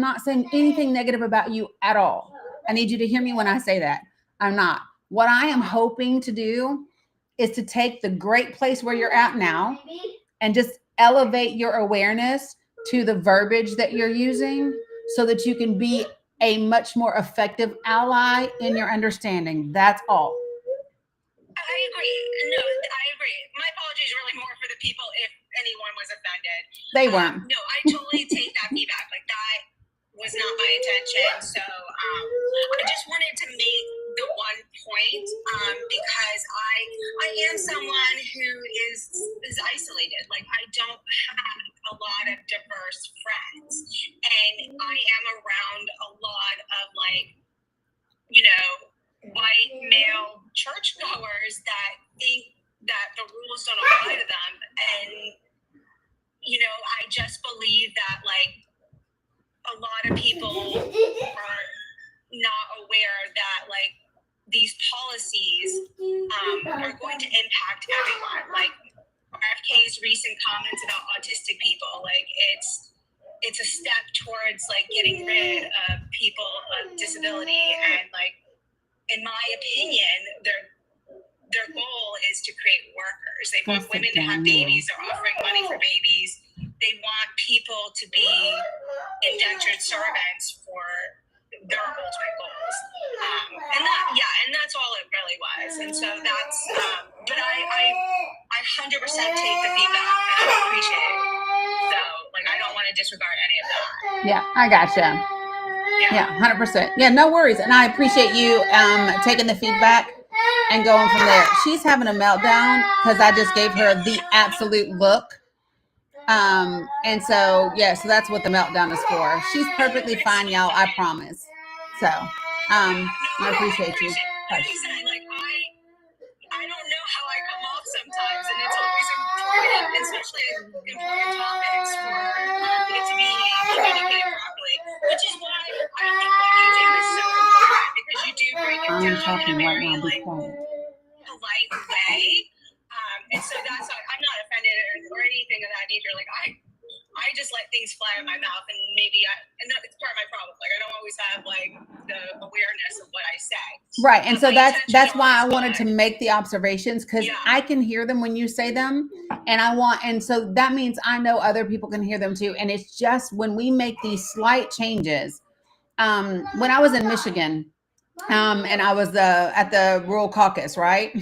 S1: not saying anything negative about you at all. I need you to hear me when I say that. I'm not. What I am hoping to do is to take the great place where you're at now and just elevate your awareness to the verbiage that you're using so that you can be a much more effective ally in your understanding. That's all.
S10: I agree. No, I agree. My apologies really more for the people if anyone was offended.
S1: They weren't.
S10: No, I totally take that feedback. Like, that was not my intention. So I just wanted to make the one point because I am someone who is isolated. Like, I don't have a lot of diverse friends, and I am around a lot of, like, white male churchgoers that think that the rules don't apply to them. And, I just believe that, like, a lot of people are not aware that, like, these policies are going to impact everyone. Like, RFK's recent comments about autistic people, like, it's a step towards, like, getting rid of people of disability. And, like, in my opinion, their goal is to create workers. They want women to have babies. They're offering money for babies. They want people to be indentured servants for their ultimate goals. And that's all it really was. And so that's, but I 100% take the feedback and I appreciate it. So, like, I to disregard any of that.
S1: Yeah, I gotcha. Yeah, 100%. Yeah, no worries. And I appreciate you taking the feedback and going from there. She's having a meltdown because I just gave her the absolute look. And so, yeah, so that's what the meltdown is for. She's perfectly fine, y'all. I promise. So, I appreciate you.
S10: Like I said, like, I don't know how I come off sometimes, and it's always important, especially important topics for it to be communicated properly, which is why I think what you do is so important, because you do break it down in a very, like, polite way. And so that's why I'm not offended or anything of that nature. Like, I just let things fly out of my mouth, and maybe and that's part of my problem. Like, I don't always have like the awareness of what I say.
S1: Right. And so that's why I wanted to make the observations, because I can hear them when you say them, and so that means I know other people can hear them too. And it's just when we make these slight changes. When I was in Michigan, and I was at the rural caucus, right?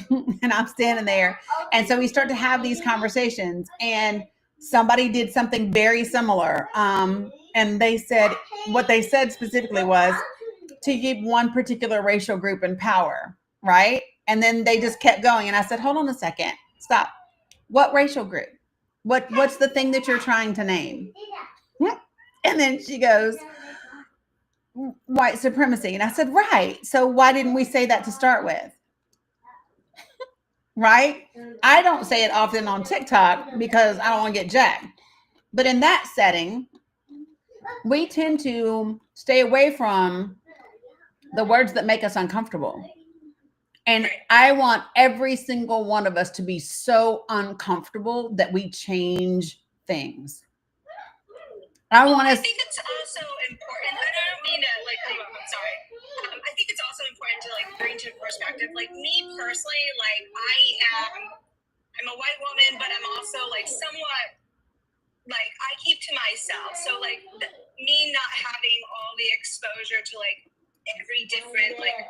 S1: And I'm standing there. And so we start to have these conversations, and somebody did something very similar. And they said, what they said specifically was to keep one particular racial group in power, right? And then they just kept going. And I said, hold on a second, stop. What racial group? What's the thing that you're trying to name? And then she goes, white supremacy. And I said, right. So why didn't we say that to start with? Right? I don't say it often on TikTok because I don't want to get jacked. But in that setting, we tend to stay away from the words that make us uncomfortable. And I want every single one of us to be so uncomfortable that we change things. I
S10: think it's also important, and I don't mean to like cut you off, I'm sorry. I think it's also important to like bring to perspective, like me personally, like I'm a white woman, but I'm also like somewhat, like I keep to myself. So like me not having all the exposure to like every different like,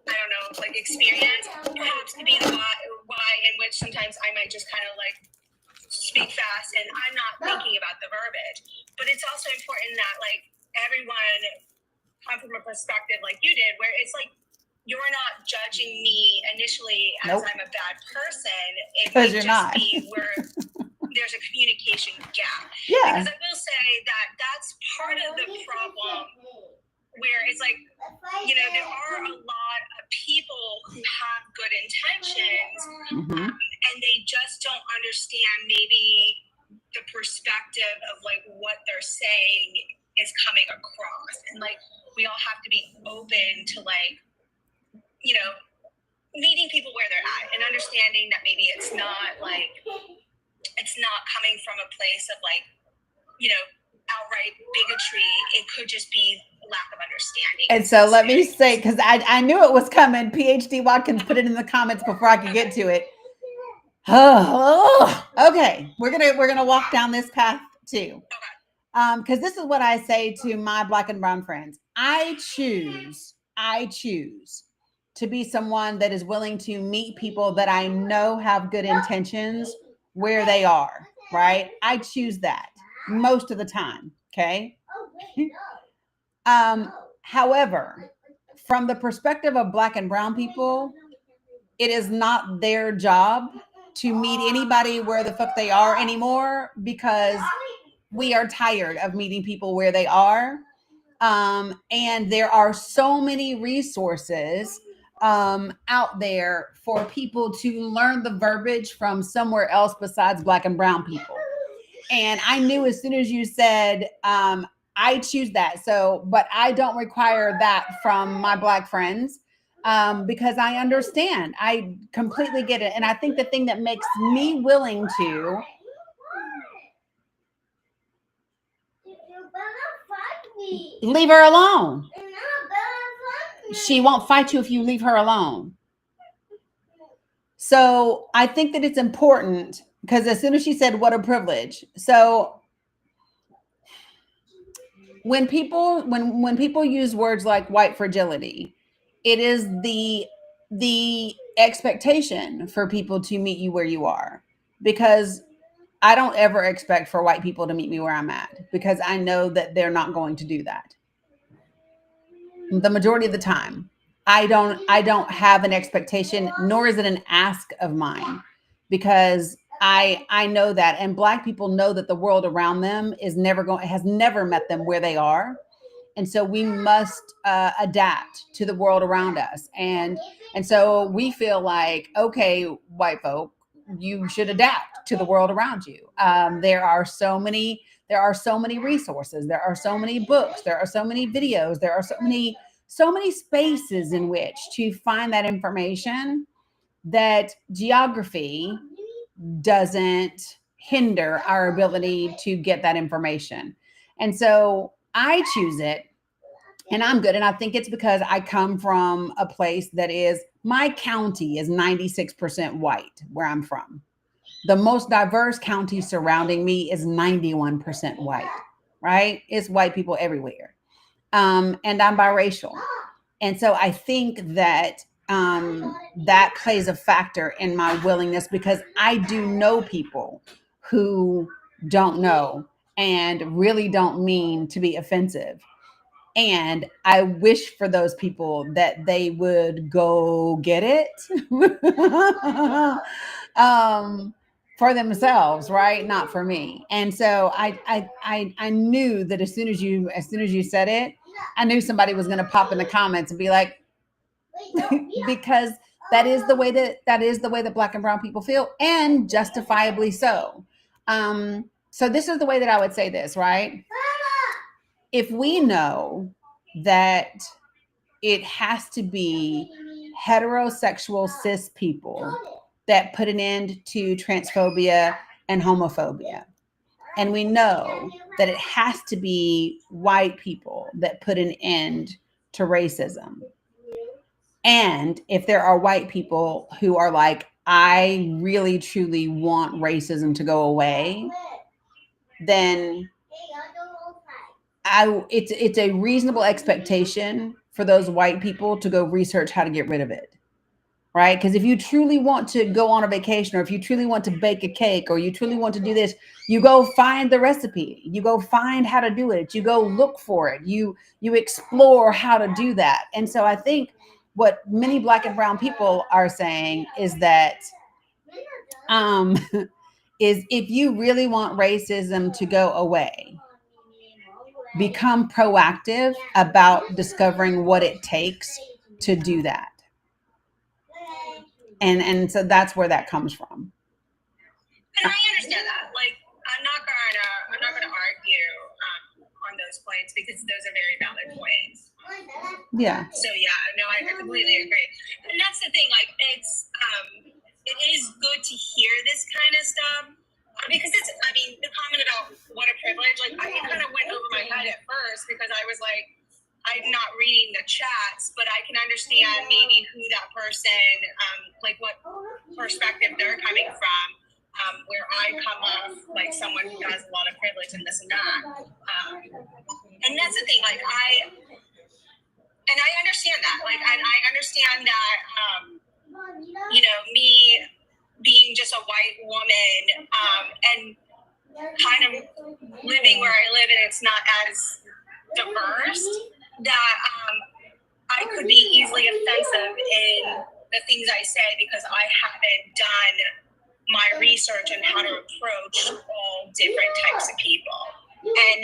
S10: I don't know, like experience helps to be the why in which sometimes I might just kind of like speak fast and I'm not thinking about the verbiage. But it's also important that like everyone come from a perspective like you did, where it's like you're not judging me initially as I'm a bad person. It might just
S1: not.
S10: be where there's a communication gap.
S1: Yeah.
S10: Because I will say that that's part of the problem, where it's like, you know, there are a lot of people who have good intentions, and they just don't understand maybe the perspective of like what they're saying is coming across. And like, we all have to be open to like, you know, meeting people where they're at and understanding that maybe it's not like, it's not coming from a place of like, you know, outright bigotry. It could just be lack of understanding.
S1: And so let me say, because I knew it was coming. PhD Watkins put it in the comments before I could get to it. Okay, we're gonna walk down this path too, because this is what I say to my Black and brown friends. I choose to be someone that is willing to meet people that I know have good intentions where they are. Right? I choose that most of the time. Okay. However, from the perspective of Black and brown people, it is not their job to meet anybody where the fuck they are anymore, because we are tired of meeting people where they are. And there are so many resources out there for people to learn the verbiage from somewhere else besides Black and brown people. And I knew as soon as you said, I choose that. So, but I don't require that from my Black friends. Because I understand, I completely get it. And I think the thing that makes me willing to leave her alone. She won't fight you if you leave her alone. So I think that it's important, because as soon as she said, what a privilege. So when people use words like white fragility, it is the expectation for people to meet you where you are, because I don't ever expect for white people to meet me where I'm at, because I know that they're not going to do that. The majority of the time, I don't have an expectation, nor is it an ask of mine, because I know that, and Black people know that the world around them has never met them where they are. And so we must adapt to the world around us. And so we feel like, okay, white folk, you should adapt to the world around you. There are so many resources. There are so many books. There are so many videos. There are so many spaces in which to find that information, that geography doesn't hinder our ability to get that information. And so I choose it, and I'm good. And I think it's because I come from a place that is, my county is 96% white, where I'm from. The most diverse county surrounding me is 91% white, right? It's white people everywhere. And I'm biracial. And so I think that that plays a factor in my willingness, because I do know people who don't know and really don't mean to be offensive. And I wish for those people that they would go get it for themselves, right? Not for me. And so I knew that as soon as you said it, I knew somebody was going to pop in the comments and be like, because that is the way that Black and brown people feel, and justifiably so. So this is the way that I would say this, right? If we know that it has to be heterosexual cis people that put an end to transphobia and homophobia, and we know that it has to be white people that put an end to racism, and if there are white people who are like, I really truly want racism to go away, then it's a reasonable expectation for those white people to go research how to get rid of it, right? Because if you truly want to go on a vacation, or if you truly want to bake a cake, or you truly want to do this, you go find the recipe, you go find how to do it, you go look for it, you explore how to do that. And so I think what many Black and brown people are saying is that is, if you really want racism to go away, become proactive about discovering what it takes to do that. And so that's where that comes from.
S10: And I understand that. Like, I'm not gonna argue on those points, because those are very valid points.
S1: Yeah.
S10: So yeah, no, I completely agree. And that's the thing. Like, it is good to hear this kind of stuff, because it's. I mean, the comment about what a privilege. Like, I kind of went over my head at first, because I was like, I'm not reading the chats, but I can understand maybe who that person, like what perspective they're coming from. Where I come off like someone who has a lot of privilege and this and that. And that's the thing, like I understand that. Like I understand that, me being just a white woman, and kind of living where I live, and it's not as diverse, that I could be easily offensive in the things I say, because I haven't done my research on how to approach all different types of people, and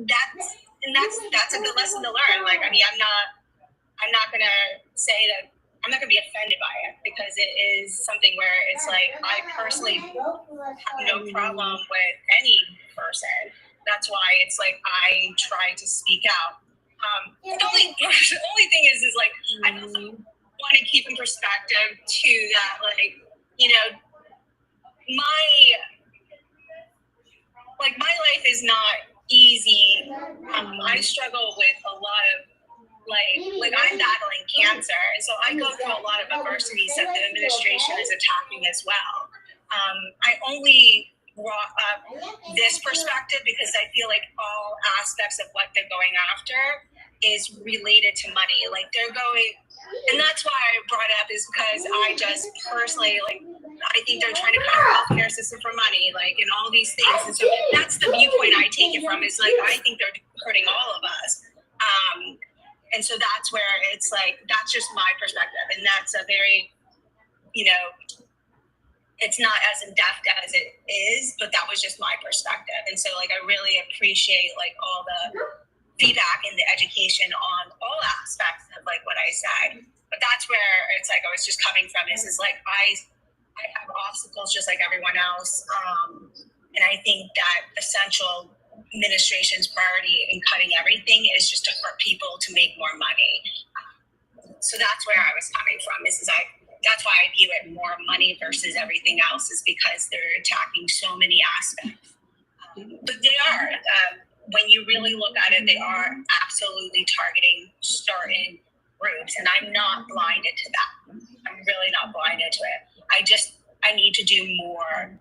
S10: that's a good lesson to learn. Like, I mean, I'm not gonna say that I'm not gonna be offended by it, because it is something where it's like I personally have no problem with any person. That's why it's like I try to speak out. The only thing is like I also want to keep in perspective too that, like, my life is not easy. I struggle with a lot of like I'm battling cancer, and so I go through a lot of adversities that the administration is attacking as well. I only brought up this perspective because I feel like all aspects of what they're going after is related to money. Like, they're going, and that's why I brought it up, is because I just personally, like, I think they're trying to cut our healthcare system for money, like, and all these things. And so that's the viewpoint I take it from. Is like, I think they're hurting all of us. And so that's where it's like, that's just my perspective. And that's a very, it's not as in-depth as it is, but that was just my perspective. And so like, I really appreciate like all the feedback and the education on all aspects of like what I said. But that's where it's like, I was just coming from is like, I have obstacles just like everyone else. And I think that the central administration's priority in cutting everything is just to hurt people to make more money. So that's where I was coming from. That's why I view it more money versus everything else, is because they're attacking so many aspects. But they are, when you really look at it, they are absolutely targeting certain groups, and I'm not blinded to that. I'm really not blinded to it. I need to do more,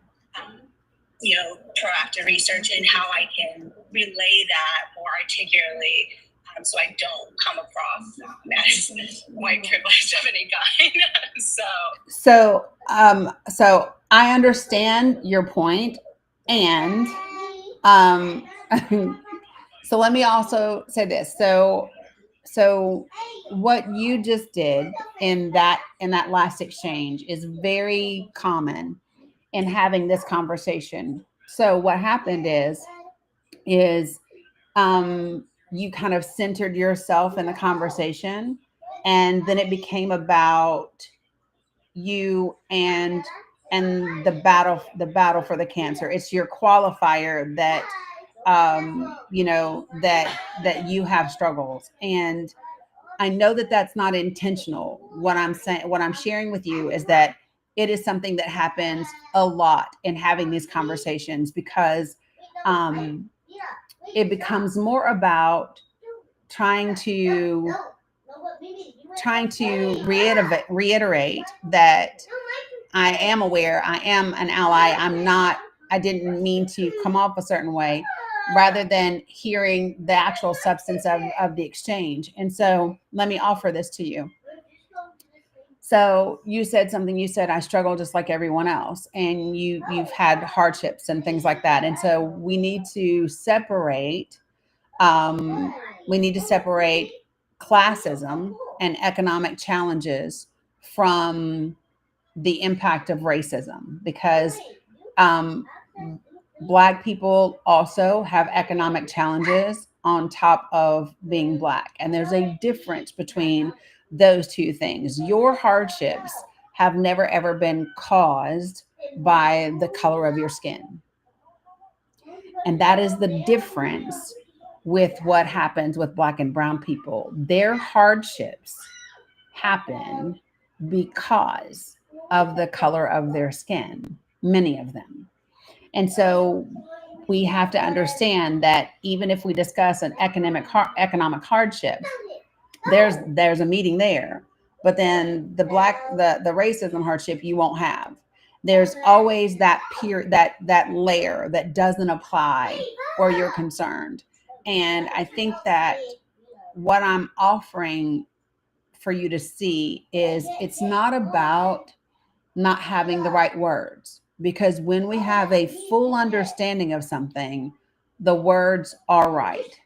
S10: proactive research in how I can relay that more articulately, so I don't come across as white privilege of any kind.
S1: So I understand your point, and so let me also say this. So what you just did in that last exchange is very common in having this conversation. So what happened is you kind of centered yourself in the conversation, and then it became about you and the battle for the cancer. It's your qualifier that that you have struggles, and I know that that's not intentional. What I'm sharing with you is that it is something that happens a lot in having these conversations, because it becomes more about trying to reiterate that I am aware, I am an ally, I didn't mean to come off a certain way, rather than hearing the actual substance of the exchange. And so let me offer this to you. So you said something, you said, I struggle just like everyone else, and you've had hardships and things like that. And so we need to separate, classism and economic challenges from the impact of racism, because Black people also have economic challenges on top of being Black. And there's a difference between those two things. Your hardships have never, ever been caused by the color of your skin. And that is the difference with what happens with Black and brown people. Their hardships happen because of the color of their skin, many of them. And so we have to understand that even if we discuss an economic hardship, there's a meeting there. But then the racism hardship you won't have. There's always that that layer that doesn't apply or you're concerned. And I think that what I'm offering for you to see is it's not about not having the right words, because when we have a full understanding of something, the words are right.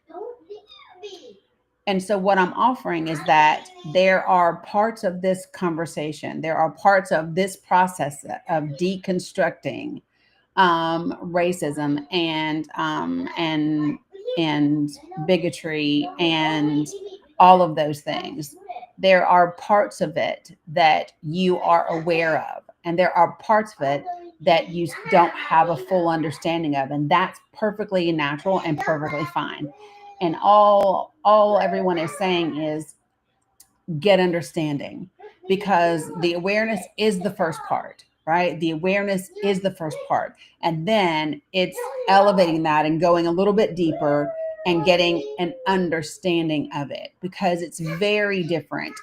S1: And so what I'm offering is that there are parts of this conversation, there are parts of this process of deconstructing racism and bigotry and all of those things. There are parts of it that you are aware of, and there are parts of it that you don't have a full understanding of, and that's perfectly natural and perfectly fine. And all everyone is saying is get understanding, because the awareness is the first part, right? The awareness is the first part. And then it's elevating that and going a little bit deeper and getting an understanding of it, because it's very different.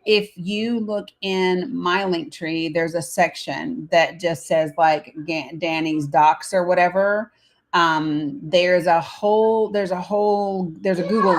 S1: If you look in my link tree, there's a section that just says like Danny's docs or whatever. There's a Google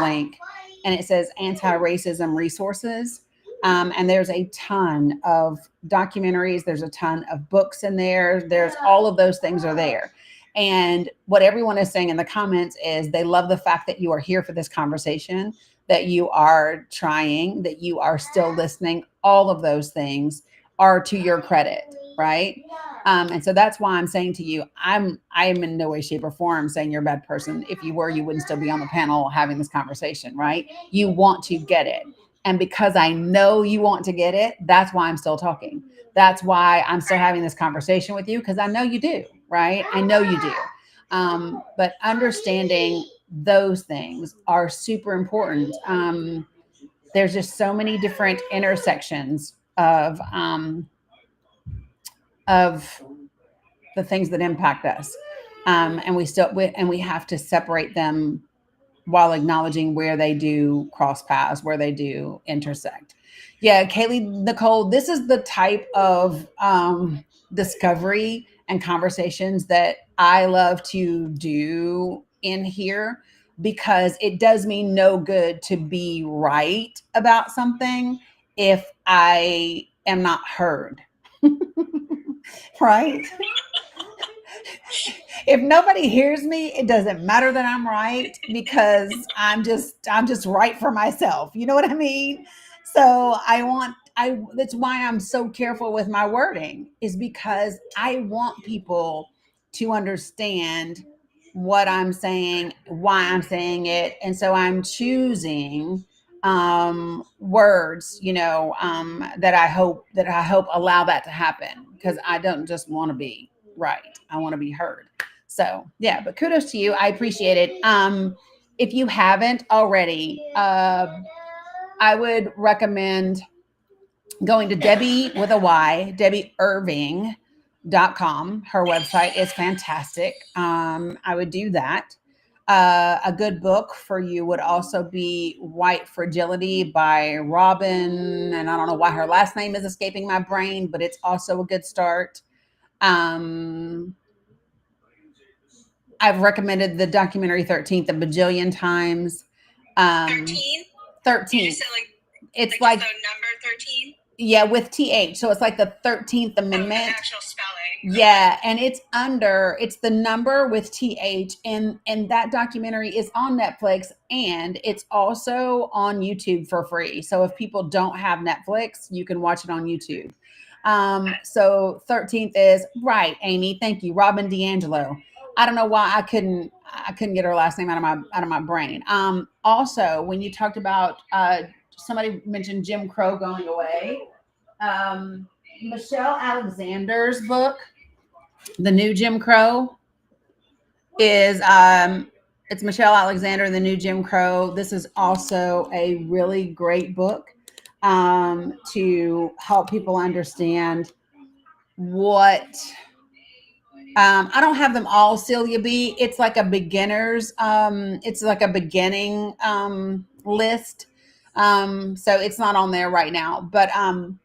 S1: link, and it says anti-racism resources. And there's a ton of documentaries. There's a ton of books in there. There's all of those things are there. And what everyone is saying in the comments is they love the fact that you are here for this conversation, that you are trying, that you are still listening. All of those things are to your credit, right? And so that's why I'm saying to you, I'm in no way, shape, or form saying you're a bad person. If you were, you wouldn't still be on the panel having this conversation, right? You want to get it. And because I know you want to get it, that's why I'm still talking. That's why I'm still having this conversation with you, because I know you do, right? I know you do. But understanding those things are super important. There's just so many different intersections of the things that impact us, and we have to separate them while acknowledging where they do cross paths, where they do intersect. Yeah, Kaylee, Nicole, this is the type of discovery and conversations that I love to do in here, because it does me no good to be right about something if I am not heard. Right? If nobody hears me, it doesn't matter that I'm right, because I'm just right for myself. You know what I mean? So that's why I'm so careful with my wording, is because I want people to understand what I'm saying, why I'm saying it. And so I'm choosing words, that I hope allow that to happen, because I don't just want to be right. I want to be heard. So yeah, but kudos to you. I appreciate it. If you haven't already, I would recommend going to Debbie with a Y, DebbieIrving.com. Her website is fantastic. I would do that. A good book for you would also be White Fragility by Robin. And I don't know why her last name is escaping my brain, but it's also a good start. I've recommended the documentary 13th a bajillion times.
S10: 13?
S1: 13.
S10: You said
S1: it's
S10: like
S1: like
S10: the number 13?
S1: Yeah, with TH. So it's like the 13th Amendment.
S10: The actual spelling.
S1: Yeah, and it's the number with TH, and that documentary is on Netflix, and it's also on YouTube for free. So if people don't have Netflix, you can watch it on YouTube. So 13th is right, Amy. Thank you, Robin DeAngelo. I don't know why I couldn't get her last name out of my brain. Also, when you talked about somebody mentioned Jim Crow going away. Michelle Alexander's book, The New Jim Crow, is it's Michelle Alexander, The New Jim Crow. This is also a really great book to help people understand what I don't have them all, Celia B. It's like a beginner's it's like a beginning list. So it's not on there right now, but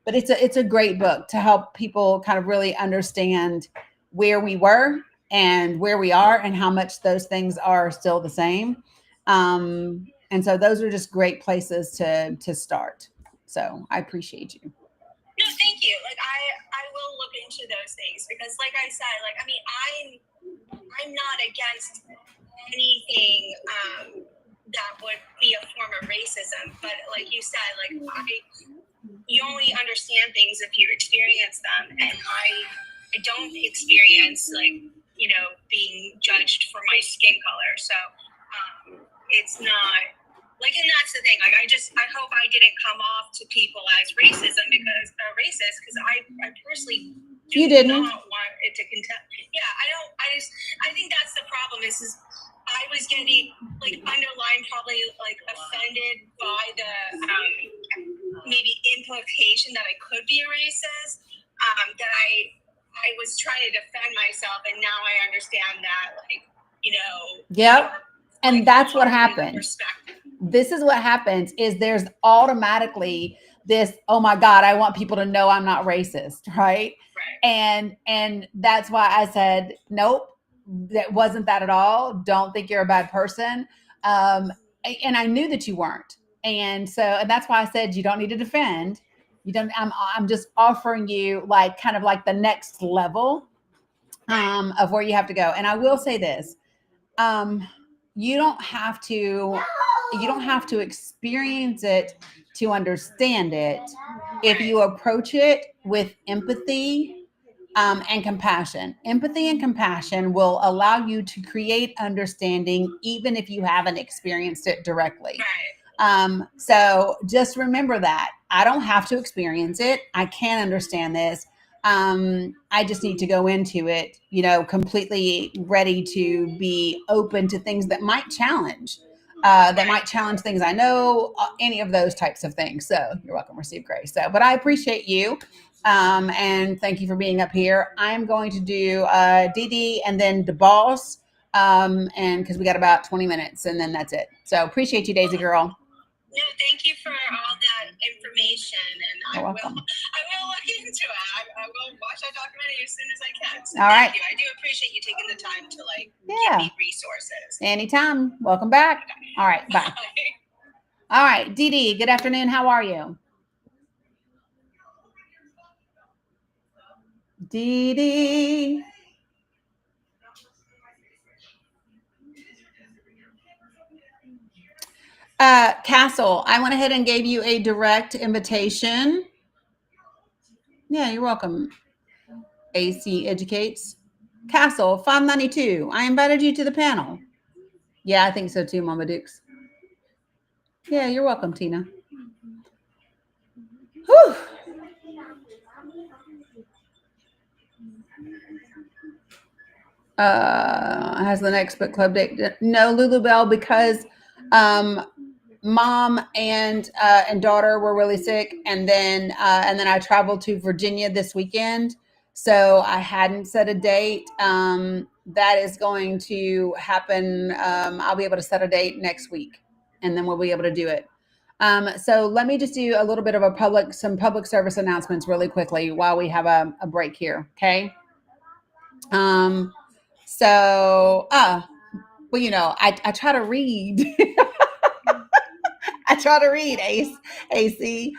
S1: it's a great book to help people kind of really understand where we were and where we are and how much those things are still the same. And so those are just great places to start. So I appreciate you.
S10: No, thank you. Like I will look into those things, because like I said, like I mean I'm not against anything that would be a form of racism, but like you said, like you only understand things if you experience them, and I don't experience like being judged for my skin color, so it's not like, and that's the thing. Like I hope I didn't come off to people as racist because I personally
S1: you didn't
S10: not want it to continue. Yeah, I don't. I think that's the problem. Is I was getting like underlined, probably like offended by the maybe implication that I could be a racist. That I was trying to defend myself, and now I understand that, like
S1: Yep. And like, that's what happens. This is what happens is there's automatically this, oh my God, I want people to know I'm not racist, right? And that's why I said, nope, that wasn't that at all. Don't think you're a bad person. And I knew that you weren't. and that's why I said you don't need to defend. You don't. I'm just offering you like kind of like the next level of where you have to go. And I will say this: you don't have to experience it to understand it. If you approach it with empathy and compassion. Empathy and compassion will allow you to create understanding even if you haven't experienced it directly. So just remember that. I don't have to experience it. I can understand this. I just need to go into it, completely ready to be open to things that might challenge. Things I know, any of those types of things. So you're welcome, receive grace. So, but I appreciate you. And thank you for being up here. I'm going to do Dee Dee and then the boss. And because we got about 20 minutes and then that's it. So appreciate you, Daisy girl.
S10: No, thank you for all that information, and I will look into it. I will watch that documentary as soon as I can. So thank you. I do appreciate you taking the time to give me resources.
S1: Anytime. Welcome back. Okay. All right. Bye. All right, Dee Dee. Good afternoon. How are you? Dee Dee. Castle, I went ahead and gave you a direct invitation. Yeah, you're welcome. AC Educates. Castle, 592. I invited you to the panel. Yeah, I think so too, Mama Dukes. Yeah, you're welcome, Tina. Whew. Has the next book club date? No, Lulubelle, because mom and daughter were really sick, and then I traveled to Virginia this weekend, so I hadn't set a date. That is going to happen. I'll be able to set a date next week, and then we'll be able to do it. So let me just do a little bit of some public service announcements really quickly while we have a break here. Okay. Well, I try to read. I try to read, AC.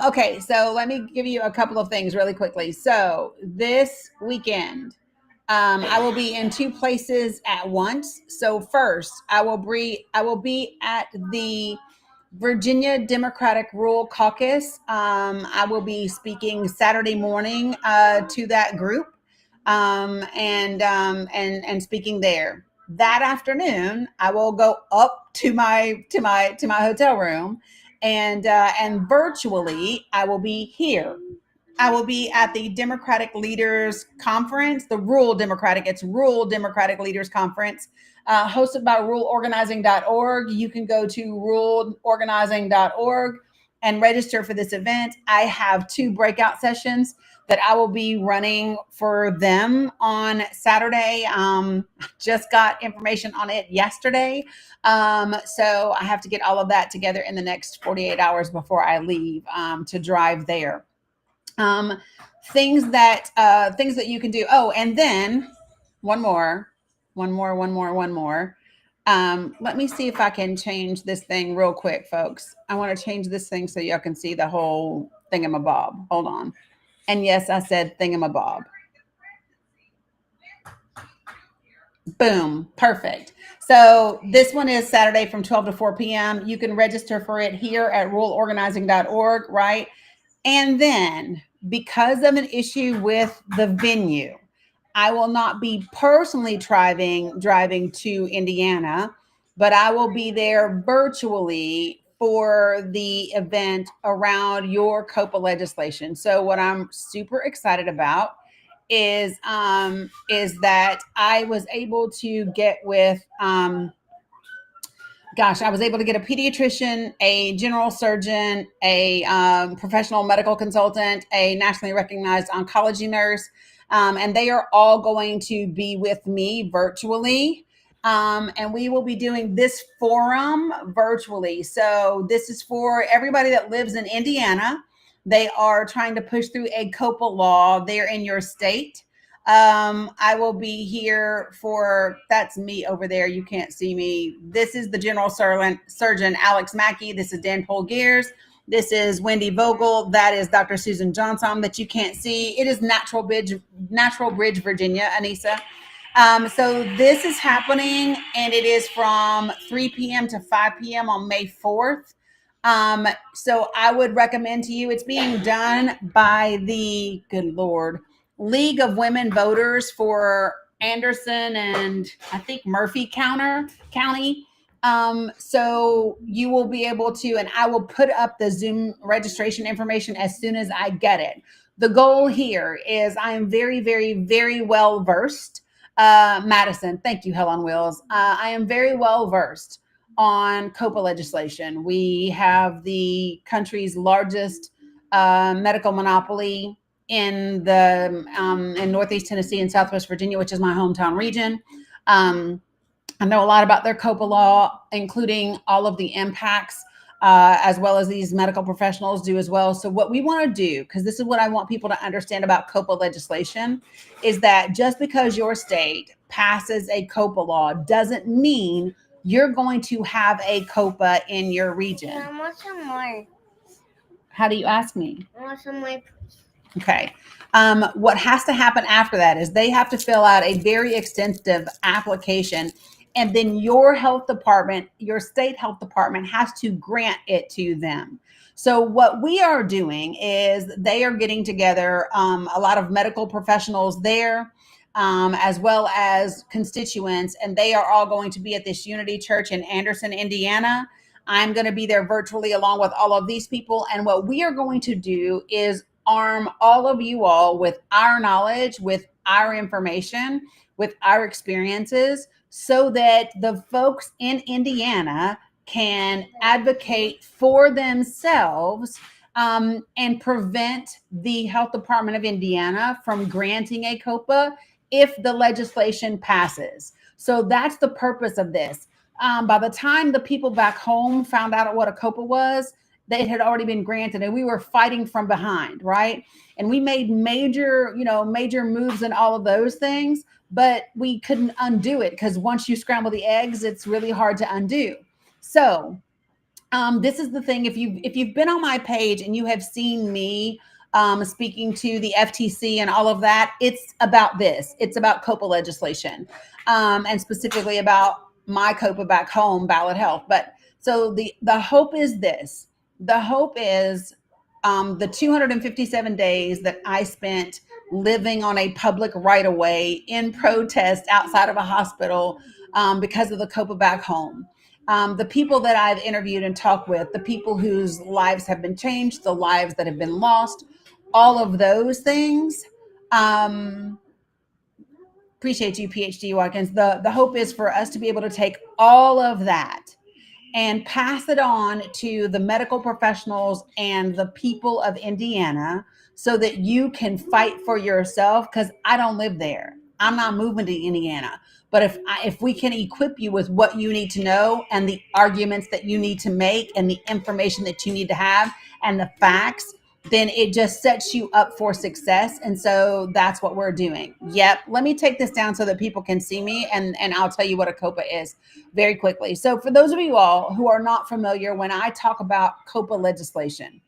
S1: Okay, so let me give you a couple of things really quickly. So this weekend, I will be in two places at once. So first, I will be at the Virginia Democratic Rural Caucus. I will be speaking Saturday morning to that group and speaking there. That afternoon, I will go up to my hotel room, and virtually, I will be here. I will be at the Democratic Leaders Conference, it's Rural Democratic Leaders Conference, hosted by ruralorganizing.org. You can go to ruralorganizing.org and register for this event. I have 2 breakout sessions that I will be running for them on Saturday. Just got information on it yesterday. So I have to get all of that together in the next 48 hours before I leave to drive there. Things that you can do. Oh, and then one more. Let me see if I can change this thing real quick, folks. I want to change this thing so y'all can see the whole thingamabob. Hold on. And yes, I said thingamabob. Boom. Perfect. So this one is Saturday from 12 to 4 p.m. You can register for it here at ruralorganizing.org, right? And then because of an issue with the venue, I will not be personally driving to Indiana, but I will be there virtually for the event around your COPA legislation. So what I'm super excited about is that I was able to get with I was able to get a pediatrician, a general surgeon, a professional medical consultant, a nationally recognized oncology nurse, and they are all going to be with me virtually. And we will be doing this forum virtually. So this is for everybody that lives in Indiana. They are trying to push through a COPA law there in your state. I will be here for, that's me over there. You can't see me. This is the general surgeon, Alex Mackey. This is Dan Polgears. This is Wendy Vogel. That is Dr. Susan Johnson that you can't see. It is Natural Bridge, Virginia, Anissa. So this is happening, and it is from 3 p.m. to 5 p.m. on May 4th. So I would recommend to you, it's being done by the, good Lord, League of Women Voters for Anderson and I think Murphy County. So you will be able to, and I will put up the Zoom registration information as soon as I get it. The goal here is I am very, very, very well versed. Madison, thank you, Hell on Wheels. I am very well versed on COPA legislation. We have the country's largest medical monopoly in the in Northeast Tennessee and Southwest Virginia, which is my hometown region. I know a lot about their COPA law, including all of the impacts, as well as these medical professionals do as well. So what we want to do, because this is what I want people to understand about COPA legislation, is that just because your state passes a COPA law doesn't mean you're going to have a COPA in your region.
S11: I want some more.
S1: How do you ask me?
S11: I want some more.
S1: Okay. What has to happen after that is they have to fill out a very extensive application, and then your health department, your state health department, has to grant it to them. So what we are doing is they are getting together a lot of medical professionals there, as well as constituents, and they are all going to be at this Unity Church in Anderson, Indiana. I'm going to be there virtually along with all of these people. And what we are going to do is arm all of you all with our knowledge, with our information, with our experiences, so that the folks in Indiana can advocate for themselves and prevent the health department of Indiana from granting a COPA if the legislation passes. So that's the purpose of this. By the time the people back home found out what a COPA was, it had already been granted, and we were fighting from behind, right? And we made major moves and all of those things, but we couldn't undo it because once you scramble the eggs, it's really hard to undo. So this is the thing. If you've been on my page and you have seen me speaking to the FTC and all of that, it's about this. It's about COPA legislation, and specifically about my COPA back home, ballot health. But so the hope is this. The hope is the 257 days that I spent living on a public right-of-way in protest outside of a hospital because of the COPA back home. The people that I've interviewed and talked with, the people whose lives have been changed, the lives that have been lost, all of those things. Appreciate you, PhD Watkins. The hope is for us to be able to take all of that and pass it on to the medical professionals and the people of Indiana so that you can fight for yourself, because I don't live there. I'm not moving to Indiana. But if we can equip you with what you need to know and the arguments that you need to make and the information that you need to have and the facts, then it just sets you up for success. And so that's what we're doing. Yep. Let me take this down so that people can see me, and I'll tell you what a COPA is very quickly. So for those of you all who are not familiar, when I talk about COPA legislation,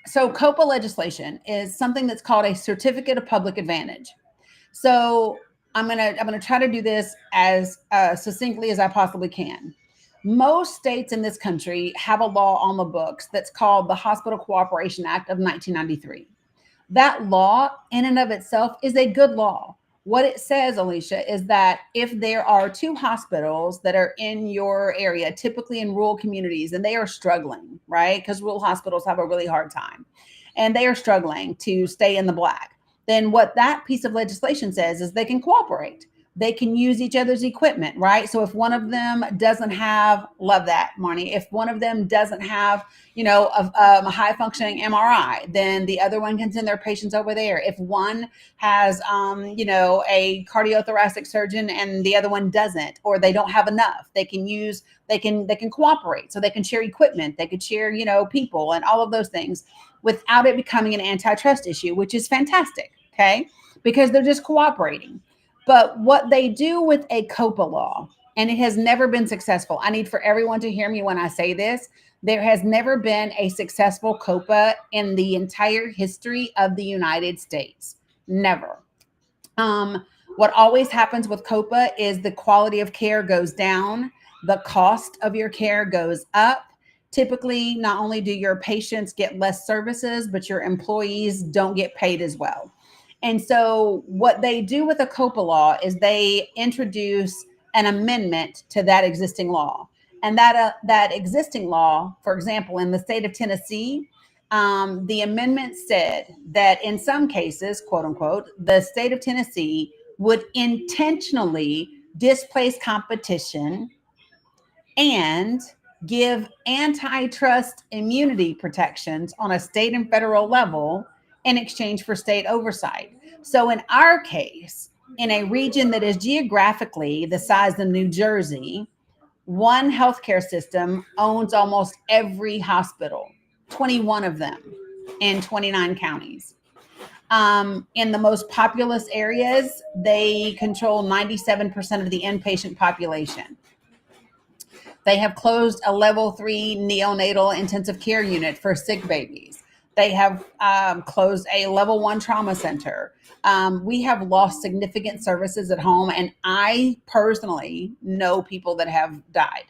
S1: so COPA legislation is something that's called a certificate of public advantage. So I'm gonna try to do this as succinctly as I possibly can. Most states in this country have a law on the books that's called the Hospital Cooperation Act of 1993. That law in and of itself is a good law. What it says, Alicia, is that if there are two hospitals that are in your area, typically in rural communities, and they are struggling, right? Because rural hospitals have a really hard time, and they are struggling to stay in the black, then what that piece of legislation says is they can cooperate. They can use each other's equipment, right? So if one of them doesn't have, love that, Marnie, if one of them doesn't have, a high functioning MRI, then the other one can send their patients over there. If one has, a cardiothoracic surgeon and the other one doesn't, or they don't have enough, they can cooperate. So they can share equipment, they could share, people and all of those things without it becoming an antitrust issue, which is fantastic. okay? Because they're just cooperating. But what they do with a COPA law, and it has never been successful. I need for everyone to hear me when I say this. There has never been a successful COPA in the entire history of the United States. Never. What always happens with COPA is the quality of care goes down, the cost of your care goes up. Typically, not only do your patients get less services, but your employees don't get paid as well. And so, what they do with a COPA law is they introduce an amendment to that existing law. And that existing law, for example, in the state of Tennessee, the amendment said that in some cases, quote unquote, the state of Tennessee would intentionally displace competition and give antitrust immunity protections on a state and federal level in exchange for state oversight. So in our case, in a region that is geographically the size of New Jersey, one healthcare system owns almost every hospital, 21 of them in 29 counties. In the most populous areas, they control 97% of the inpatient population. They have closed a level 3 neonatal intensive care unit for sick babies. They have closed a level 1 trauma center. We have lost significant services at home, and I personally know people that have died.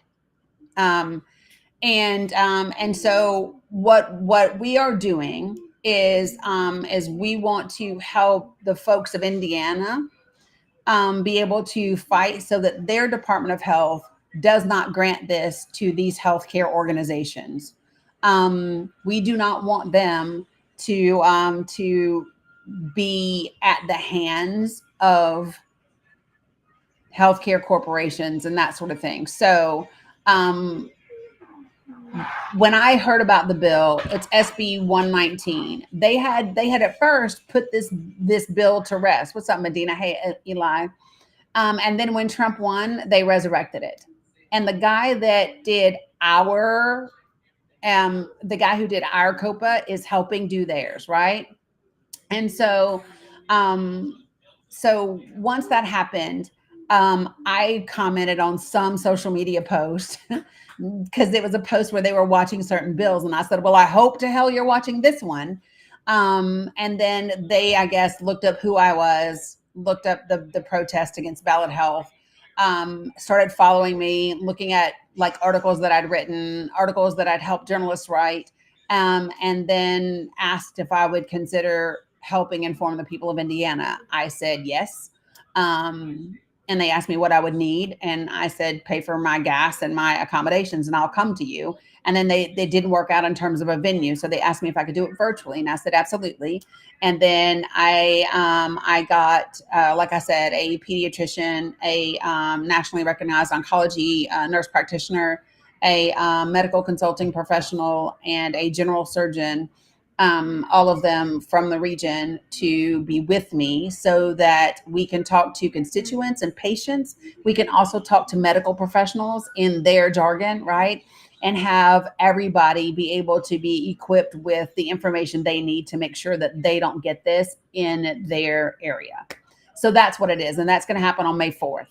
S1: And so what we are doing is we want to help the folks of Indiana be able to fight so that their Department of Health does not grant this to these healthcare organizations. We do not want them to be at the hands of healthcare corporations and that sort of thing. So when I heard about the bill, it's SB 119. They had at first put this bill to rest. What's up, Medina? Hey, Eli. And then when Trump won, they resurrected it. And the guy that did our COPA is helping do theirs, right? And so, so once that happened, I commented on some social media post because it was a post where they were watching certain bills. And I said, well, I hope to hell you're watching this one. And then they, I guess, looked up who I was, looked up the protest against ballot health, started following me, looking at like articles that I'd written, articles that I'd helped journalists write, and then asked if I would consider helping inform the people of Indiana. I said yes. And they asked me what I would need. And I said, pay for my gas and my accommodations and I'll come to you. And then they didn't work out in terms of a venue. So they asked me if I could do it virtually. And I said, absolutely. And then I got, like I said, a pediatrician, a nationally recognized oncology nurse practitioner, a medical consulting professional, and a general surgeon, all of them from the region, to be with me so that we can talk to constituents and patients. We can also talk to medical professionals in their jargon, right? And have everybody be able to be equipped with the information they need to make sure that they don't get this in their area. So that's what it is. And that's going to happen on May 4th.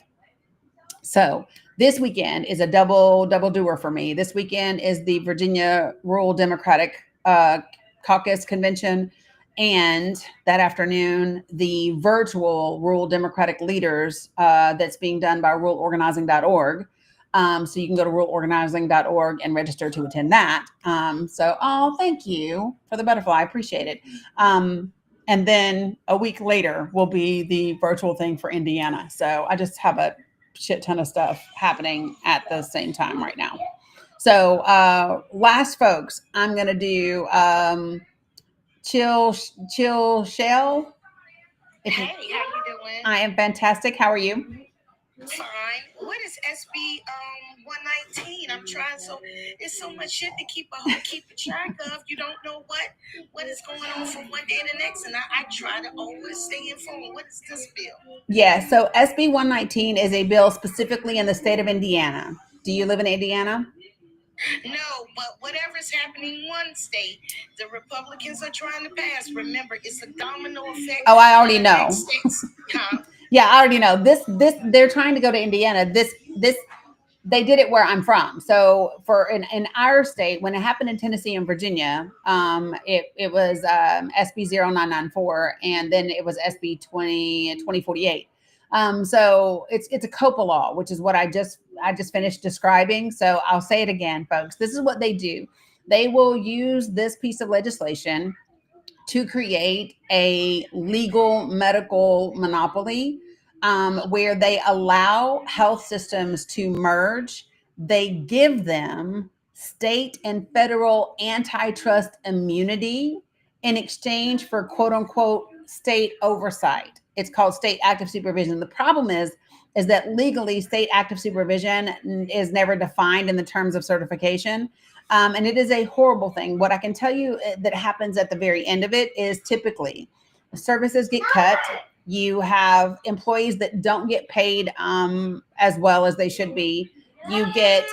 S1: So this weekend is a double doer for me. This weekend is the Virginia Rural Democratic Caucus Convention. And that afternoon, the virtual Rural Democratic Leaders that's being done by ruralorganizing.org. So you can go to ruralorganizing.org and register to attend that. Thank you for the butterfly. I appreciate it. And then a week later will be the virtual thing for Indiana. So I just have a shit ton of stuff happening at the same time right now. So last, folks, I'm going to do Chill Shell.
S3: Hey, how you doing?
S1: I am fantastic. How are you?
S3: Fine. What is SB 119? I'm trying it's so much shit to keep track of. You don't know what is going on from one day to the next, and I try to always stay informed. What is this bill?
S1: Yeah, so SB 119 is a bill specifically in the state of Indiana. Do you live in Indiana?
S3: No, but whatever's happening in one state, the Republicans are trying to pass. Remember, it's a domino effect.
S1: Oh, I already know.
S3: Huh?
S1: Yeah, I already know. This they're trying to go to Indiana. This they did it where I'm from. So for in our state, when it happened in Tennessee and Virginia, it was SB 0994, and then it was SB 2048. So it's a COPA law, which is what I just finished describing. So I'll say it again, folks. This is what they do. They will use this piece of legislation to create a legal medical monopoly, where they allow health systems to merge. They give them state and federal antitrust immunity in exchange for quote unquote state oversight. It's called state active supervision. The problem is that legally state active supervision is never defined in the terms of certification. And it is a horrible thing. What I can tell you that happens at the very end of it is typically services get cut. You have employees that don't get paid as well as they should be. You get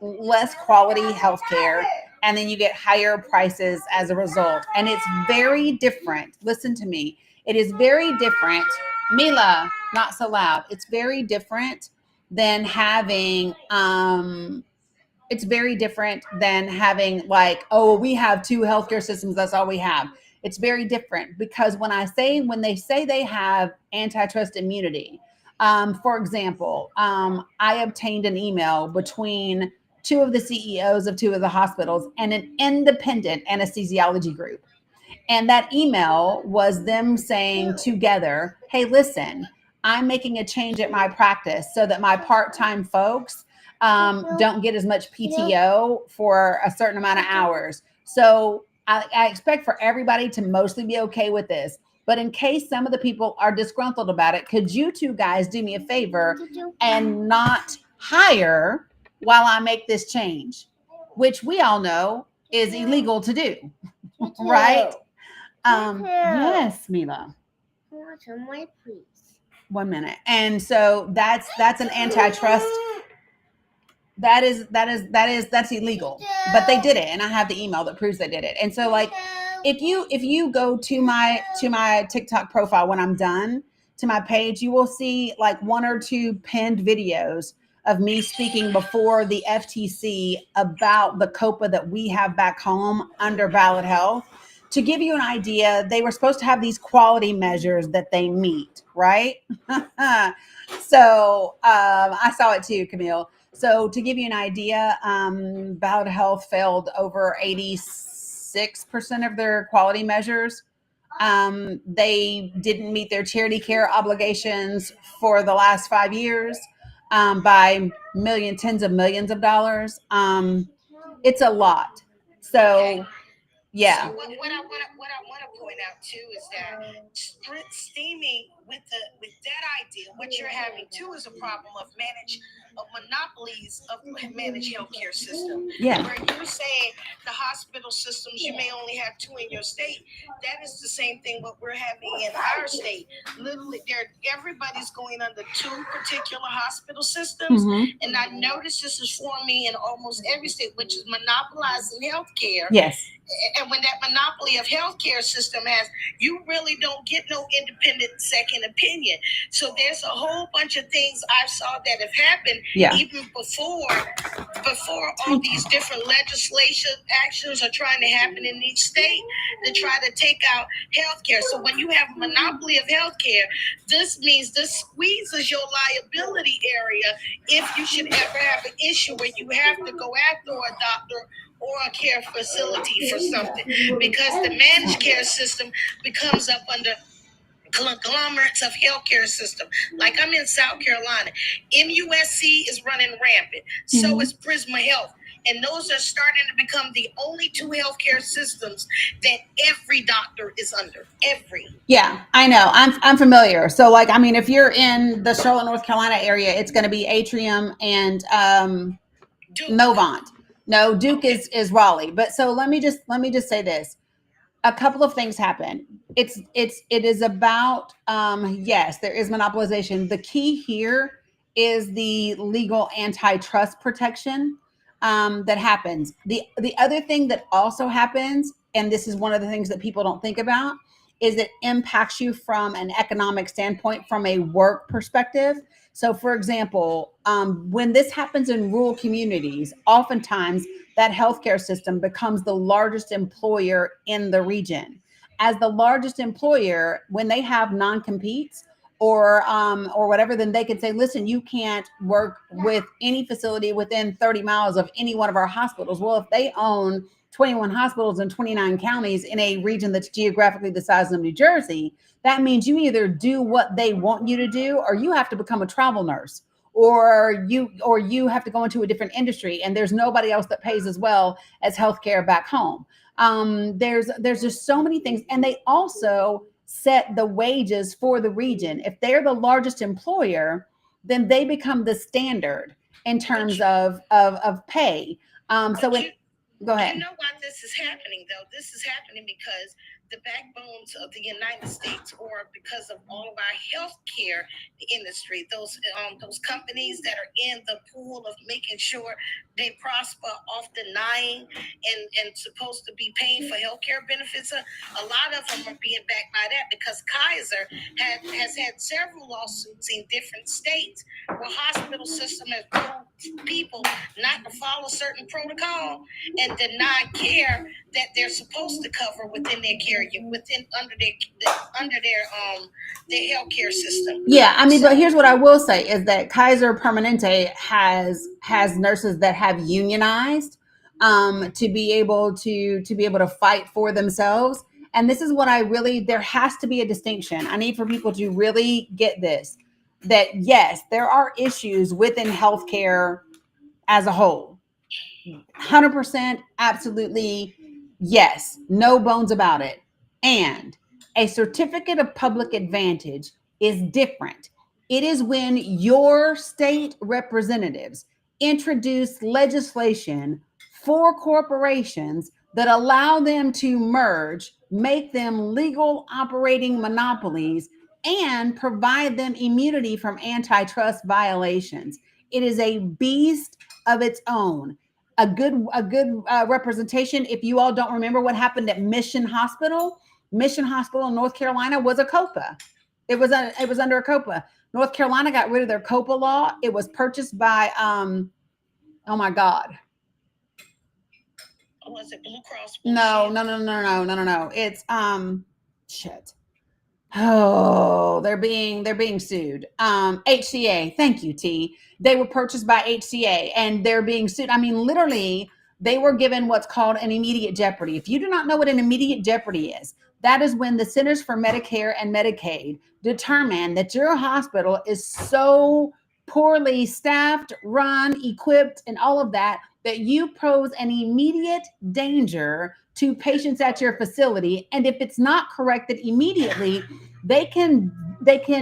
S1: less quality health care, and then you get higher prices as a result. And it's very different. Listen to me. It is very different. Mila, not so loud. It's very different than having it's very different than having like, oh, we have two healthcare systems, that's all we have. It's very different because when they say they have antitrust immunity, for example, I obtained an email between two of the CEOs of two of the hospitals and an independent anesthesiology group. And that email was them saying together, hey, listen, I'm making a change at my practice so that my part-time folks don't get as much PTO for a certain amount of hours. So I expect for everybody to mostly be okay with this. But in case some of the people are disgruntled about it, could you two guys do me a favor and not hire while I make this change, which we all know is illegal to do, right? Yes, Mila.
S11: Please.
S1: 1 minute. And so that's an antitrust. That's illegal. But they did it, and I have the email that proves they did it. And so, like, if you go to my TikTok profile when I'm done, to my page, you will see like one or two pinned videos of me speaking before the FTC about the COPA that we have back home under Ballot Health. To give you an idea, they were supposed to have these quality measures that they meet, right? So I saw it too, Camille. So to give you an idea, Ballot Health failed over 86% of their quality measures. They didn't meet their charity care obligations for the last 5 years by tens of millions of dollars. It's a lot. So, yeah.
S3: So what I want to point out too is that steaming with that idea, what you're having too is a problem of monopolies of managed healthcare system.
S1: Yeah.
S3: Where you're saying the hospital systems, you may only have two in your state. That is the same thing what we're having in our state. Literally, everybody's going under two particular hospital systems, and I noticed this is forming in almost every state, which is monopolizing healthcare.
S1: Yes.
S3: And when that monopoly of healthcare system has, you really don't get no independent second opinion. So there's a whole bunch of things I saw that have happened even before all these different legislation actions are trying to happen in each state to try to take out healthcare. So when you have a monopoly of healthcare, this means this squeezes your liability area if you should ever have an issue where you have to go after a doctor or a care facility for something, because the managed care system becomes up under conglomerates of healthcare system. Like I'm in South Carolina, MUSC is running rampant. So is Prisma Health. And those are starting to become the only two healthcare systems that every doctor is under.
S1: Yeah, I know. I'm familiar. So, like, I mean, if you're in the Charlotte, North Carolina area, it's going to be Atrium and Novant. No, Duke is Raleigh. But so let me just say this. A couple of things happen. It is about yes, there is monopolization. The key here is the legal antitrust protection. that happens. The other thing that also happens, and this is one of the things that people don't think about, is it impacts you from an economic standpoint, from a work perspective. So, for example, when this happens in rural communities, oftentimes that healthcare system becomes the largest employer in the region. As the largest employer, when they have non-competes or whatever, then they can say, listen, you can't work with any facility within 30 miles of any one of our hospitals. Well, if they own 21 hospitals in 29 counties in a region that's geographically the size of New Jersey, that means you either do what they want you to do, or you have to become a travel nurse, or you have to go into a different industry, and there's nobody else that pays as well as healthcare back home. There's just so many things, and they also set the wages for the region. If they're the largest employer, then they become the standard in terms of pay. So when Go ahead.
S3: You know why this is happening, though? This is happening because the backbones of the United States, or because of all of our healthcare industry, those companies that are in the pool of making sure they prosper off denying and supposed to be paying for healthcare benefits. A lot of them are being backed by that, because Kaiser has had several lawsuits in different states where hospital system has told people not to follow certain protocol and deny care that they're supposed to cover within their care, under their healthcare system.
S1: Yeah, I mean, but here's what I will say is that Kaiser Permanente has nurses that have unionized to be able to fight for themselves. And this is what there has to be a distinction. I need for people to really get this, that yes, there are issues within healthcare as a whole. 100%, absolutely, yes, no bones about it. And a certificate of public advantage is different. It is when your state representatives introduce legislation for corporations that allow them to merge, make them legal operating monopolies, and provide them immunity from antitrust violations. It is a beast of its own. A good representation. If you all don't remember what happened at Mission Hospital in North Carolina was a COPA. It was under a COPA. North Carolina got rid of their COPA law. It was purchased by oh my God.
S3: Was it Blue Cross?
S1: No. It's shit. Oh, they're being sued. HCA. Thank you, T. They were purchased by HCA and they're being sued. I mean, literally, they were given what's called an immediate jeopardy. If you do not know what an immediate jeopardy is, that is when the Centers for Medicare and Medicaid determine that your hospital is so poorly staffed, run, equipped, and all of that, that you pose an immediate danger to patients at your facility. And if it's not corrected immediately, they can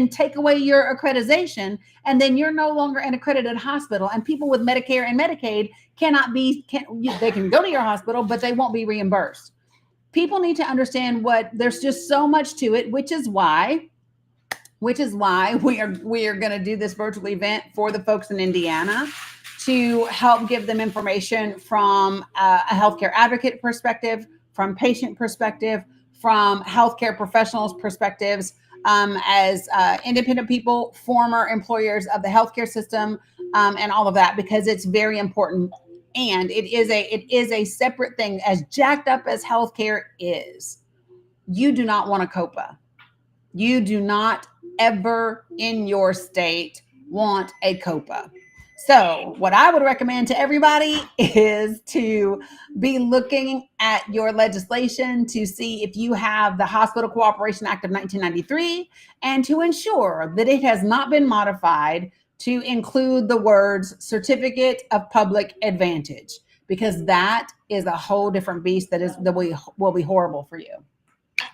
S1: take away your accreditation, and then you're no longer an accredited hospital. And people with Medicare and Medicaid they can go to your hospital, but they won't be reimbursed. People need to understand there's just so much to it, which is why we are going to do this virtual event for the folks in Indiana to help give them information from a healthcare advocate perspective, from patient perspective, from healthcare professionals perspectives, as independent people, former employers of the healthcare system, and all of that, because it's very important. And it is a separate thing. As jacked up as healthcare is, you do not want a COPA. You do not ever in your state want a COPA. So what I would recommend to everybody is to be looking at your legislation to see if you have the Hospital Cooperation Act of 1993, and to ensure that it has not been modified to include the words certificate of public advantage, because that is a whole different beast that will be horrible for you.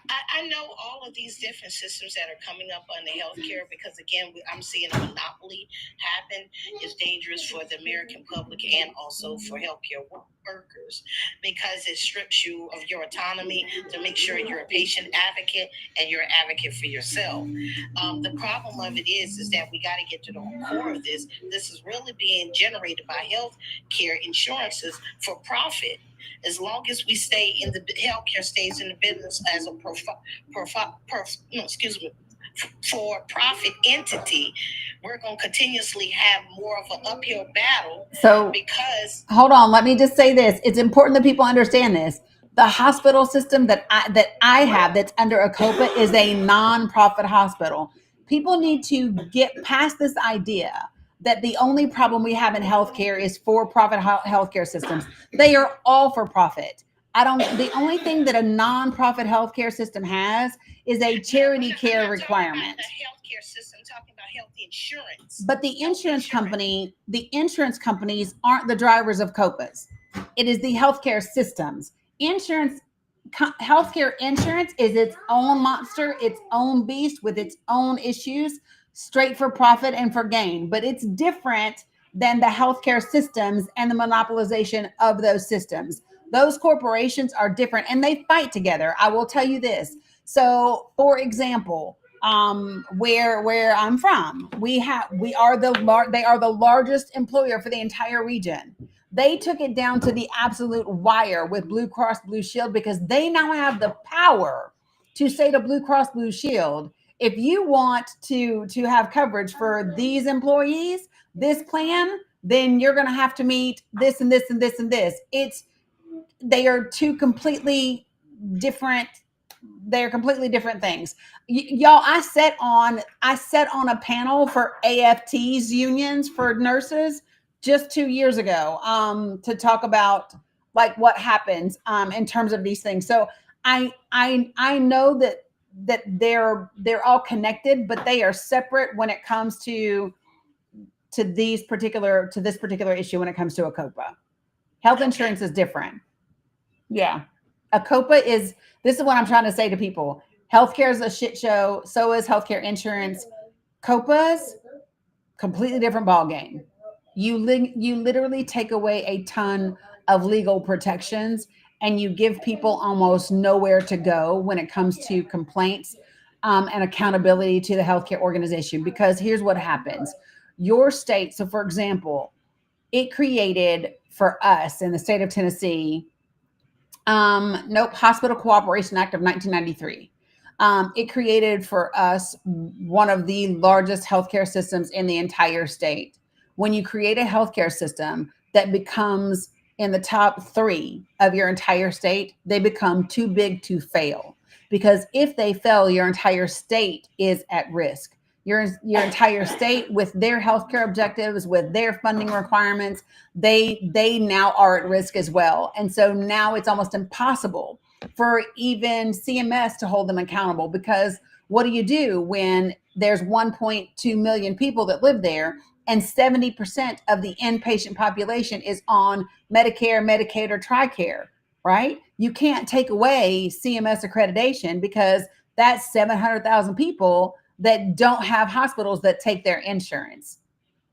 S3: I know all of these different systems that are coming up on the healthcare because, again, I'm seeing a monopoly happen. It's dangerous for the American public and also for healthcare workers because it strips you of your autonomy to make sure you're a patient advocate and you're an advocate for yourself. The problem of it is that we got to get to the core of this. This is really being generated by healthcare insurances for profit. As long as we stay in the healthcare stays in the business as a for profit entity, we're going to continuously have more of an uphill battle.
S1: So
S3: because
S1: hold on, let me just say this. It's important that people understand this. The hospital system that I have that's under a COPA is a nonprofit hospital. People need to get past this idea that the only problem we have in healthcare is for-profit healthcare systems. They are all for profit. The only thing that a nonprofit healthcare system has is a charity care requirement.
S3: The healthcare system, talking about health insurance.
S1: But the insurance companies aren't the drivers of COPAs. It is the healthcare systems. Healthcare insurance is its own monster, its own beast with its own issues, straight for profit and for gain. But it's different than the healthcare systems and the monopolization of those systems. Those corporations are different and they fight together. I will tell you this. So, for example, where I'm from, they are the largest employer for the entire region. They took it down to the absolute wire with Blue Cross Blue Shield because they now have the power to say to Blue Cross Blue Shield, if you want to have coverage for these employees, this plan, then you're going to have to meet this and this and this and this. They are two completely different. They're completely different things. Y'all, I sat on a panel for AFT's unions for nurses just 2 years ago to talk about like what happens in terms of these things. So I know that they're all connected, but they are separate when it comes to this particular issue when it comes to a COPA. Health insurance is different. Yeah. A COPA this is what I'm trying to say to people. Healthcare is a shit show. So is healthcare insurance. COPAs, completely different ballgame. You literally take away a ton of legal protections and you give people almost nowhere to go when it comes to complaints and accountability to the healthcare organization. Because here's what happens. Your state, so for example, it created for us in the state of Tennessee, Hospital Cooperation Act of 1993. It created for us one of the largest healthcare systems in the entire state. When you create a healthcare system that becomes in the top 3 of your entire state, they become too big to fail. Because if they fail, your entire state is at risk. Your entire state with their healthcare objectives, with their funding requirements, they now are at risk as well. And so now it's almost impossible for even CMS to hold them accountable, because what do you do when there's 1.2 million people that live there and 70% of the inpatient population is on Medicare, Medicaid, or TRICARE, right? You can't take away CMS accreditation because that's 700,000 people that don't have hospitals that take their insurance.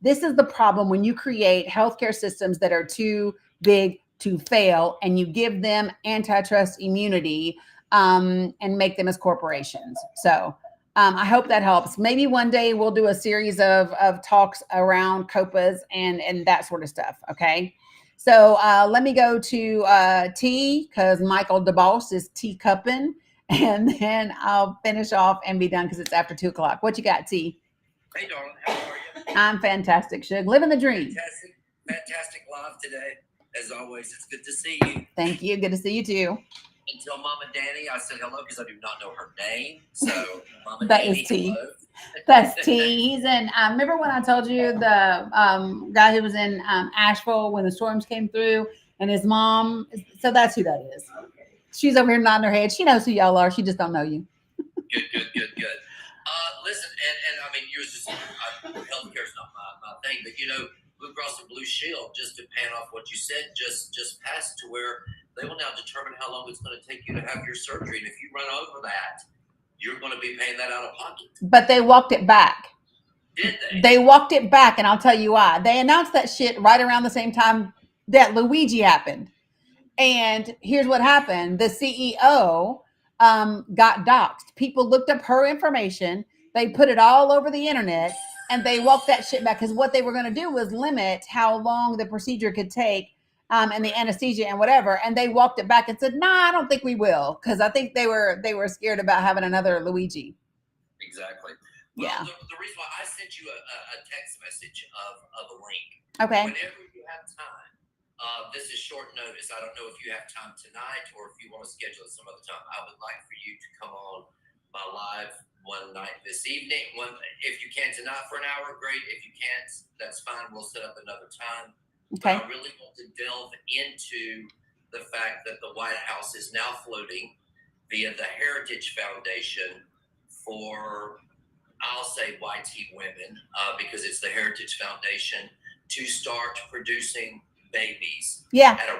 S1: This is the problem when you create healthcare systems that are too big to fail and you give them antitrust immunity and make them as corporations. So I hope that helps. Maybe one day we'll do a series of talks around COPAs and that sort of stuff. Okay. So let me go to T, because Michael DeBoss is teacupping. And then I'll finish off and be done because it's after 2:00. What you got, T?
S12: Hey, darling. How are you?
S1: I'm fantastic, Shug. Living the dream.
S12: Fantastic live today. As always, it's good to see you.
S1: Thank you. Good to see you too.
S12: And tell Mama Danny I said hello because I do not know her name. So, Mama
S1: That
S12: Danny,
S1: is T.
S12: hello.
S1: That's T. He's in. Remember when I told you the guy who was in Asheville when the storms came through, and his mom? So that's who that is. She's over here nodding her head. She knows who y'all are. She just don't know you.
S12: Good. Listen, and I mean, yours is healthcare is not my thing, but Blue Cross and Blue Shield, just to pan off what you said, just passed to where They will now determine how long it's going to take you to have your surgery. And if you run over that, you're going to be paying that out of pocket.
S1: But they walked it back.
S12: Did they?
S1: They walked it back, and I'll tell you why. They announced that shit right around the same time that Luigi happened. And here's what happened. The CEO got doxxed. People looked up her information. They put it all over the internet, and they walked that shit back because what they were going to do was limit how long the procedure could take and the anesthesia and whatever. And they walked it back and said, "Nah, I don't think we will," because I think they were scared about having another Luigi.
S12: Exactly. Well,
S1: Yeah.
S12: The reason why I sent you a text message of a link.
S1: Okay.
S12: Whenever you have time. This is short notice. I don't know if you have time tonight or if you want to schedule it some other time. I would like for you to come on my live one night this evening. If you can tonight for an hour, great. If you can't, that's fine. We'll set up another time.
S1: Okay.
S12: But I really want to delve into the fact that the White House is now floating via the Heritage Foundation for, I'll say, YT women, because it's the Heritage Foundation, to start producing babies at a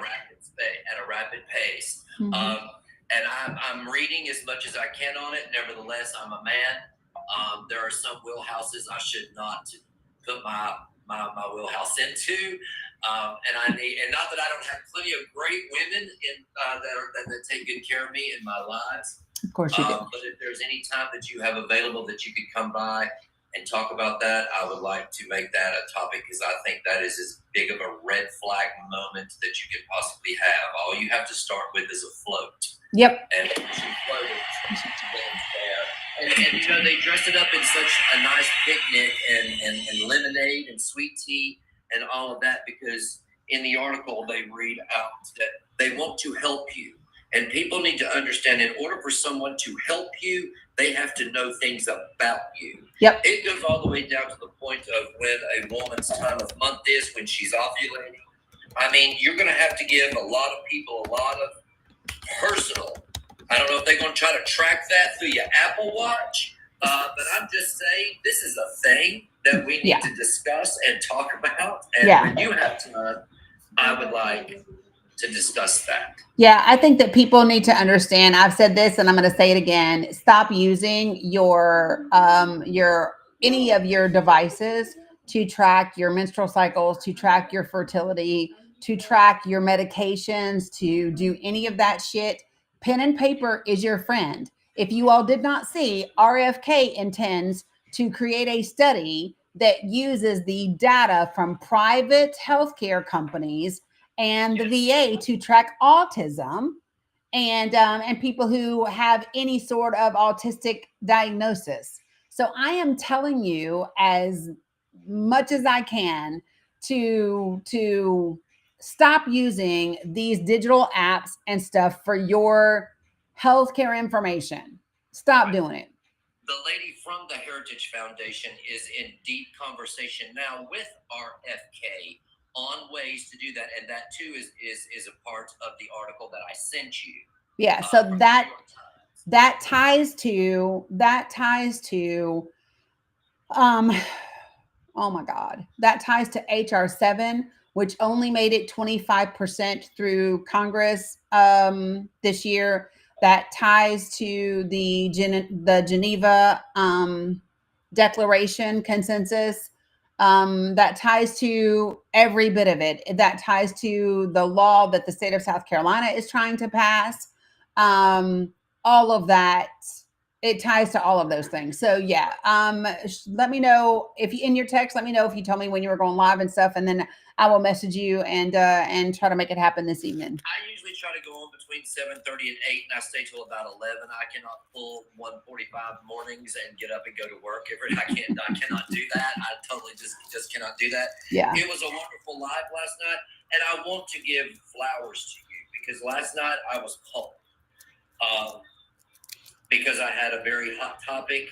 S12: rapid pace.
S1: Mm-hmm.
S12: And I'm reading as much as I can on it. Nevertheless, I'm a man. There are some wheelhouses I should not put my wheelhouse into. And not that I don't have plenty of great women that take good care of me in my lives.
S1: Of course you do.
S12: But if there's any time that you have available that you could come by and talk about that, I would like to make that a topic because I think that is as big of a red flag moment that you could possibly have. All you have to start with is a float.
S1: Yep.
S12: And once you float it, and you know, they dressed it up in such a nice picnic and lemonade and sweet tea and all of that because in the article they read out that they want to help you. And people need to understand in order for someone to help you, they have to know things about you.
S1: Yep.
S12: It goes all the way down to the point of when a woman's time of month is, when she's ovulating. I mean, you're going to have to give a lot of people a lot of personal. I don't know if they're going to try to track that through your Apple Watch, but I'm just saying this is a thing that we need to discuss and talk about. And when you have time, I would like to discuss that.
S1: Yeah, I think that people need to understand. I've said this and I'm going to say it again. Stop using your any of your devices to track your menstrual cycles, to track your fertility, to track your medications, to do any of that shit. Pen and paper is your friend. If you all did not see, RFK intends to create a study that uses the data from private healthcare companies and the VA to track autism and people who have any sort of autistic diagnosis. So I am telling you as much as I can to stop using these digital apps and stuff for your healthcare information. Stop doing it.
S12: The lady from the Heritage Foundation is in deep conversation now with RFK on ways to do that, and that too is a part of the article that I sent you.
S1: Yeah, so that ties to oh my God, that ties to HR 7, which only made it 25% through Congress this year. That ties to the Geneva Declaration consensus. That ties to every bit of it. That ties to the law that the state of South Carolina is trying to pass. All of that, it ties to all of those things. So yeah, let me know if you in your text. Let me know if you tell me when you were going live and stuff, and then I will message you and try to make it happen this evening.
S12: I usually try to go on between 7:30 and 8, and I stay till about 11. I cannot pull 1:45 mornings and get up and go to work. I cannot do that. I totally just cannot do that.
S1: Yeah.
S12: It was a wonderful live last night, and I want to give flowers to you because last night I was pumped. Because I had a very hot topic.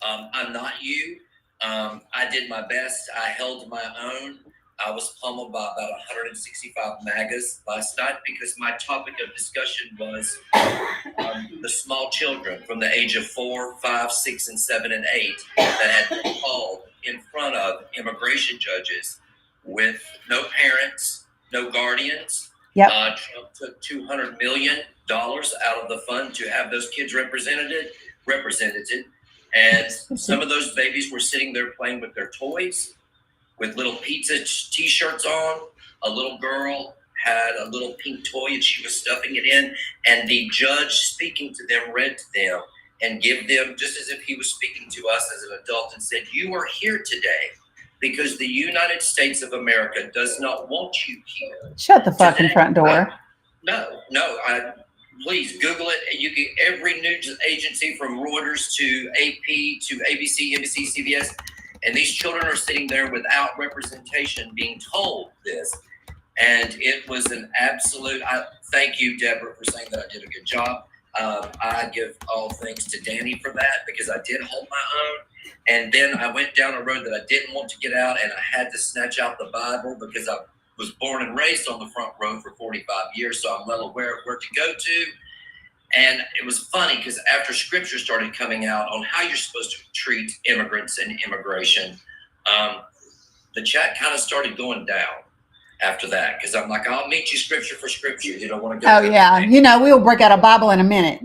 S12: I'm not you. I did my best. I held my own. I was pummeled by about 165 MAGAs last night because my topic of discussion was the small children from the age of 4, 5, 6, and 7, and 8 that had been called in front of immigration judges with no parents, no guardians,
S1: Yep.
S12: Trump took $200 million out of the fund to have those kids represented. And some of those babies were sitting there playing with their toys, with little pizza t-shirts on. A little girl had a little pink toy and she was stuffing it in. And the judge speaking to them read to them and give them, just as if he was speaking to us as an adult, and said, "You are here today because the United States of America does not want you here."
S1: Shut the fucking front door.
S12: No. Please Google it. You can every news agency from Reuters to AP to ABC, NBC, CBS, and these children are sitting there without representation, being told this. And it was an absolute. Thank you, Deborah, for saying that I did a good job. I give all thanks to Danny for that, because I did hold my own. And then I went down a road that I didn't want to get out, and I had to snatch out the Bible because I was born and raised on the front row for 45 years, so I'm well aware of where to go to. And it was funny because after scripture started coming out on how you're supposed to treat immigrants and immigration, the chat kind of started going down after that, because I'm like, I'll meet you scripture for scripture. You don't want to go.
S1: Oh, yeah. You know, we'll break out a Bible in a minute.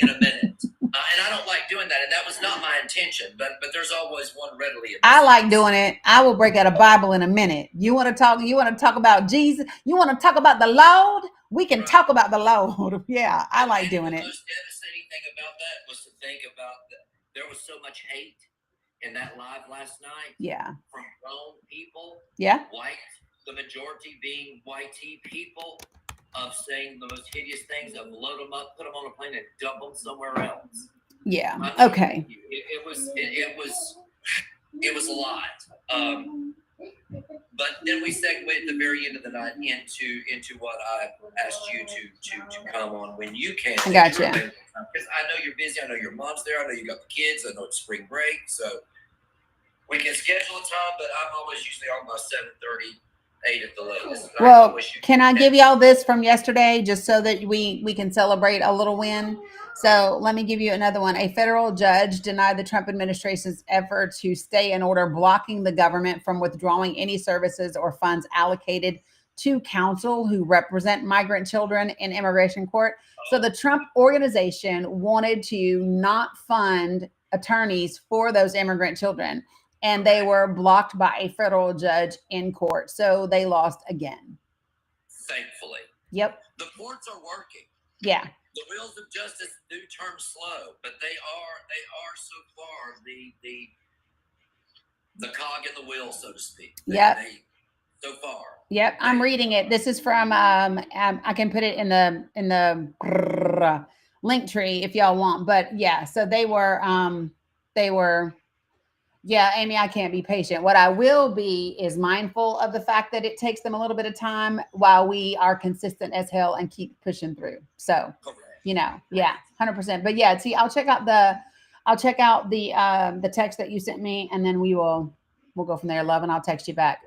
S12: And I don't like doing that. And that was not my intention, but there's always one readily.
S1: I like doing it. I will break out a Bible in a minute. You want to talk about Jesus? You want to talk about the Lord? We can talk about the Lord. Yeah, I like doing it.
S12: The most devastating thing about that was to think about that there was so much hate in that live last night.
S1: Yeah.
S12: From grown people.
S1: Yeah.
S12: White, the majority being white people, of saying the most hideous things, of load them up, put them on a plane, and dump them somewhere else.
S1: Yeah. Okay.
S12: It was a lot. But then we segued at the very end of the night into what I asked you to come on when you can.
S1: I got you.
S12: Because I know you're busy. I know your mom's there. I know you got the kids. I know it's spring break, so we can schedule a time. But I'm always usually on by 7:30. 8 at the latest.
S1: Well, can I give y'all this from yesterday just so that we can celebrate a little win? So let me give you another one. A federal judge denied the Trump administration's effort to stay in order, blocking the government from withdrawing any services or funds allocated to counsel who represent migrant children in immigration court. So the Trump organization wanted to not fund attorneys for those immigrant children. And they were blocked by a federal judge in court. So they lost again.
S12: Thankfully.
S1: Yep.
S12: The courts are working.
S1: Yeah.
S12: The wheels of justice do turn slow, but they are so far the cog in the wheel, so to speak.
S1: Yep.
S12: So far.
S1: Yep. I'm reading it. This is from I can put it in the link tree if y'all want. But yeah, so they were yeah, Amy, I can't be patient. What I will be is mindful of the fact that it takes them a little bit of time while we are consistent as hell and keep pushing through. So, you know, yeah, 100%. But yeah, see, I'll check out the text that you sent me, and then we'll go from there, love, and I'll text you back.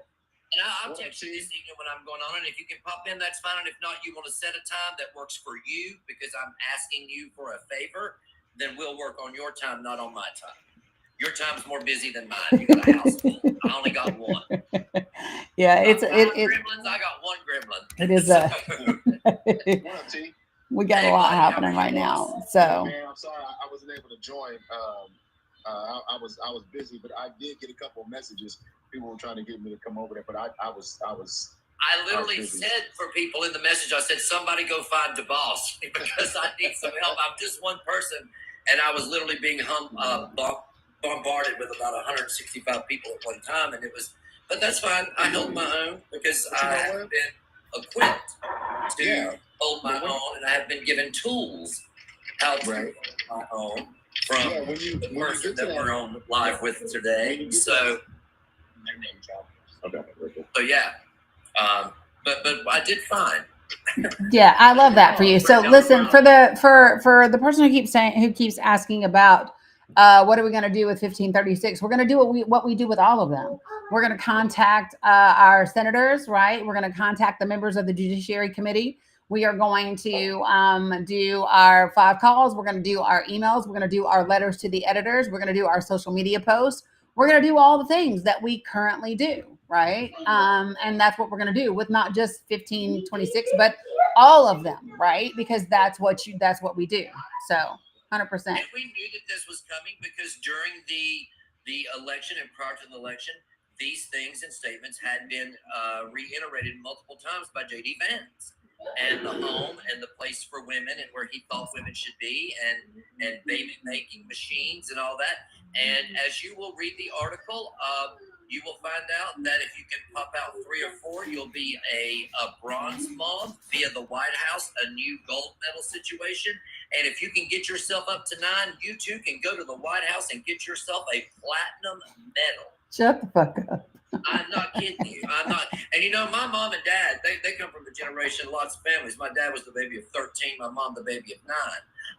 S12: And I'll text you this evening when I'm going on, and if you can pop in, that's fine. And if not, you want to set a time that works for you because I'm asking you for a favor, then we'll work on your time, not on my time. Your time's more busy than mine. You got a house full. I only got one.
S1: Yeah, it's
S12: gremlins. I got one gremlin.
S1: It is
S7: What up, T?
S1: We got a lot happening right now. So
S7: man, I'm sorry I wasn't able to join. I was busy, but I did get a couple of messages. People were trying to get me to come over there, but I
S12: literally said for people in the message, I said, somebody go find DeBoss because I need some help. I'm just one person, and I was literally being bombarded with about 165 people at one time, and but that's fine. I held my own because I have been equipped to hold my own, and I have been given tools how to hold my own from the person that we're on live with today. So yeah, but I did fine.
S1: Yeah, I love that for you. So listen, for the person who keeps asking about what are we going to do with 1536? We're going to do what we do with all of them. We're going to contact our senators, right? We're going to contact the members of the Judiciary Committee. We are going to do our 5 calls. We're going to do our emails. We're going to do our letters to the editors. We're going to do our social media posts. We're going to do all the things that we currently do. right? And that's what we're going to do with not just 1526, but all of them, right? Because that's what we do. So 100%.
S12: And we knew that this was coming because during the election and prior to the election, these things and statements had been reiterated multiple times by J.D. Vance. And the home and the place for women and where he thought women should be and baby making machines and all that. And as you will read the article, you will find out that if you can pop out 3 or 4, you'll be a bronze mom via the White House, a new gold medal situation. And if you can get yourself up to 9, you too can go to the White House and get yourself a platinum medal.
S1: Shut the fuck up.
S12: I'm not kidding you. I'm not. And you know, my mom and dad, they come from a generation, lots of families. My dad was the baby of 13, my mom the baby of 9.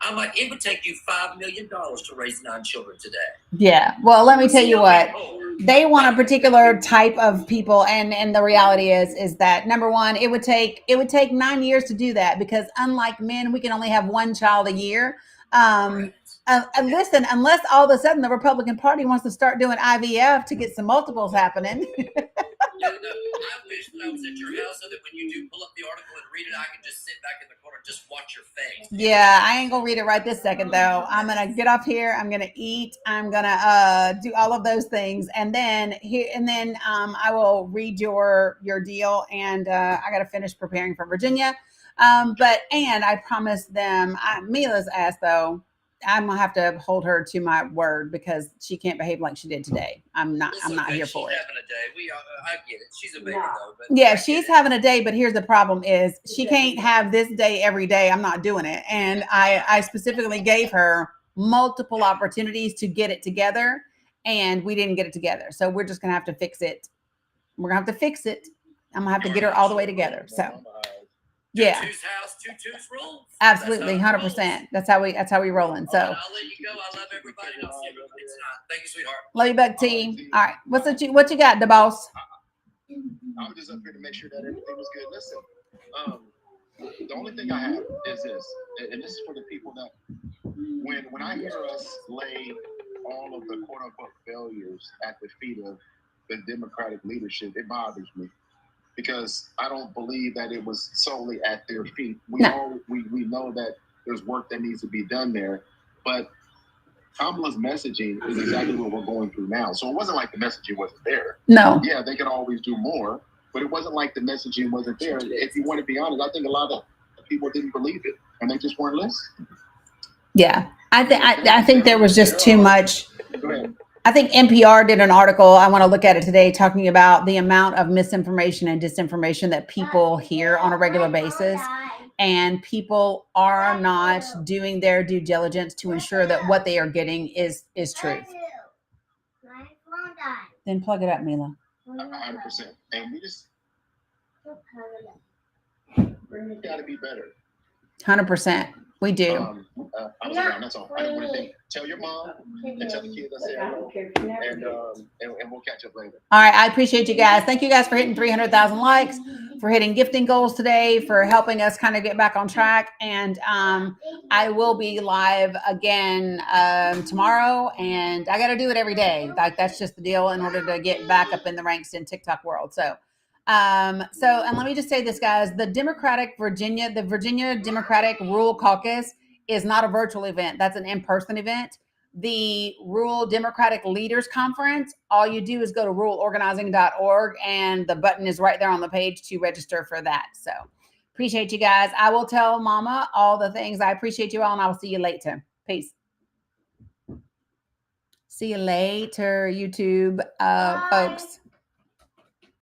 S12: I'm like, it would take you $5 million to raise 9 children today.
S1: Yeah. Well, let me tell you what. They want a particular type of people, and the reality is that number one, it would take 9 years to do that because unlike men, we can only have 1 child a year. Listen, unless all of a sudden the Republican Party wants to start doing IVF to get some multiples happening.
S12: Yeah, no, I wish that I was at your house so that when you do pull up the article and read it, I can just sit back in the corner and just watch your face.
S1: Yeah, I ain't gonna read it right this second though. I'm gonna get off here. I'm gonna eat. I'm gonna do all of those things, and then I will read your deal. And I gotta finish preparing for Virginia. But I promised them. Mila's ass though. I'm gonna have to hold her to my word because she can't behave like she did today. I'm not here for it.
S12: She's having a day. I get it. She's a baby though. But
S1: yeah, she's having a day, but here's the problem: is she can't have this day every day. I'm not doing it, and I specifically gave her multiple opportunities to get it together, and we didn't get it together. So we're just gonna have to fix it. We're gonna have to fix it. I'm gonna have to get her all the way together. So. Yeah.
S12: Two's house, two rules.
S1: Absolutely, 100%. That's how we rolling. So
S12: I'll let you go. I love everybody. And I'll see everybody tonight. Thank you, sweetheart.
S1: Love you back, T. All right. What you got, the boss?
S7: I'm just up here to make sure that everything was good. Listen, the only thing I have is this, and this is for the people that when I hear us lay all of the quote unquote failures at the feet of the Democratic leadership, it bothers me. Because I don't believe that it was solely at their feet. We know that there's work that needs to be done there, but Kamala's messaging is exactly what we're going through now. So it wasn't like the messaging wasn't there.
S1: No.
S7: Yeah, they could always do more, but it wasn't like the messaging wasn't there. If you want to be honest, I think a lot of people didn't believe it, and they just weren't listening.
S1: Yeah, I think there was just too much. Go ahead. I think NPR did an article, I want to look at it today, talking about the amount of misinformation and disinformation that people hear on a regular basis. And people are not doing their due diligence to ensure that what they are getting is truth. Then plug it up, Mila.
S7: 100%. And we just got to be better.
S1: 100%. We do.
S7: I was around, that's all. I didn't want to think. Tell your mom and tell the kids I said hello. And we'll catch up later.
S1: All right. I appreciate you guys. Thank you guys for hitting 300,000 likes, for hitting gifting goals today, for helping us kind of get back on track. And I will be live again tomorrow. And I got to do it every day. Like, that's just the deal in order to get back up in the ranks in TikTok world. So and let me just say this, guys, the Virginia Democratic Rural Caucus is not a virtual event. That's an in-person event. The Rural Democratic Leaders Conference, all you do is go to ruralorganizing.org and the button is right there on the page to register for that. So appreciate you guys. I will tell Mama all the things. I appreciate you all, and I will see you later. Peace. See you later, YouTube folks.